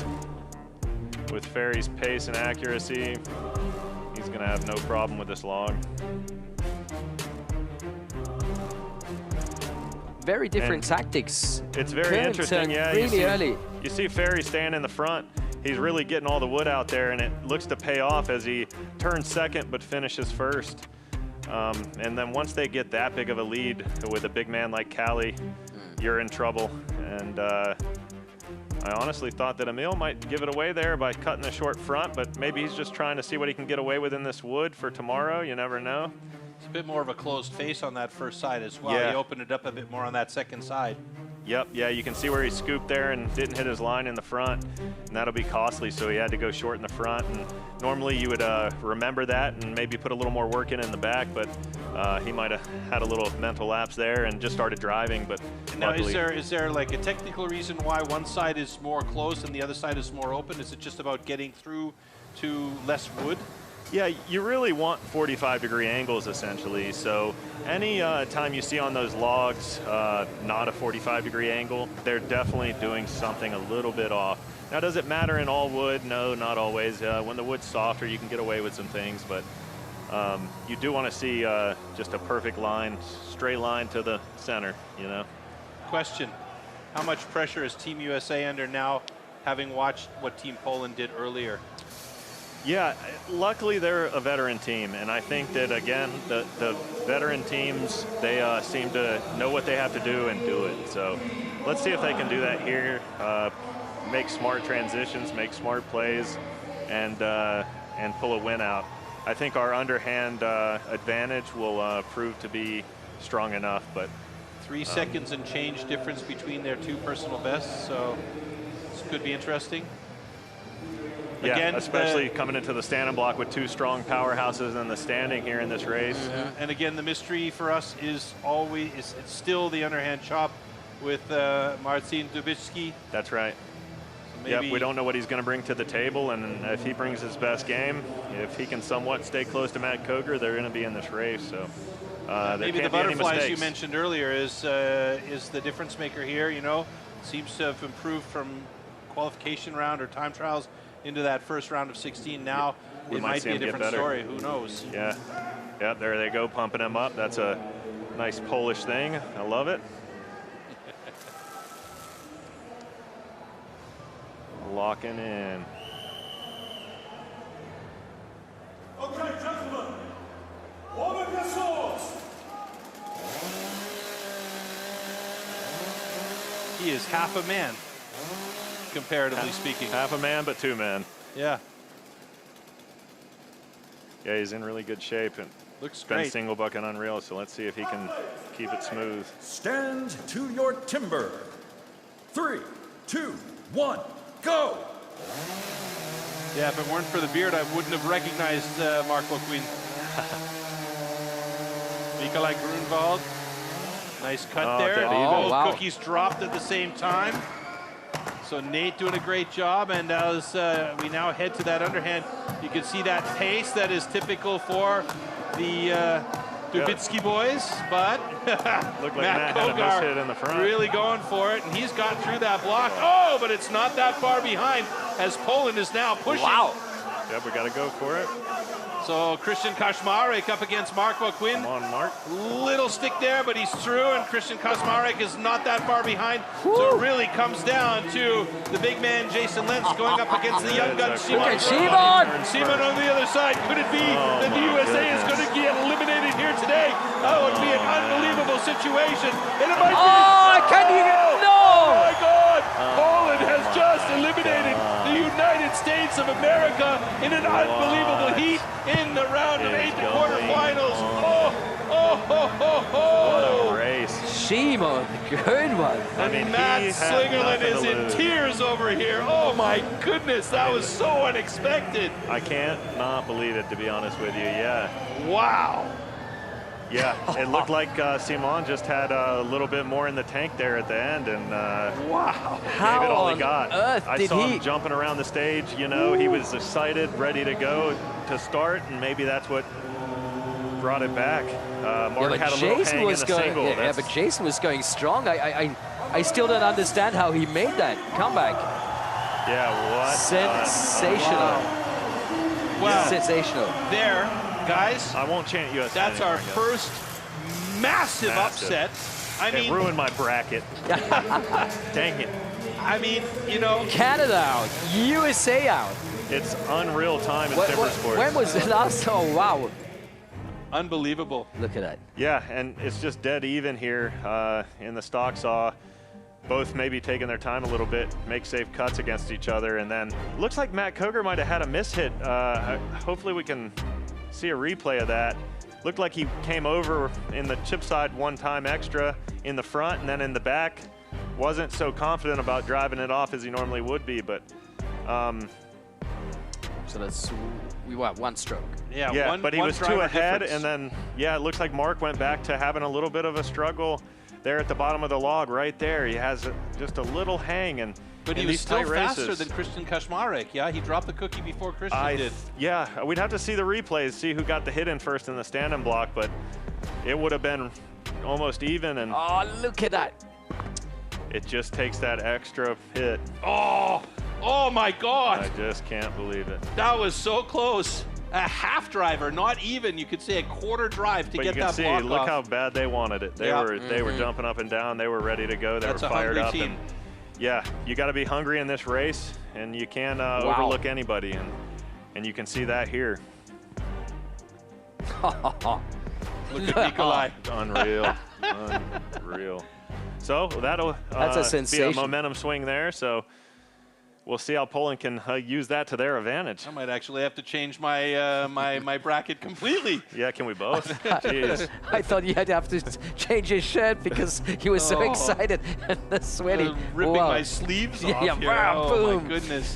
With Ferry's pace and accuracy, he's going to have no problem with this log. Very different tactics. It's very interesting, yeah. Really early. You see Ferry stand in the front. He's really getting all the wood out there, and it looks to pay off as he turns second but finishes first. And then once they get that big of a lead with a big man like Kalle, you're in trouble. And I honestly thought that Emil might give it away there by cutting the short front, but maybe he's just trying to see what he can get away with in this wood for tomorrow. You never know. It's a bit more of a closed face on that first side as well. Yeah. He opened it up a bit more on that second side. Yep, yeah, you can see where he scooped there and didn't hit his line in the front, and that'll be costly, so he had to go short in the front. And normally you would remember that and maybe put a little more work in the back, but he might have had a little mental lapse there and just started driving. But now, luckily, is there like a technical reason why one side is more closed and the other side is more open? Is it just about getting through to less wood? yeah, you really want 45-degree angles essentially. So any time you see on those logs not a 45-degree angle, they're definitely doing something a little bit off. Now, does it matter in all wood? No, not always. When the wood's softer, you can get away with some things, but you do want to see just a perfect line, straight line to the center, you know. Question, how much pressure is Team USA under now, having watched what Team Poland did earlier? Yeah, luckily they're a veteran team, and I think that, again, the veteran teams, they seem to know what they have to do and do it. So let's see if they can do that here, make smart transitions, make smart plays, and pull a win out. I think our underhand advantage will prove to be strong enough, but 3 seconds and change difference between their 2 personal bests, so this could be interesting. yeah, Again, especially coming into the standing block with 2 strong powerhouses in the standing here in this race. And again, the mystery for us is always it's still the underhand chop with Marcin Dubicki. That's right. So Yep, we don't know what he's going to bring to the table, and if he brings his best game, if he can somewhat stay close to Matt Koger, they're going to be in this race. So there maybe the can't be any butterflies you mistakes. mentioned earlier is the difference maker here. You know, seems to have improved from qualification round or time trials into that first round of 16. Now We it might might see be a him get different better. story. Who knows? Yeah, yeah, there they go, pumping him up. That's a nice Polish thing. I love it. Locking in. Okay, gentlemen, warm up your swords. He is half a man, comparatively speaking. Half a man, but 2 men. Yeah. Yeah, he's in really good shape and looks been great. single bucket unreal. So let's see if he can keep it smooth. Stand to your timber. 3, 2, 1, go! Yeah, if it weren't for the beard, I wouldn't have recognized Mark McQueen. Nikolai Grunwald. Nice cut there. dead even. Both wow. cookies dropped at the same time. So Nate doing a great job, and as we now head to that underhand, you can see that pace that is typical for the Dubicki boys, but Looked like Matt had a miss hit in the front. really going for it, and he's got through that block. Oh, but it's not that far behind as Poland is now pushing. Wow. Yep, we got to go for it. So Christian Kaczmarek up against Mark McQueen. Come on, Mark. Little stick there, but he's through, and Christian Kaczmarek is not that far behind. So it really comes down to the big man Jason Lentz going up against the young gun Simon. Look at Simon! Simon on the other side. Could it be that the USA is going to get eliminated here today? That would be an unbelievable situation. And it might be. Can you no! Oh my God! Poland has just eliminated the United States of America in an unbelievable heat in the round of 8 quarterfinals. What a race. Shimo, good one. And Matt Slingerland is in tears over here. Oh my goodness, that was so unexpected. I can't not believe it, to be honest with you. Yeah. Wow. Yeah, it looked like Simon just had a little bit more in the tank there at the end, and wow, gave it all he got. Earth I did saw he? him jumping around the stage. You know, he was excited, ready to go to start, and maybe that's what brought it back. Mark had a little hang in the single. Yeah, but Jason was going strong. I still don't understand how he made that comeback. Yeah, what? Sensational. Wow. Sensational. There, guys. I won't chant USA. That's our first massive upset. I mean, it ruined my bracket. Dang it. I mean, you know, Canada out, USA out. It's unreal time in Timbersports. When was the last? Oh wow. Unbelievable. Look at that. Yeah, and it's just dead even here in the stock saw. Both maybe taking their time a little bit, make safe cuts against each other, and then looks like Matt Koger might have had a miss hit. Hopefully we can see a replay of that. looked like he came over in the chip side one time extra in the front, and then in the back wasn't so confident about driving it off as he normally would be, but so that's we want one stroke. Yeah, but he was 2 ahead, and then it looks like Mark went back to having a little bit of a struggle there at the bottom of the log right there. He has just a little hang, and but he was still faster than Christian Kaczmarek. Yeah, he dropped the cookie before Christian did. Yeah, we'd have to see the replays, see who got the hit in first in the stand-in block, but it would have been almost even. And oh, look at that! It just takes that extra hit. Oh my God! I just can't believe it. That was so close. A half driver, not even. You could say a quarter drive to get that block off. But you can see, look how bad they wanted it. They were jumping up and down. They were ready to go. They were fired up. Team. And yeah, you got to be hungry in this race, and you can't overlook anybody. And you can see that here. Look at Nikolai. Unreal. Unreal. So that'll be a momentum swing there. So we'll see how Poland can use that to their advantage. I might actually have to change my my bracket completely. Yeah, can we both? Jeez. I thought you had to have to change his shirt because he was so excited and sweaty. Ripping my sleeves off here. Oh, boom. My goodness.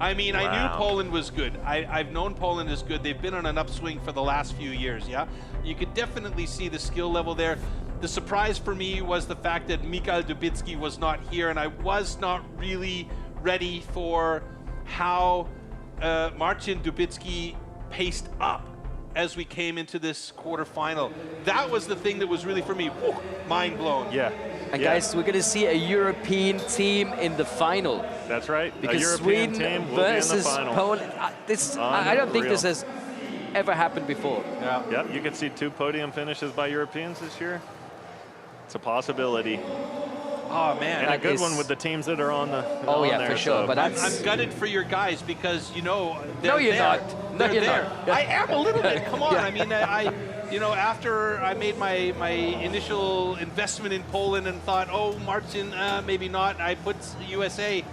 I mean, I knew Poland was good. I've known Poland is good. They've been on an upswing for the last few years, yeah? You could definitely see the skill level there. The surprise for me was the fact that Michał Dubicki was not here, and I was not really ready for how Marcin Dubicki paced up as we came into this quarterfinal. That was the thing that was really, for me, mind blown. Yeah. And guys, we're going to see a European team in the final. That's right. Because a European Sweden team will versus be in the final. Poland. I don't think this has ever happened before. Yeah, you could see 2 podium finishes by Europeans this year. It's a possibility. Oh man, and a good one with the teams that are on the. Oh yeah, there, for sure. So. But I'm gutted for your guys because they're no, you're there. not. No, they're you're there. not. I am a little bit. Come on. I mean, after I made my initial investment in Poland and thought, oh, Marcin, maybe not. I put USA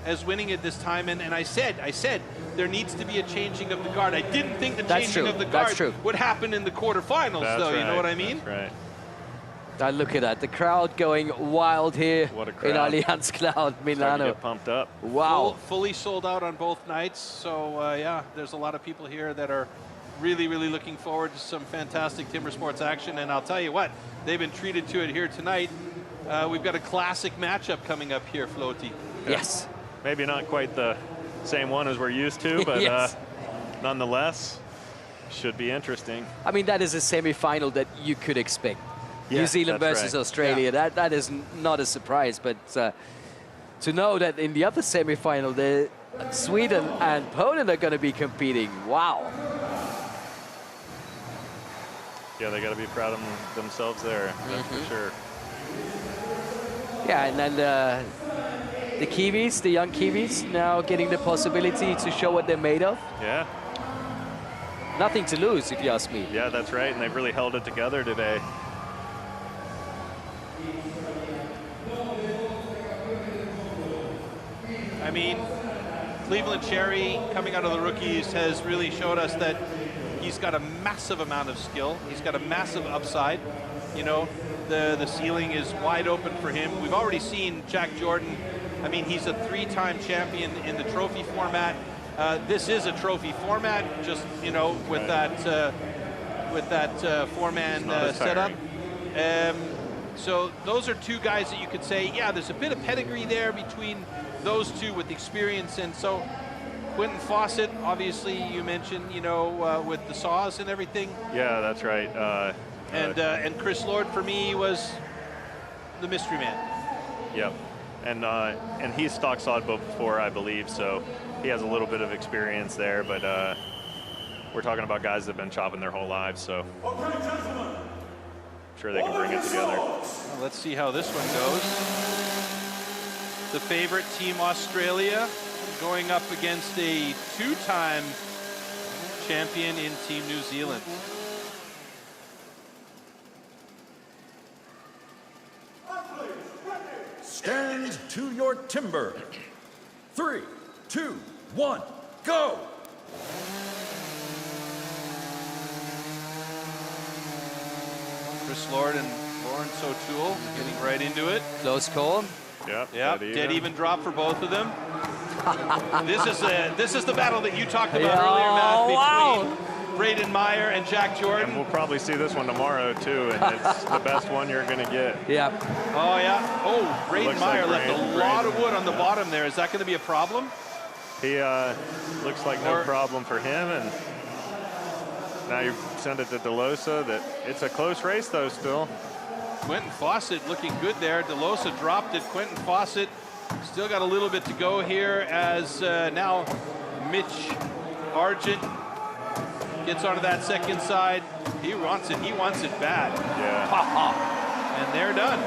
as winning it this time, and I said there needs to be a changing of the guard. I didn't think the changing of the guard would happen in the quarterfinals, though. Right. You know what I mean? That's right. Look at that. The crowd going wild here what a crowd. in Allianz Cloud, Milano. Get pumped up. Wow. Fully sold out on both nights. So, yeah, there's a lot of people here that are really, really looking forward to some fantastic Timbersports action. And I'll tell you what, they've been treated to it here tonight. We've got a classic matchup coming up here, Floaty. Yes. Maybe not quite the same one as we're used to, but nonetheless, should be interesting. I mean, that is a semi-final that you could expect. Yeah, New Zealand versus Australia, that is not a surprise, but to know that in the other semi-final, Sweden and Poland are going to be competing, wow. Yeah, they got to be proud of themselves there, that's for sure. Yeah, and then the Kiwis, the young Kiwis, now getting the possibility to show what they're made of. Yeah. Nothing to lose, if you ask me. Yeah, that's right, and they've really held it together today. I mean, Cleveland Cherry, coming out of the rookies, has really showed us that he's got a massive amount of skill. He's got a massive upside. You know, the ceiling is wide open for him. We've already seen Jack Jordan. I mean, he's a 3-time champion in the trophy format. This is a trophy format, just, you know, with that four-man setup. So those are 2 guys that you could say, yeah, there's a bit of pedigree there between those 2 with experience. And so Quentin Fawcett, obviously you mentioned, you know, with the saws and everything. Yeah, that's right. And Chris Lord for me was the mystery man. Yep. And he's stock sawed before, I believe, so he has a little bit of experience there, but we're talking about guys that have been chopping their whole lives, so I'm sure they can bring it together. Well, let's see how this one goes. The favorite team, Australia, going up against a 2-time champion in Team New Zealand. Stand to your timber. 3, 2, 1, go! Marcus Lord and Lawrence O'Toole getting right into it. Close call. Yep. Dead even drop for both of them. This is the battle that you talked about earlier, Matt, between Braden Meyer and Jack Jordan. And we'll probably see this one tomorrow too, and it's the best one you're going to get. Yeah. Oh yeah. Oh, Braden Meyer left a lot of wood on the bottom there. Is that going to be a problem? He looks like no problem for him, and now you send it to DeLosa. That it's a close race though still. Quentin Fawcett looking good there. DeLosa dropped it. Quentin Fawcett still got a little bit to go here as now Mitch Argent gets onto that second side. He wants it. He wants it bad. Yeah. And they're done.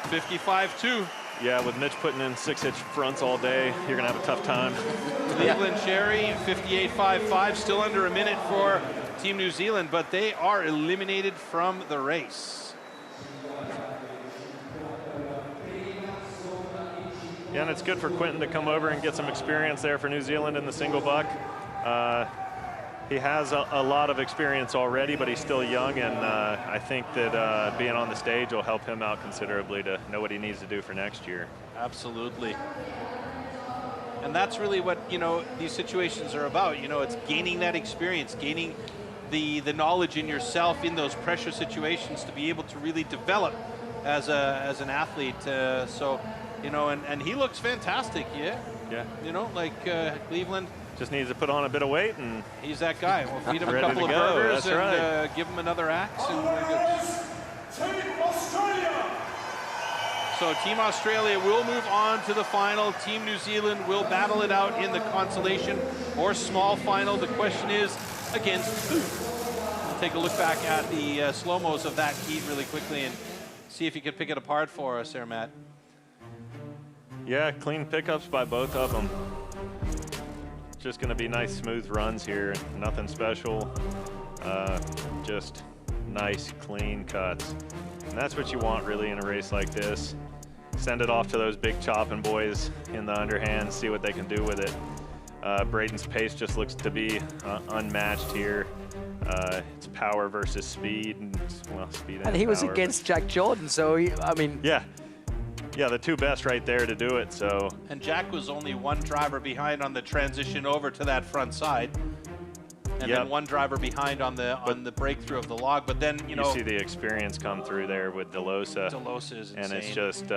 55-2. Yeah, with Mitch putting in 6-inch fronts all day, you're going to have a tough time. Cleveland Cherry, 58-5-5, still under a minute for Team New Zealand, but they are eliminated from the race. Yeah, and it's good for Quentin to come over and get some experience there for New Zealand in the single buck. He has a lot of experience already, but he's still young, and I think that being on the stage will help him out considerably to know what he needs to do for next year. Absolutely. And that's really what, you know, these situations are about. You know, it's gaining that experience, gaining the knowledge in yourself in those pressure situations to be able to really develop as an athlete. So, you know, and he looks fantastic, yeah? Yeah. You know, like Cleveland. Just needs to put on a bit of weight, and he's that guy. We'll feed him a ready couple to of go. burgers That's and right. give him another axe, and we're good. Team Australia! So Team Australia will move on to the final. Team New Zealand will battle it out in the consolation or small final. The question is, against who? We'll take a look back at the slow-mos of that heat really quickly and see if you can pick it apart for us there, Matt. Yeah, clean pickups by both of them. Just going to be nice, smooth runs here. Nothing special. Just nice, clean cuts. And that's what you want, really, in a race like this. Send it off to those big chopping boys in the underhand, see what they can do with it. Braden's pace just looks to be unmatched here. It's power versus speed, and well, speed and he was power, against Jack Jordan, so I mean. Yeah, the two best right there to do it. So. And Jack was only one driver behind on the transition over to that front side, and then one driver behind on the breakthrough of the log. But then you know, see the experience come through there with DeLosa. DeLosa is insane. And it's just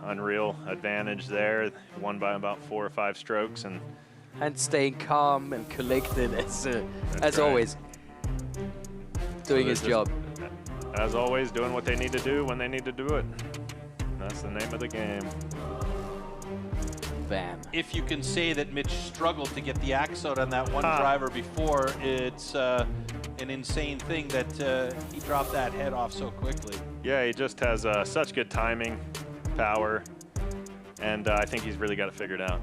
unreal advantage there. Won by about 4 or 5 strokes, and staying calm and collected as right. always. Doing his job. As always, doing what they need to do when they need to do it. That's the name of the game. Bam. If you can say that Mitch struggled to get the axe out on that one driver before, it's an insane thing that he dropped that head off so quickly. Yeah, he just has such good timing, power, and I think he's really got it figured out.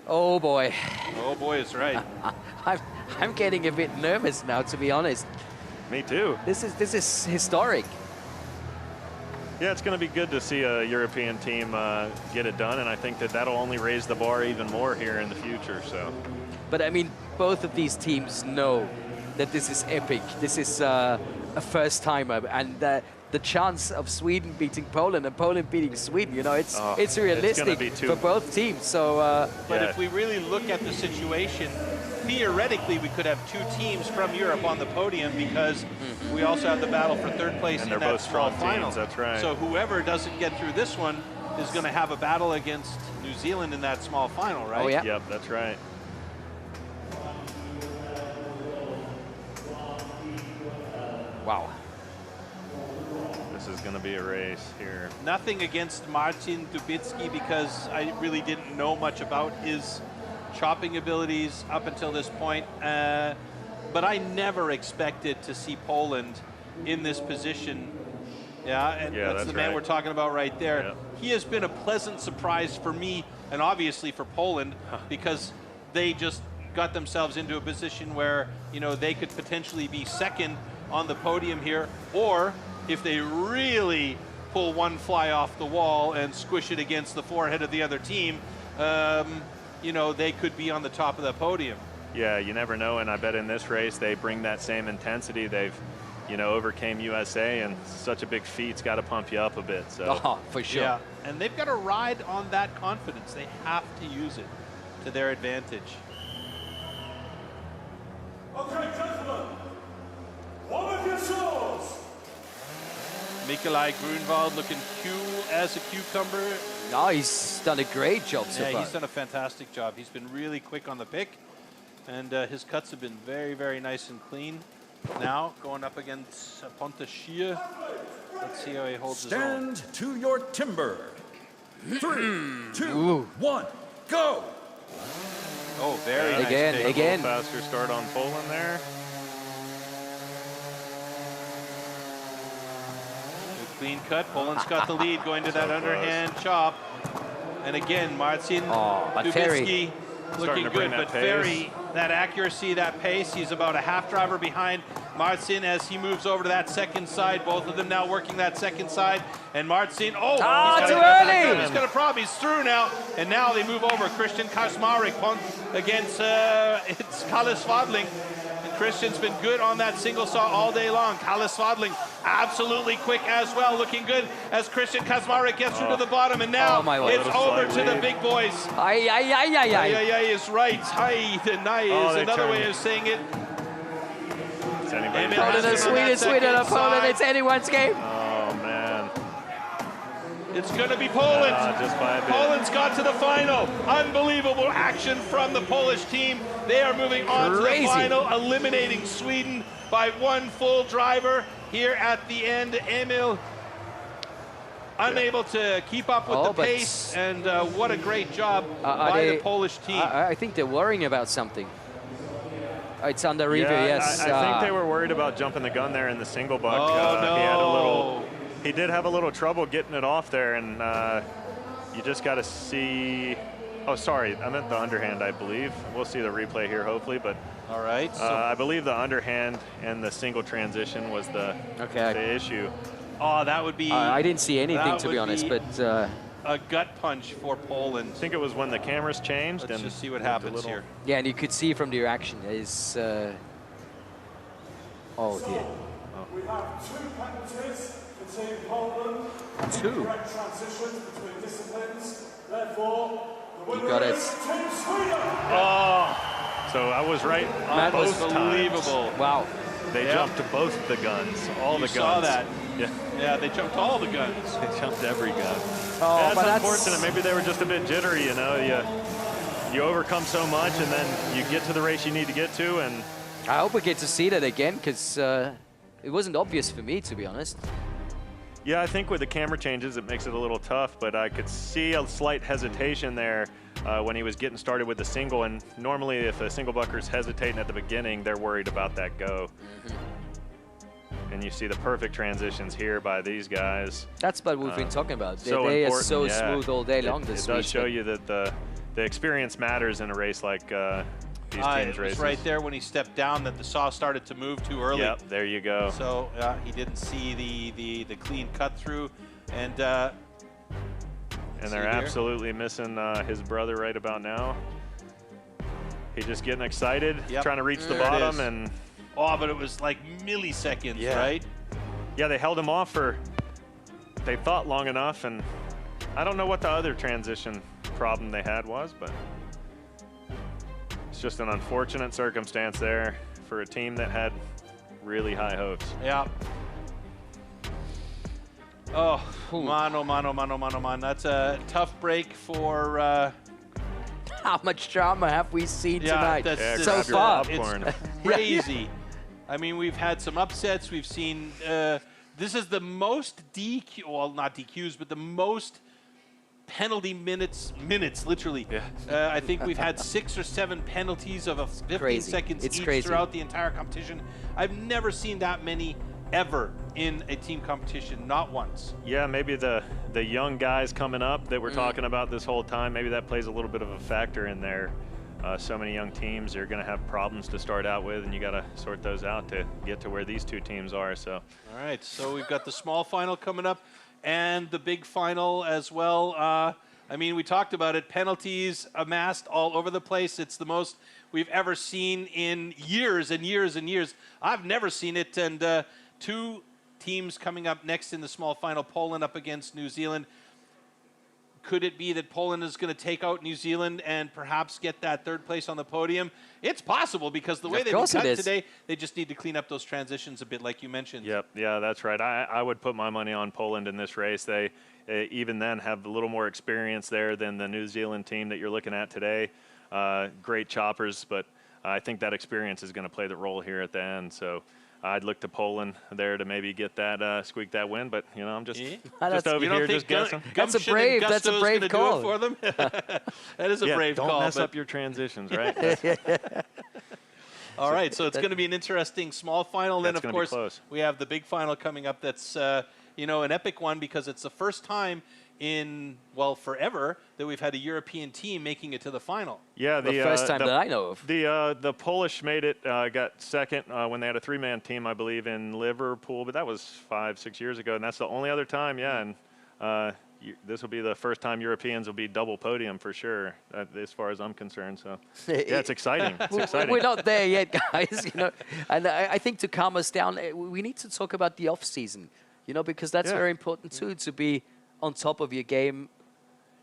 Oh boy. Oh boy, it's right. I'm getting a bit nervous now, to be honest. Me too. This is historic. Yeah, it's going to be good to see a European team get it done, and I think that that'll only raise the bar even more here in the future. So. But I mean, both of these teams know that this is epic. This is a first-timer, and the chance of Sweden beating Poland and Poland beating Sweden, you know, it's realistic for both teams. So, but if we really look at the situation, theoretically, we could have 2 teams from Europe on the podium because we also have the battle for 3rd place and in they're that both small strong final. teams, that's right. So whoever doesn't get through this one is going to have a battle against New Zealand in that small final, right? Oh yeah. Yep, that's right. Wow. This is going to be a race here. Nothing against Martin Dubitsky because I really didn't know much about his chopping abilities up until this point. But I never expected to see Poland in this position. Yeah, and that's the man we're talking about right there. Yep. he has been a pleasant surprise for me and obviously for Poland because they just got themselves into a position where, you know, they could potentially be second on the podium here, or if they really pull one fly off the wall and squish it against the forehead of the other team, you know, they could be on the top of the podium. Yeah, you never know, and I bet in this race they bring that same intensity. They've, you know, overcame USA, and such a big feat's got to pump you up a bit. So. Oh, for sure. Yeah, and they've got to ride on that confidence. They have to use it to their advantage. Okay, gentlemen, one of your swords. Nikolai Grunwald looking cool as a cucumber. No, he's done a great job so Yeah, far. he's done a fantastic job. He's been really quick on the pick, and his cuts have been very, very nice and clean. Now, going up against Pontashia. Let's see how he holds his own. Stand to your timber. 3, 2, 1, go! Oh, very nice. Again, take. again. A little faster start on Poland there. Good clean cut. Poland's got the lead going to that underhand chop. And again, Marcin Dubitsky looking good, but Ferry, that accuracy, that pace, he's about a half driver behind Marcin as he moves over to that second side. Both of them now working that second side. And Marcin, oh, too early. He's got a problem. He's through now. And now they move over. Christian Kaczmarek against it's Kalle Swadling. And Christian's been good on that single saw all day long. Kalle Swadling absolutely quick as well, looking good as Christian Kaczmarek gets through to the bottom. And now it's over to the big boys. Ay, ay, ay, ay, ay. Ay, ay, is right. Ay, deny is another way of saying it. Poland and Sweden, Poland, it's anyone's game. Oh, man. It's going to be Poland. Just by a bit. Poland's got to the final. Unbelievable action from the Polish team. They are moving on to the final, eliminating Sweden by one full driver here at the end. Emil unable to keep up with the pace, and what a great job by the Polish team. I think they're worrying about something. It's under review, yes. I think they were worried about jumping the gun there in the single buck. No. He did have a little trouble getting it off there, and you just got to see. Oh, sorry, I meant the underhand, I believe. We'll see the replay here, hopefully, but. All right. So I believe the underhand and the single transition was the issue. Oh, that would be. I didn't see anything, to be honest, but. A gut punch for Poland. I think it was when the cameras changed. Let's just see what happens here. Yeah, and you could see from the reaction is. Oh dear. We have 2 penalties for Team Poland. 2. Correct transitions between disciplines. Therefore, the winner got it. is Team Sweden. Oh, so I was right on That was both unbelievable. times. Wow. They jumped to both the guns, all the guns. You saw that. Yeah. Yeah, they jumped all the guns. They jumped every gun. Oh, That's unfortunate. Maybe they were just a bit jittery, you know. You overcome so much, and then you get to the race you need to get to, and. I hope we get to see that again, because it wasn't obvious for me, to be honest. Yeah, I think with the camera changes, it makes it a little tough, but I could see a slight hesitation there when he was getting started with the single, and normally if a single bucker's hesitating at the beginning, they're worried about that go. And you see the perfect transitions here by these guys. That's what we've been talking about. So they are important, so smooth all day long this week. week. It does show you that the experience matters in a race like these teams It races. was right there when he stepped down that the saw started to move too early. Yep, there you go. So he didn't see the clean cut through, and they're absolutely missing his brother right about now. He's just getting excited, trying to reach the bottom, and but it was like milliseconds, right? Yeah, they held him off for they thought long enough, and I don't know what the other transition problem they had was, but it's just an unfortunate circumstance there for a team that had really high hopes. Yeah. Oh, man. That's a tough break for. How much drama have we seen tonight? So far. It's crazy. I mean, we've had some upsets. We've seen. This is the most not DQs, but the most penalty minutes, literally. Yeah. I think we've had 6 or 7 penalties of 15 seconds each throughout the entire competition. I've never seen that many ever in a team competition, not once. Yeah, maybe the young guys coming up that we're talking about this whole time, maybe that plays a little bit of a factor in there. So many young teams are going to have problems to start out with, and you got to sort those out to get to where these two teams are. So, all right, so we've got the small final coming up and the big final as well. I mean, we talked about it, penalties amassed all over the place. It's the most we've ever seen in years and years and years. I've never seen it, and two teams coming up next in the small final, Poland up against New Zealand. Could it be that Poland is going to take out New Zealand and perhaps get that third place on the podium? It's possible because the way they've been cut today, they just need to clean up those transitions a bit, like you mentioned. Yep, yeah, that's right. I would put my money on Poland in this race. They even then have a little more experience there than the New Zealand team that you're looking at today. Great choppers, but I think that experience is going to play the role here at the end. So I'd look to Poland there to maybe get that squeak that win, but you know I'm just over here just guessing. That's a brave call for them. That is a brave call. Don't mess up your transitions, right? All right, so it's going to be an interesting small final. Then of course we have the big final coming up. That's you know, an epic one because it's the first time in, well, forever that we've had a European team making it to the final. Yeah, the first time that I know of. The Polish made it, got second when they had a three-man team, I believe, in Liverpool, but that was 5-6 years ago, and that's the only other time, yeah, and this will be the first time Europeans will be double podium for sure, as far as I'm concerned. So, yeah, it's exciting. It's exciting. We're not there yet, guys. You know, and I think to calm us down, we need to talk about the off-season. You know, because that's very important too, to be on top of your game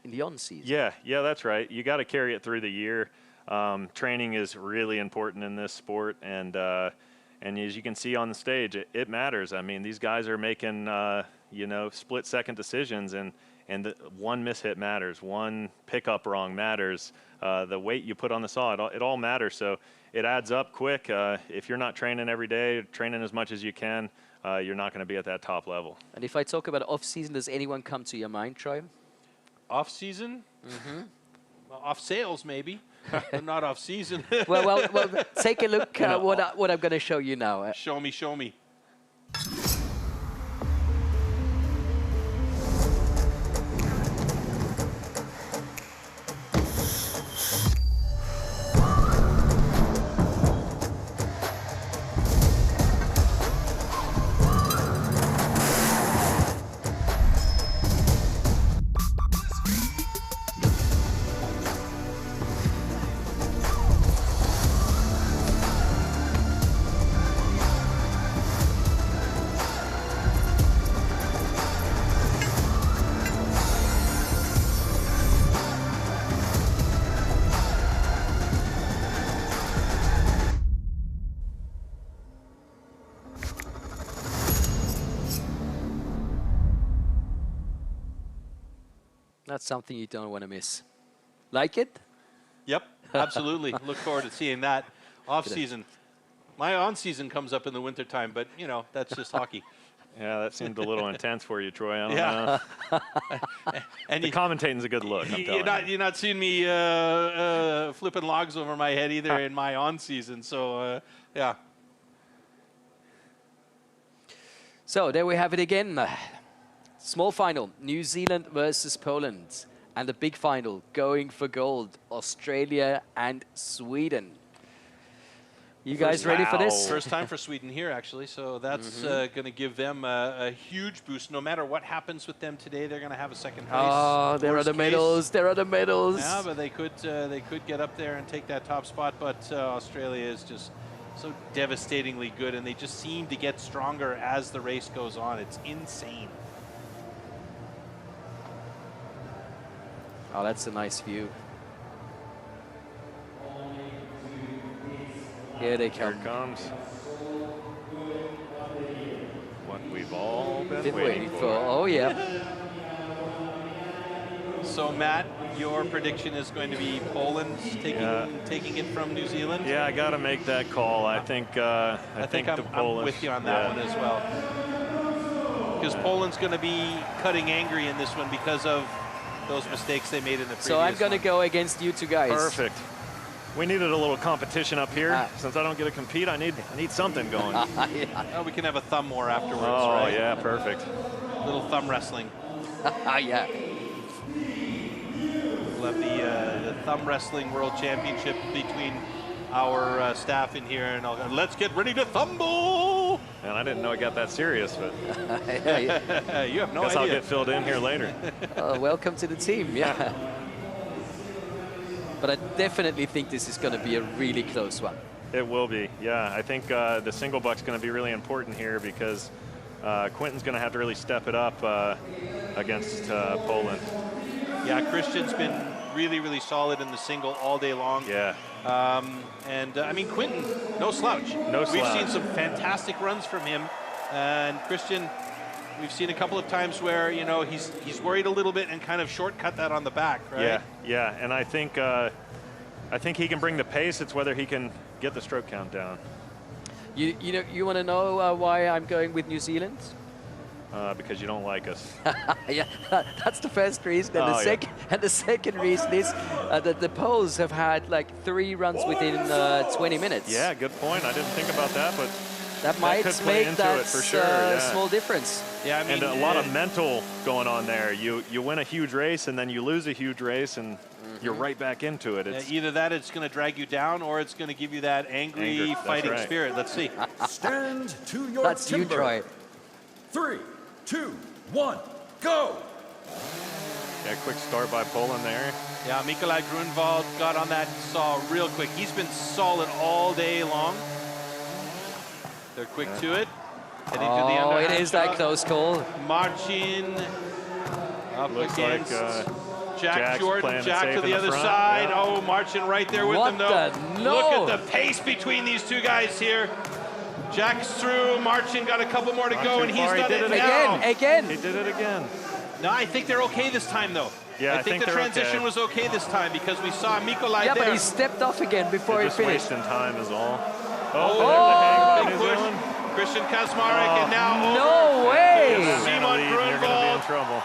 in the on-season. Yeah, that's right. You got to carry it through the year. Training is really important in this sport, and as you can see on the stage, it matters. I mean, these guys are making you know, split-second decisions, and one mishit matters. One pickup wrong matters. The weight you put on the saw, it all matters. So it adds up quick. If you're not training every day, training as much as you can, you're not going to be at that top level. And if I talk about off-season, does anyone come to your mind, Troy? Off-season? Mm-hmm. Well, off sales, maybe, but not off-season. well, take a look what I'm going to show you now. Show me. That's something you don't want to miss. Like it? Yep, absolutely. Look forward to seeing that off-season. My on-season comes up in the wintertime, but, you know, that's just hockey. Yeah, that seemed a little intense for you, Troy. I don't know. And the commentating's a good look, I'm telling you. You're not seeing me flipping logs over my head either in my on-season, so, yeah. So there we have it again. Small final, New Zealand versus Poland. And the big final, going for gold, Australia and Sweden. You guys ready for this? First time for Sweden here, actually. So that's going to give them a huge boost. No matter what happens with them today, they're going to have a second place. Oh, there are the medals. There are the medals. Yeah, but they could get up there and take that top spot. But Australia is just so devastatingly good, and they just seem to get stronger as the race goes on. It's insane. Oh, that's a nice view. Here they come. Here comes what we've all been waiting for. Oh, yeah. So, Matt, your prediction is going to be Poland taking it from New Zealand? Yeah, I got to make that call. I think the Polish. I'm with you on that one as well. Because Poland's going to be cutting angry in this one because of those mistakes they made in the previous So I'm going to go against you two guys. Perfect. We needed a little competition up here. Since I don't get to compete, I need something going. Oh, we can have a thumb war afterwards, oh, right? yeah, perfect. Little thumb wrestling. Yeah. We'll have the thumb wrestling world championship between our staff in here, and let's get ready to thumble. And I didn't know it got that serious, but you have no guess idea. I'll get filled in here later. Welcome to the team. Yeah. But I definitely think this is going to be a really close one. It will be, yeah. I think the single buck's going to be really important here because Quentin's going to have to really step it up against Poland. Yeah, Christian's been really, really solid in the single all day long. Yeah. I mean, Quentin, no slouch. No slouch. We've seen some fantastic runs from him. And Christian, we've seen a couple of times where, you know, he's worried a little bit and kind of shortcut that on the back, right? Yeah, yeah. And I think he can bring the pace. It's whether he can get the stroke count down. You want to know why I'm going with New Zealand? Because you don't like us. Yeah, that's the first reason. And, and the second reason is that the Poles have had like 3 runs within 20 minutes. Yeah, good point. I didn't think about that, but that might make that for sure, small difference. Yeah, I mean, and a lot of mental going on there. You win a huge race and then you lose a huge race and you're right back into it. It's either that it's going to drag you down or it's going to give you that angry fighting spirit. Let's see. Stand to your That's timber. you, Troy. 3, 2, 1, go! Yeah, quick start by Poland there. Yeah, Nikolai Grunwald got on that saw real quick. He's been solid all day long. They're quick to it. Oh, it is that close call. Marcin up Looks against like Jack Jordan. Jack to the other front. side. Yeah. Oh, Marcin right there with What them, though. the- Look no. at the pace between these two guys here. Jack's through. Marcin got a couple more to go, and he's done it now. Again. He did it again. No, I think they're okay this time, though. Yeah, I think the they're transition okay. was okay this time because we saw Nikolai there. Yeah, but he stepped off again before They're he just finished. wasting time is all. Oh, New big push. Zealand. Christian Kazmarek, and now over. No way! Simon You're going to be in Grunwald. trouble.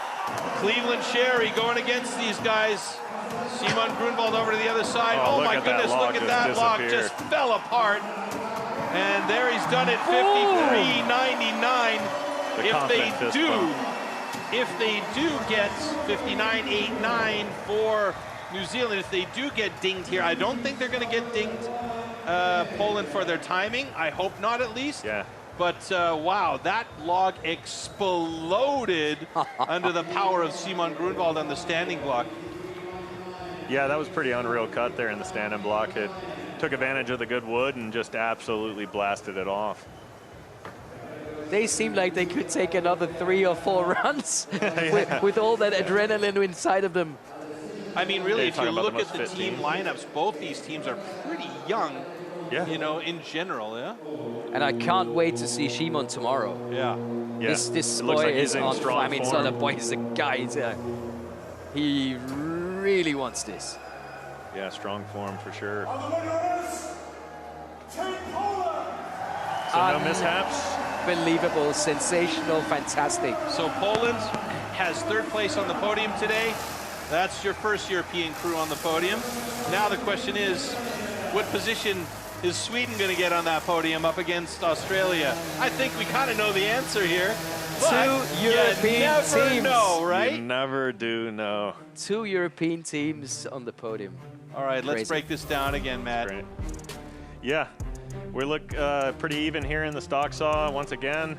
Cleveland Sherry going against these guys. Simon Grunwald over to the other side. Oh, Oh look my at that goodness, log look at just that log. disappear. Just fell apart. And there he's done it, 53.99. The confident fist bump. If they do get 59.89 for New Zealand, if they do get dinged here, I don't think they're going to get dinged, Poland, for their timing. I hope not, at least. Yeah. But wow, that log exploded under the power of Simon Grunwald on the standing block. Yeah, that was pretty unreal cut there in the standing block. It took advantage of the good wood and just absolutely blasted it off. They seem like they could take another 3 or 4 runs with all that adrenaline inside of them. I mean, really, Yeah, if you talking about look the at the most fit team team. lineups, both these teams are pretty young, you know, in general, yeah? And I can't wait to see Shimon tomorrow. Yeah. Yeah. This It looks boy like he's is in on. strong I mean, it's not a form. boy; he's a guy. He really wants this. Yeah, strong form for sure. And the winner is Team Poland. So no mishaps. Unbelievable, sensational, fantastic. So Poland has 3rd place on the podium today. That's your first European crew on the podium. Now the question is, what position is Sweden going to get on that podium up against Australia? I think we kind of know the answer here. But 2 European you never teams. know, right? You never do know. 2 European teams on the podium. All right, let's Crazy. break this down again, Matt. Great. Yeah, we look pretty even here in the stock saw once again.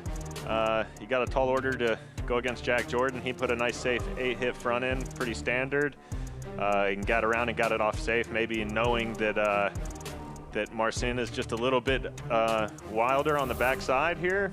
You got a tall order to go against Jack Jordan. He put a nice safe 8-hit front in, pretty standard. He got around and got it off safe, maybe knowing that that Marcin is just a little bit wilder on the backside here.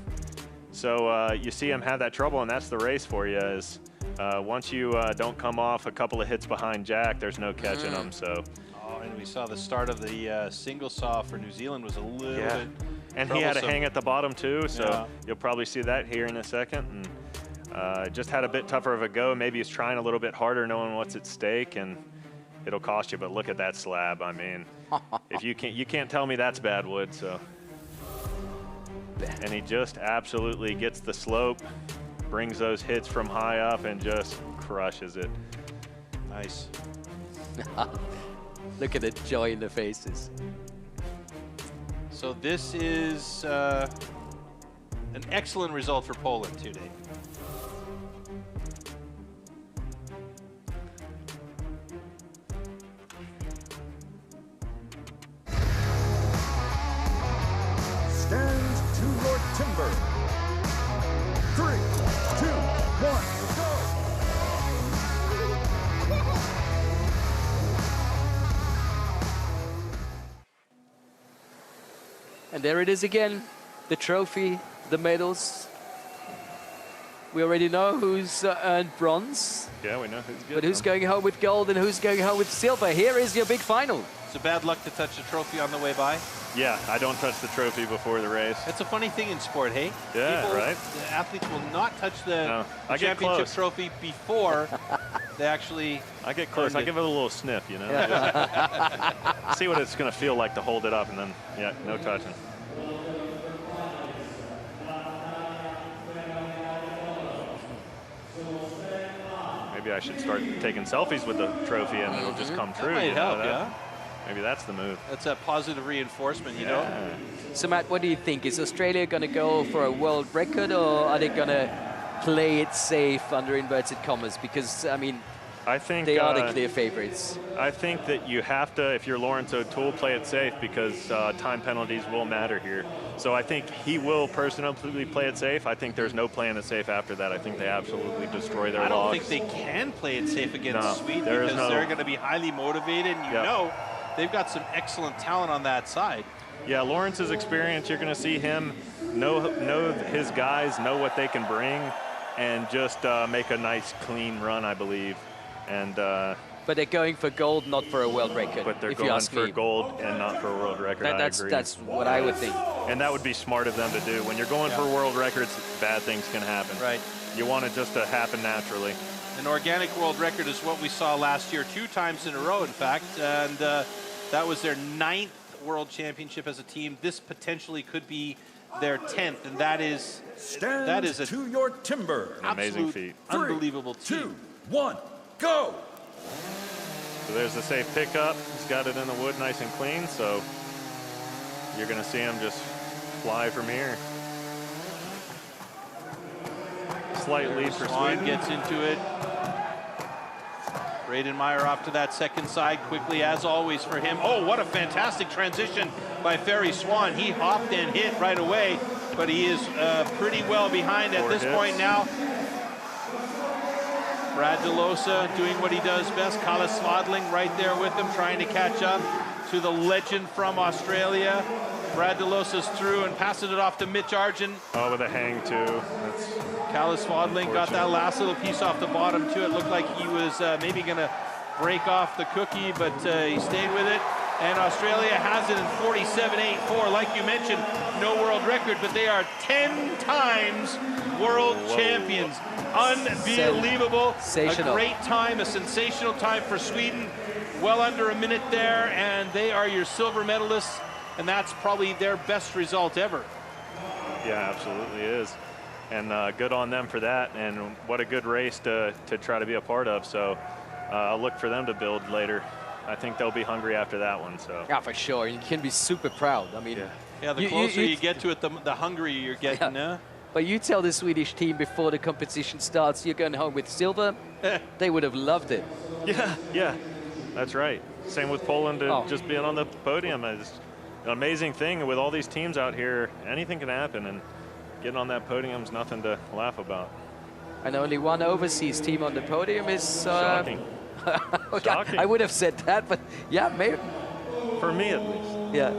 So you see him have that trouble, and that's the race for you. Is once you don't come off a couple of hits behind Jack, there's no catching him. So. Oh, and we saw the start of the single saw for New Zealand was a little bit And he had a troublesome. hang at the bottom too, so Yeah. you'll probably see that here in a second. And just had a bit tougher of a go. Maybe he's trying a little bit harder, knowing what's at stake, and it'll cost you. But look at that slab. I mean, if you can't tell me that's bad wood. So, and he just absolutely gets the slope, brings those hits from high up, and just crushes it. Nice. Look at the joy in the faces. So this is an excellent result for Poland today. Stand to your timber. 3, 2, 1, go! And there it is again, the trophy, the medals. We already know who's earned bronze. Yeah, we know who's good. But who's going home with gold and who's going home with silver? Here is your big final. It's a bad luck to touch the trophy on the way by. Yeah, I don't touch the trophy before the race. It's a funny thing in sport, hey? Yeah, People, right? The athletes will not touch the I get championship close. trophy before they actually... I get close. I give it a little sniff, you know? See what it's going to feel like to hold it up, and then, yeah, no touching. Maybe I should start taking selfies with the trophy, and it'll just come true. That might you know, help, yeah. Maybe that's the move. That's a positive reinforcement, you know? So, Matt, what do you think? Is Australia going to go for a world record, or are they going to play it safe under inverted commas? Because, I mean, I think they are the clear favorites. I think that you have to, if you're Lawrence O'Toole, play it safe because time penalties will matter here. So I think he will personally play it safe. I think there's no playing it safe after that. I think they absolutely destroy their I don't logs. think they can play it safe against Sweden there is because no- they're going to be highly motivated, and you know they've got some excellent talent on that side. Yeah, Lawrence's experience, you're going to see him know his guys, know what they can bring, and just make a nice, clean run, I believe. And but they're going for gold, not for a world record. But they're if you going ask for me. gold and not for a world record. I agree. That's what I would think. And that would be smart of them to do. When you're going for world records, bad things can happen. Right. You want it just to happen naturally. An organic world record is what we saw last year 2 times in a row, in fact, and that was their 9th world championship as a team. This potentially could be their 10th, and that is a to your timber. An amazing feat. Unbelievable 3, team. 2, 1, go! So there's a safe pickup. He's got it in the wood nice and clean, so you're going to see him just fly from here. Slight lead for Swan Sweden. gets into it. Bradenmeyer off to that second side quickly, as always for him. Oh, what a fantastic transition by Ferry Swan. He hopped and hit right away, but he is pretty well behind at this point now. Brad DeLosa doing what he does best. Kalle Swadling right there with him, trying to catch up to the legend from Australia. Brad DeLosa's through and passes it off to Mitch Argent. Oh, with a hang too. Kalle Swadling got that last little piece off the bottom too. It looked like he was maybe going to break off the cookie, but he stayed with it. And Australia has it in 47.84. Like you mentioned, no world record, but they are 10 times world champions. Unbelievable. Sensational. A great time, a sensational time for Sweden. Well under a minute there, and they are your silver medalists, and that's probably their best result ever. Yeah, absolutely is. And good on them for that, and what a good race to try to be a part of. So I'll look for them to build later. I think they'll be hungry after that one. So yeah, for sure. You can be super proud. I mean, yeah, the closer you get to it, the hungrier you're getting. Yeah. But you tell the Swedish team before the competition starts, you're going home with silver. They would have loved it. Yeah, that's right. Same with Poland, just being on the podium. It's an amazing thing with all these teams out here. Anything can happen, and getting on that podium is nothing to laugh about. And only one overseas team on the podium is shocking. Shocking. I would have said that, but yeah, maybe. For me, at least. Yeah.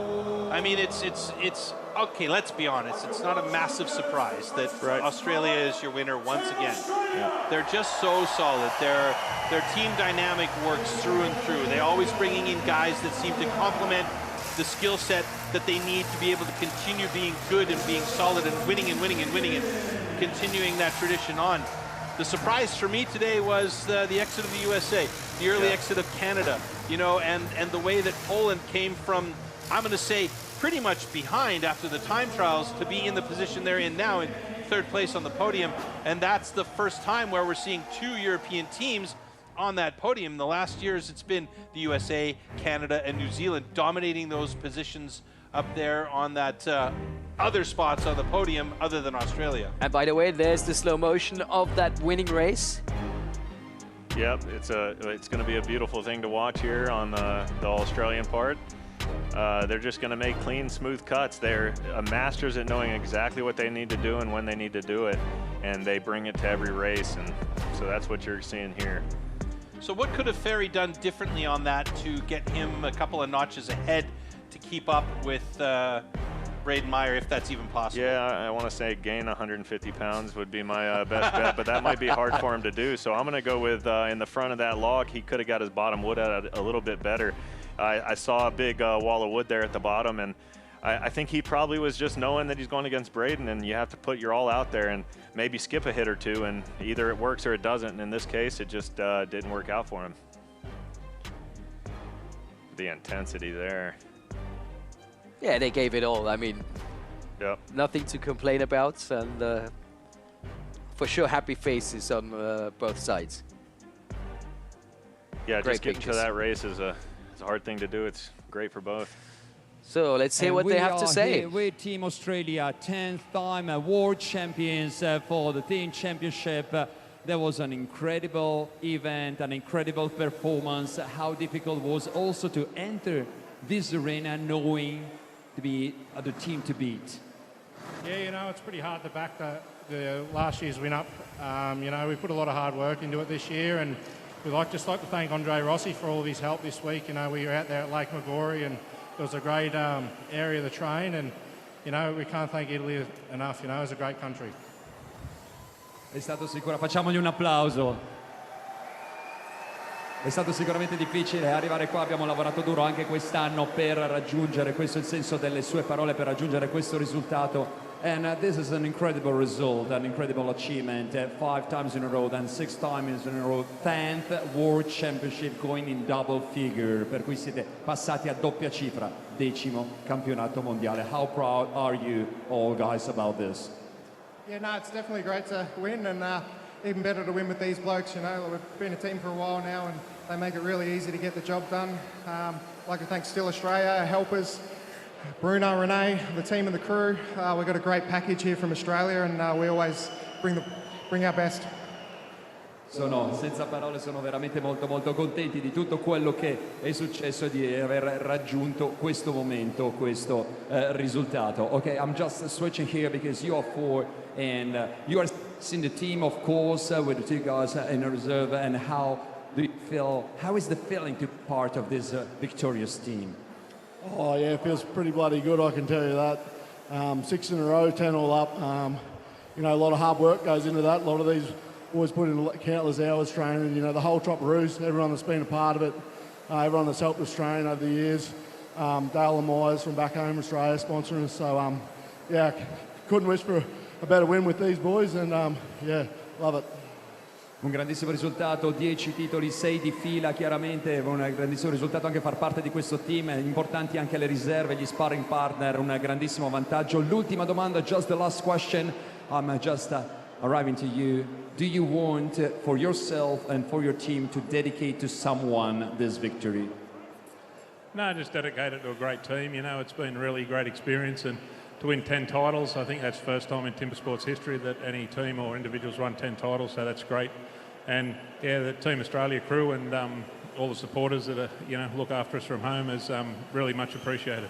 I mean, it's okay. Let's be honest. It's not a massive surprise that Australia is your winner once again. Yeah. They're just so solid. Their team dynamic works through and through. They're always bringing in guys that seem to complement the skill set that they need to be able to continue being good and being solid and winning and winning and winning and continuing that tradition on. The surprise for me today was the exit of the USA, the early exit of Canada, you know, and the way that Poland came from, I'm going to say, pretty much behind after the time trials to be in the position they're in now in 3rd place on the podium. And that's the first time where we're seeing 2 European teams on that podium. The last years, it's been the USA, Canada, and New Zealand dominating those positions up there on that other spots on the podium other than Australia. And by the way, there's the slow motion of that winning race. Yep, it's going to be a beautiful thing to watch here on the Australian part. They're just going to make clean, smooth cuts. They're masters at knowing exactly what they need to do and when they need to do it, and they bring it to every race, and so that's what you're seeing here. So what could have Ferry done differently on that to get him a couple of notches ahead to keep up with Braden Meyer, if that's even possible? Yeah, I want to say gain 150 pounds would be my best bet, but that might be hard for him to do. So I'm going to go with in the front of that log, he could have got his bottom wood out a little bit better. I saw a big wall of wood there at the bottom, and I think he probably was just knowing that he's going against Braden, and you have to put your all out there and maybe skip a hit or two, and either it works or it doesn't. And in this case, it just didn't work out for him. The intensity there. Yeah, they gave it all. I mean, yep. Nothing to complain about, and for sure happy faces on both sides. Yeah, Great just getting pictures. to that race is a hard thing to do. It's great for both. So let's hear what they have to say. Here with Team Australia, 10th time world champions for the team championship. There was an incredible event, an incredible performance. How difficult was also to enter this arena knowing to be the team to beat? Yeah, you know, it's pretty hard to back the last year's win up. You know, we put a lot of hard work into it this year, and we'd just like to thank Andre Rossi for all of his help this week. You know, we were out there at Lake Magori, and it was a great area to train, and, you know, we can't thank Italy enough. You know, it's a great country. È stato sicuro, facciamogli un applauso. È stato sicuramente difficile arrivare qua, abbiamo lavorato duro anche quest'anno per raggiungere, questo è il senso delle sue parole, per raggiungere questo risultato. And this is an incredible result, an incredible achievement. 5 times in a row, then 6 times in a row, 10th World Championship going in double figure, per cui siete passati a doppia cifra, 10º campionato mondiale. How proud are you all guys about this? Yeah, no, it's definitely great to win, and even better to win with these blokes. You know, we've been a team for a while now, and they make it really easy to get the job done. I'd like to thank Stihl Australia, our helpers, Bruno, Renee, the team and the crew. We've got a great package here from Australia, and we always bring our best. Sono senza parole, sono veramente molto contenti di tutto quello che è successo e di aver raggiunto questo momento, questo risultato. Okay, I'm just switching here because you are 4 and you are in the team, of course, with the 2 guys in the reserve. And how do you feel? How is the feeling to be part of this victorious team? Oh yeah, it feels pretty bloody good, I can tell you that. 6 in a row, 10 all up. You know, a lot of hard work goes into that. A lot of these boys put in countless hours training. You know, the whole Chopperoos, everyone that's been a part of it, everyone that's helped us train over the years. Dale and Myers from back home, Australia, sponsoring us. So, yeah, couldn't wish for a better win with these boys, and yeah, love it. Un grandissimo risultato, 10 titoli, 6 di fila, chiaramente un grandissimo risultato anche far parte di questo team, importanti anche le riserve, gli sparring partner, un grandissimo vantaggio. L'ultima domanda, just the last question, I'm just arriving to you. Do you want for yourself and for your team to dedicate to someone this victory? No, just dedicate it to a great team. You know, it's been a really great experience, and to win 10 titles, I think that's the first time in Timbersports history that any team or individuals run 10 titles, so that's great. And yeah, the Team Australia crew and all the supporters that look after us from home is really much appreciated.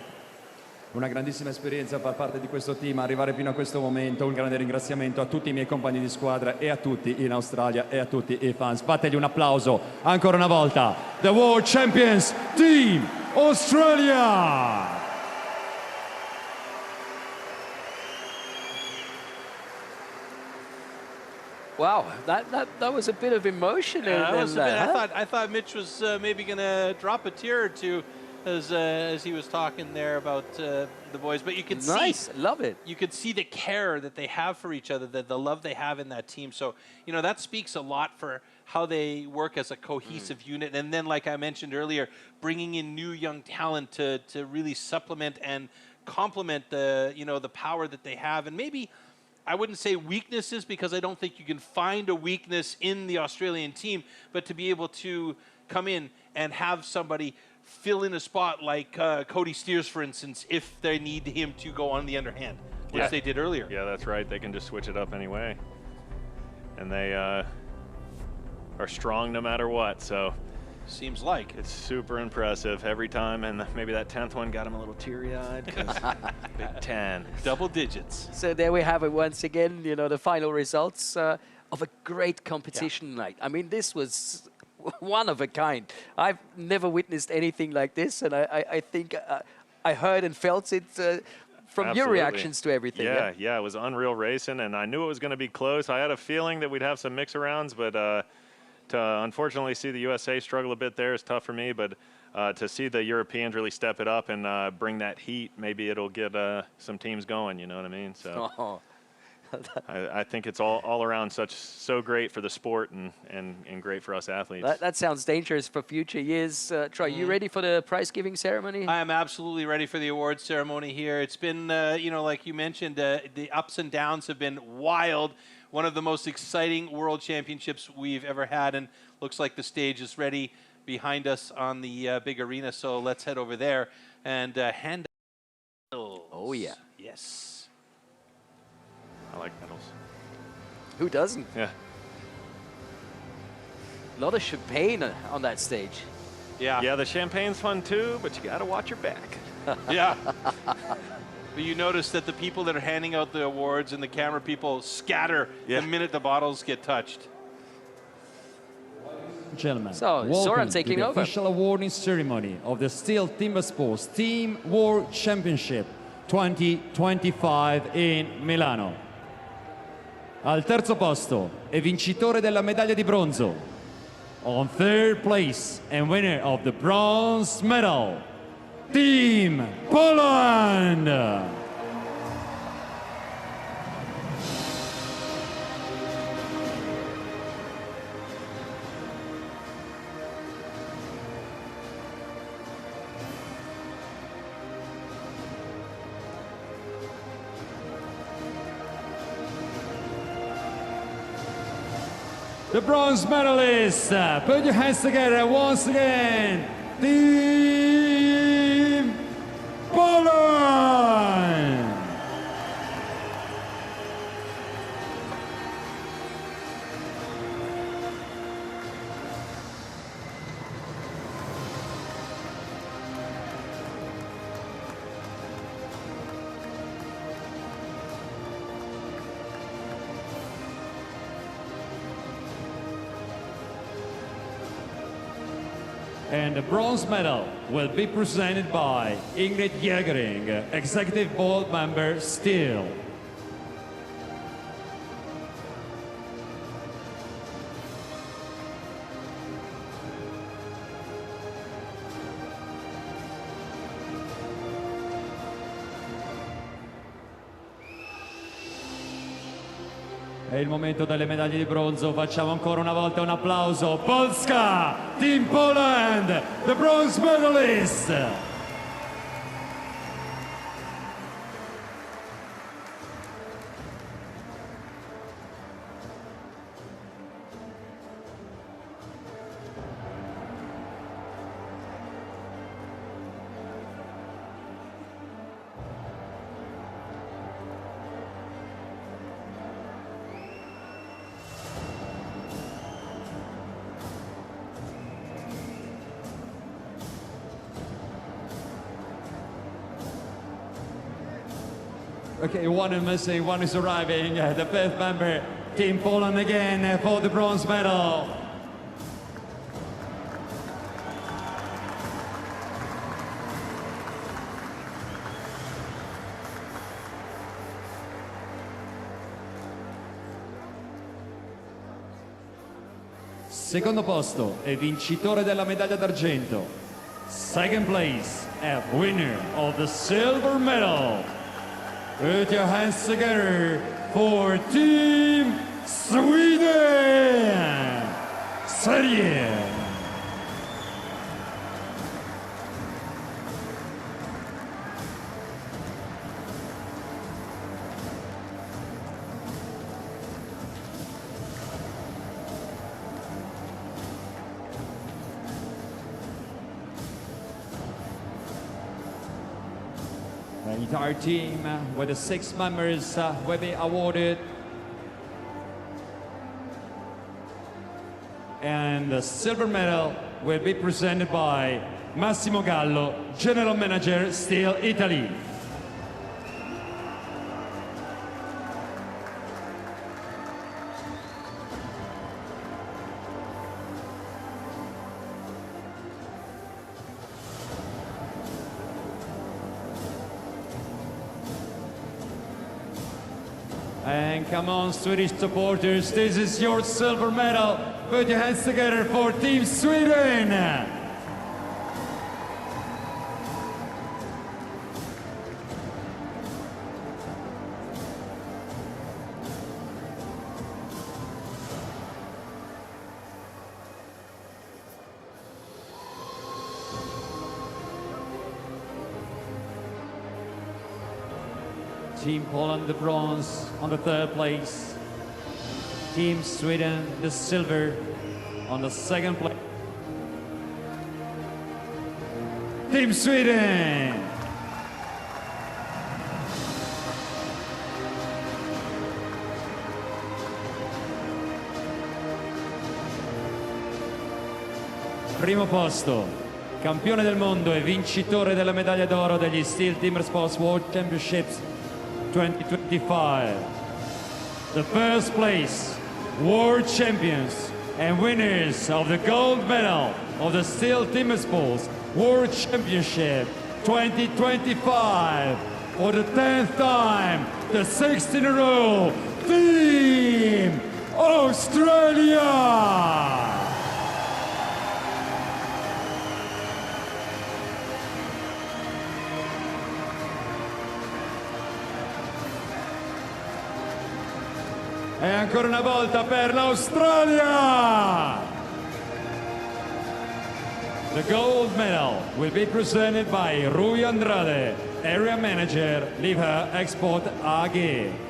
Una grandissima esperienza far parte di questo team, arrivare fino a questo momento. Un grande ringraziamento a tutti i miei compagni di squadra e a tutti in Australia e a tutti i fans. Fategli un applauso ancora una volta. The World Champions Team Australia! Wow, that was a bit of emotion in that. I thought Mitch was maybe going to drop a tear or two as he was talking there about the boys. But you can see, love it. You could see the care that they have for each other, the love they have in that team. So that speaks a lot for how they work as a cohesive unit. And then, like I mentioned earlier, bringing in new young talent to really supplement and complement the the power that they have, and maybe I wouldn't say weaknesses, because I don't think you can find a weakness in the Australian team, but to be able to come in and have somebody fill in a spot like Cody Steers, for instance, if they need him to go on the underhand, which they did earlier. Yeah, that's right. They can just switch it up anyway. And they are strong no matter what, so. Seems like. It's super impressive every time, and maybe that 10th one got him a little teary-eyed, because Big 10. Double digits. So there we have it once again, you know, the final results of a great competition night. I mean, this was one of a kind. I've never witnessed anything like this, and I think I heard and felt it from your reactions to everything. Yeah, it was unreal racing, and I knew it was going to be close. I had a feeling that we'd have some mix-arounds, but to unfortunately see the USA struggle a bit there is tough for me, but to see the Europeans really step it up and bring that heat, maybe it'll get some teams going, you know what I mean? So I think it's all around so great for the sport and great for us athletes. That sounds dangerous for future years. Troy, you ready for the prize-giving ceremony? I am absolutely ready for the awards ceremony here. It's been, you know, like you mentioned, the ups and downs have been wild. One of the most exciting world championships we've ever had, and looks like the stage is ready behind us on the big arena. So let's head over there and hand out medals. Oh, yeah. Yes. I like medals. Who doesn't? Yeah. A lot of champagne on that stage. Yeah. Yeah, the champagne's fun too, but you got to watch your back. Yeah. But you notice that the people that are handing out the awards and the camera people scatter the minute the bottles get touched. Gentlemen, so welcome Soren to taking the over. official awarding ceremony of the Stihl Timbersports Team World Championship 2025 in Milano. Al terzo posto e vincitore della medaglia di bronzo. On third place and winner of the bronze medal, Team Poland. The bronze medalists, put your hands together once again. Team Poland! And the bronze medal will be presented by Ingrid Jägering, Executive Board Member, Stihl. È il momento delle medaglie di bronzo, facciamo ancora una volta un applauso. Polska, Team Poland, the bronze medalist. Okay, one is missing, one is arriving. The fifth member, Team Poland again for the bronze medal. Secondo posto e vincitore della medaglia d'argento. Second place and winner of the silver medal. Put your hands together for Team Sweden! Sverige! The entire team with the 6 members will be awarded. And the silver medal will be presented by Massimo Gallo, General Manager, Stihl Italy. And come on, Swedish supporters, this is your silver medal. Put your hands together for Team Sweden. Team Poland, the bronze on the 3rd place. Team Sweden, the silver on the 2nd place. Team Sweden! Primo posto, campione del mondo e vincitore della medaglia d'oro degli Stihl Timbersports World Championships 2025. The 1st place, world champions and winners of the gold medal of the Stihl Timbersports World Championship 2025. For the 10th time, the 6th in a row, Team Australia! E ancora una volta per l'Australia! The gold medal will be presented by Rui Andrade, Area Manager, Livha Export AG.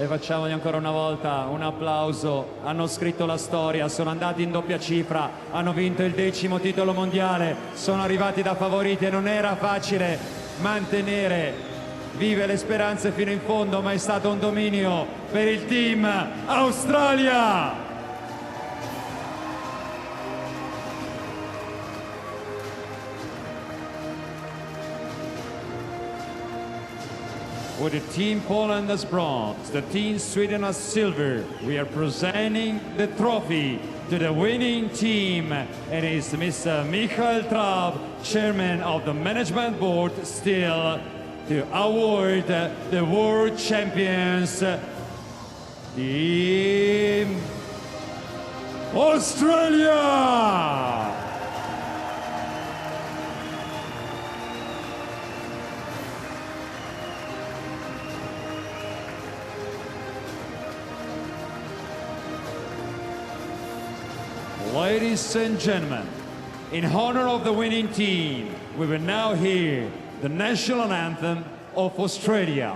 E facciamogli ancora una volta un applauso. Hanno scritto la storia, sono andati in doppia cifra, hanno vinto il 10° titolo mondiale, sono arrivati da favoriti e non era facile mantenere vive le speranze fino in fondo, ma è stato un dominio per il team Australia. With the Team Poland as bronze, the Team Sweden as silver, we are presenting the trophy to the winning team, and it's Mr. Michael Traub, Chairman of the Management Board, Stihl, to award the World Champions, Team Australia! Ladies and gentlemen, in honor of the winning team, we will now hear the national anthem of Australia.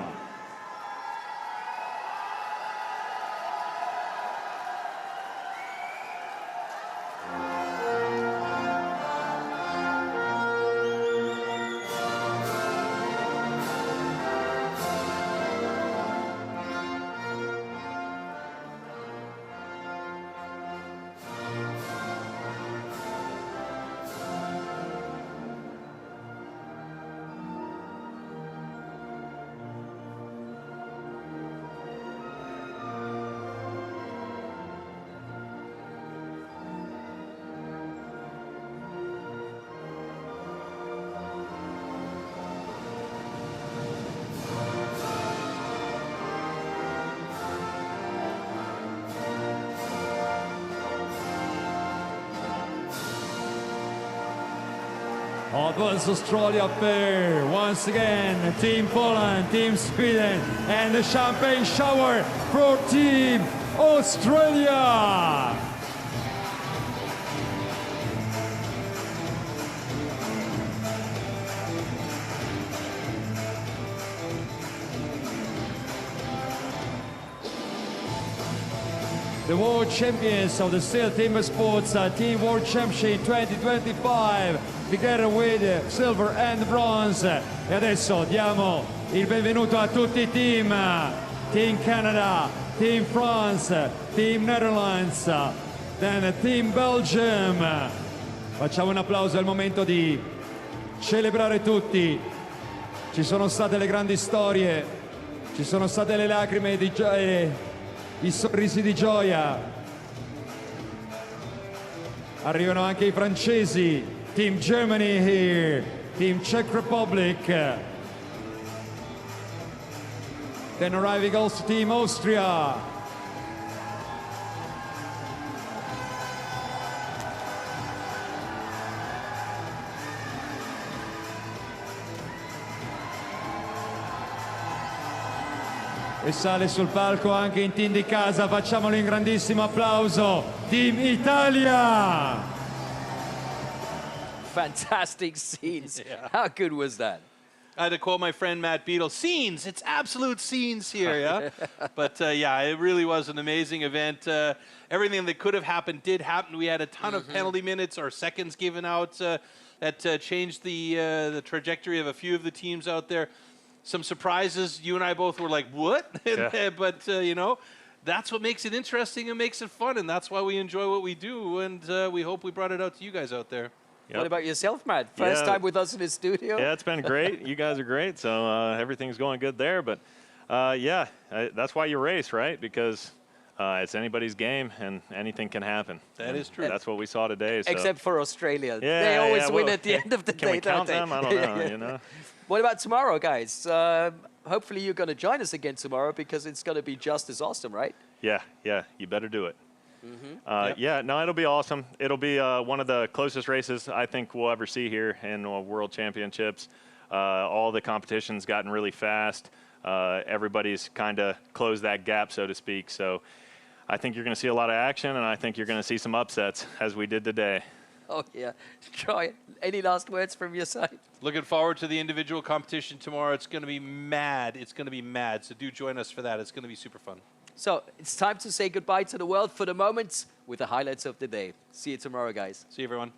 Advanced Australia pair. Once again, Team Poland, Team Sweden, and the champagne shower for Team Australia. The world champions of the Stihl Timbersports Team World Championship 2025, together with silver and bronze. E adesso diamo il benvenuto a tutti i team. Team Canada, Team France, Team Netherlands, then Team Belgium. Facciamo un applauso, è il momento di celebrare tutti. Ci sono state le grandi storie, ci sono state le lacrime di gioia, i sorrisi di gioia. Arrivano anche i francesi, Team Germany here, Team Czech Republic. Then arriving also Team Austria. E sale sul palco anche in team di casa, facciamolo in grandissimo applauso, Team Italia! Fantastic scenes. How good was that? I had to quote my friend Matt Beadle, scenes, it's absolute scenes here, yeah? But yeah, it really was an amazing event. Everything that could have happened did happen. We had a ton of penalty minutes or seconds given out that changed the trajectory of a few of the teams out there. Some surprises. You and I both were like, what? Yeah. But, you know, that's what makes it interesting and makes it fun, and that's why we enjoy what we do, and we hope we brought it out to you guys out there. Yep. What about yourself, Matt? First time with us in the studio? Yeah, it's been great. You guys are great, so everything's going good there. But, yeah, that's why you race, right? Because it's anybody's game, and anything can happen. That is true. That's what we saw today. So. Except for Australia. Yeah, they always yeah, win well, at the end of the can day, we count don't they? them? I don't know, you know. What about tomorrow, guys? Hopefully you're going to join us again tomorrow because it's going to be just as awesome, right? Yeah, you better do it. Yeah, no, it'll be awesome. It'll be one of the closest races I think we'll ever see here in World Championships. All the competition's gotten really fast. Everybody's kind of closed that gap, so to speak. So I think you're going to see a lot of action, and I think you're going to see some upsets, as we did today. Oh, yeah. Troy, any last words from your side? Looking forward to the individual competition tomorrow. It's going to be mad. It's going to be mad. So do join us for that. It's going to be super fun. So it's time to say goodbye to the world for the moment with the highlights of the day. See you tomorrow, guys. See you, everyone.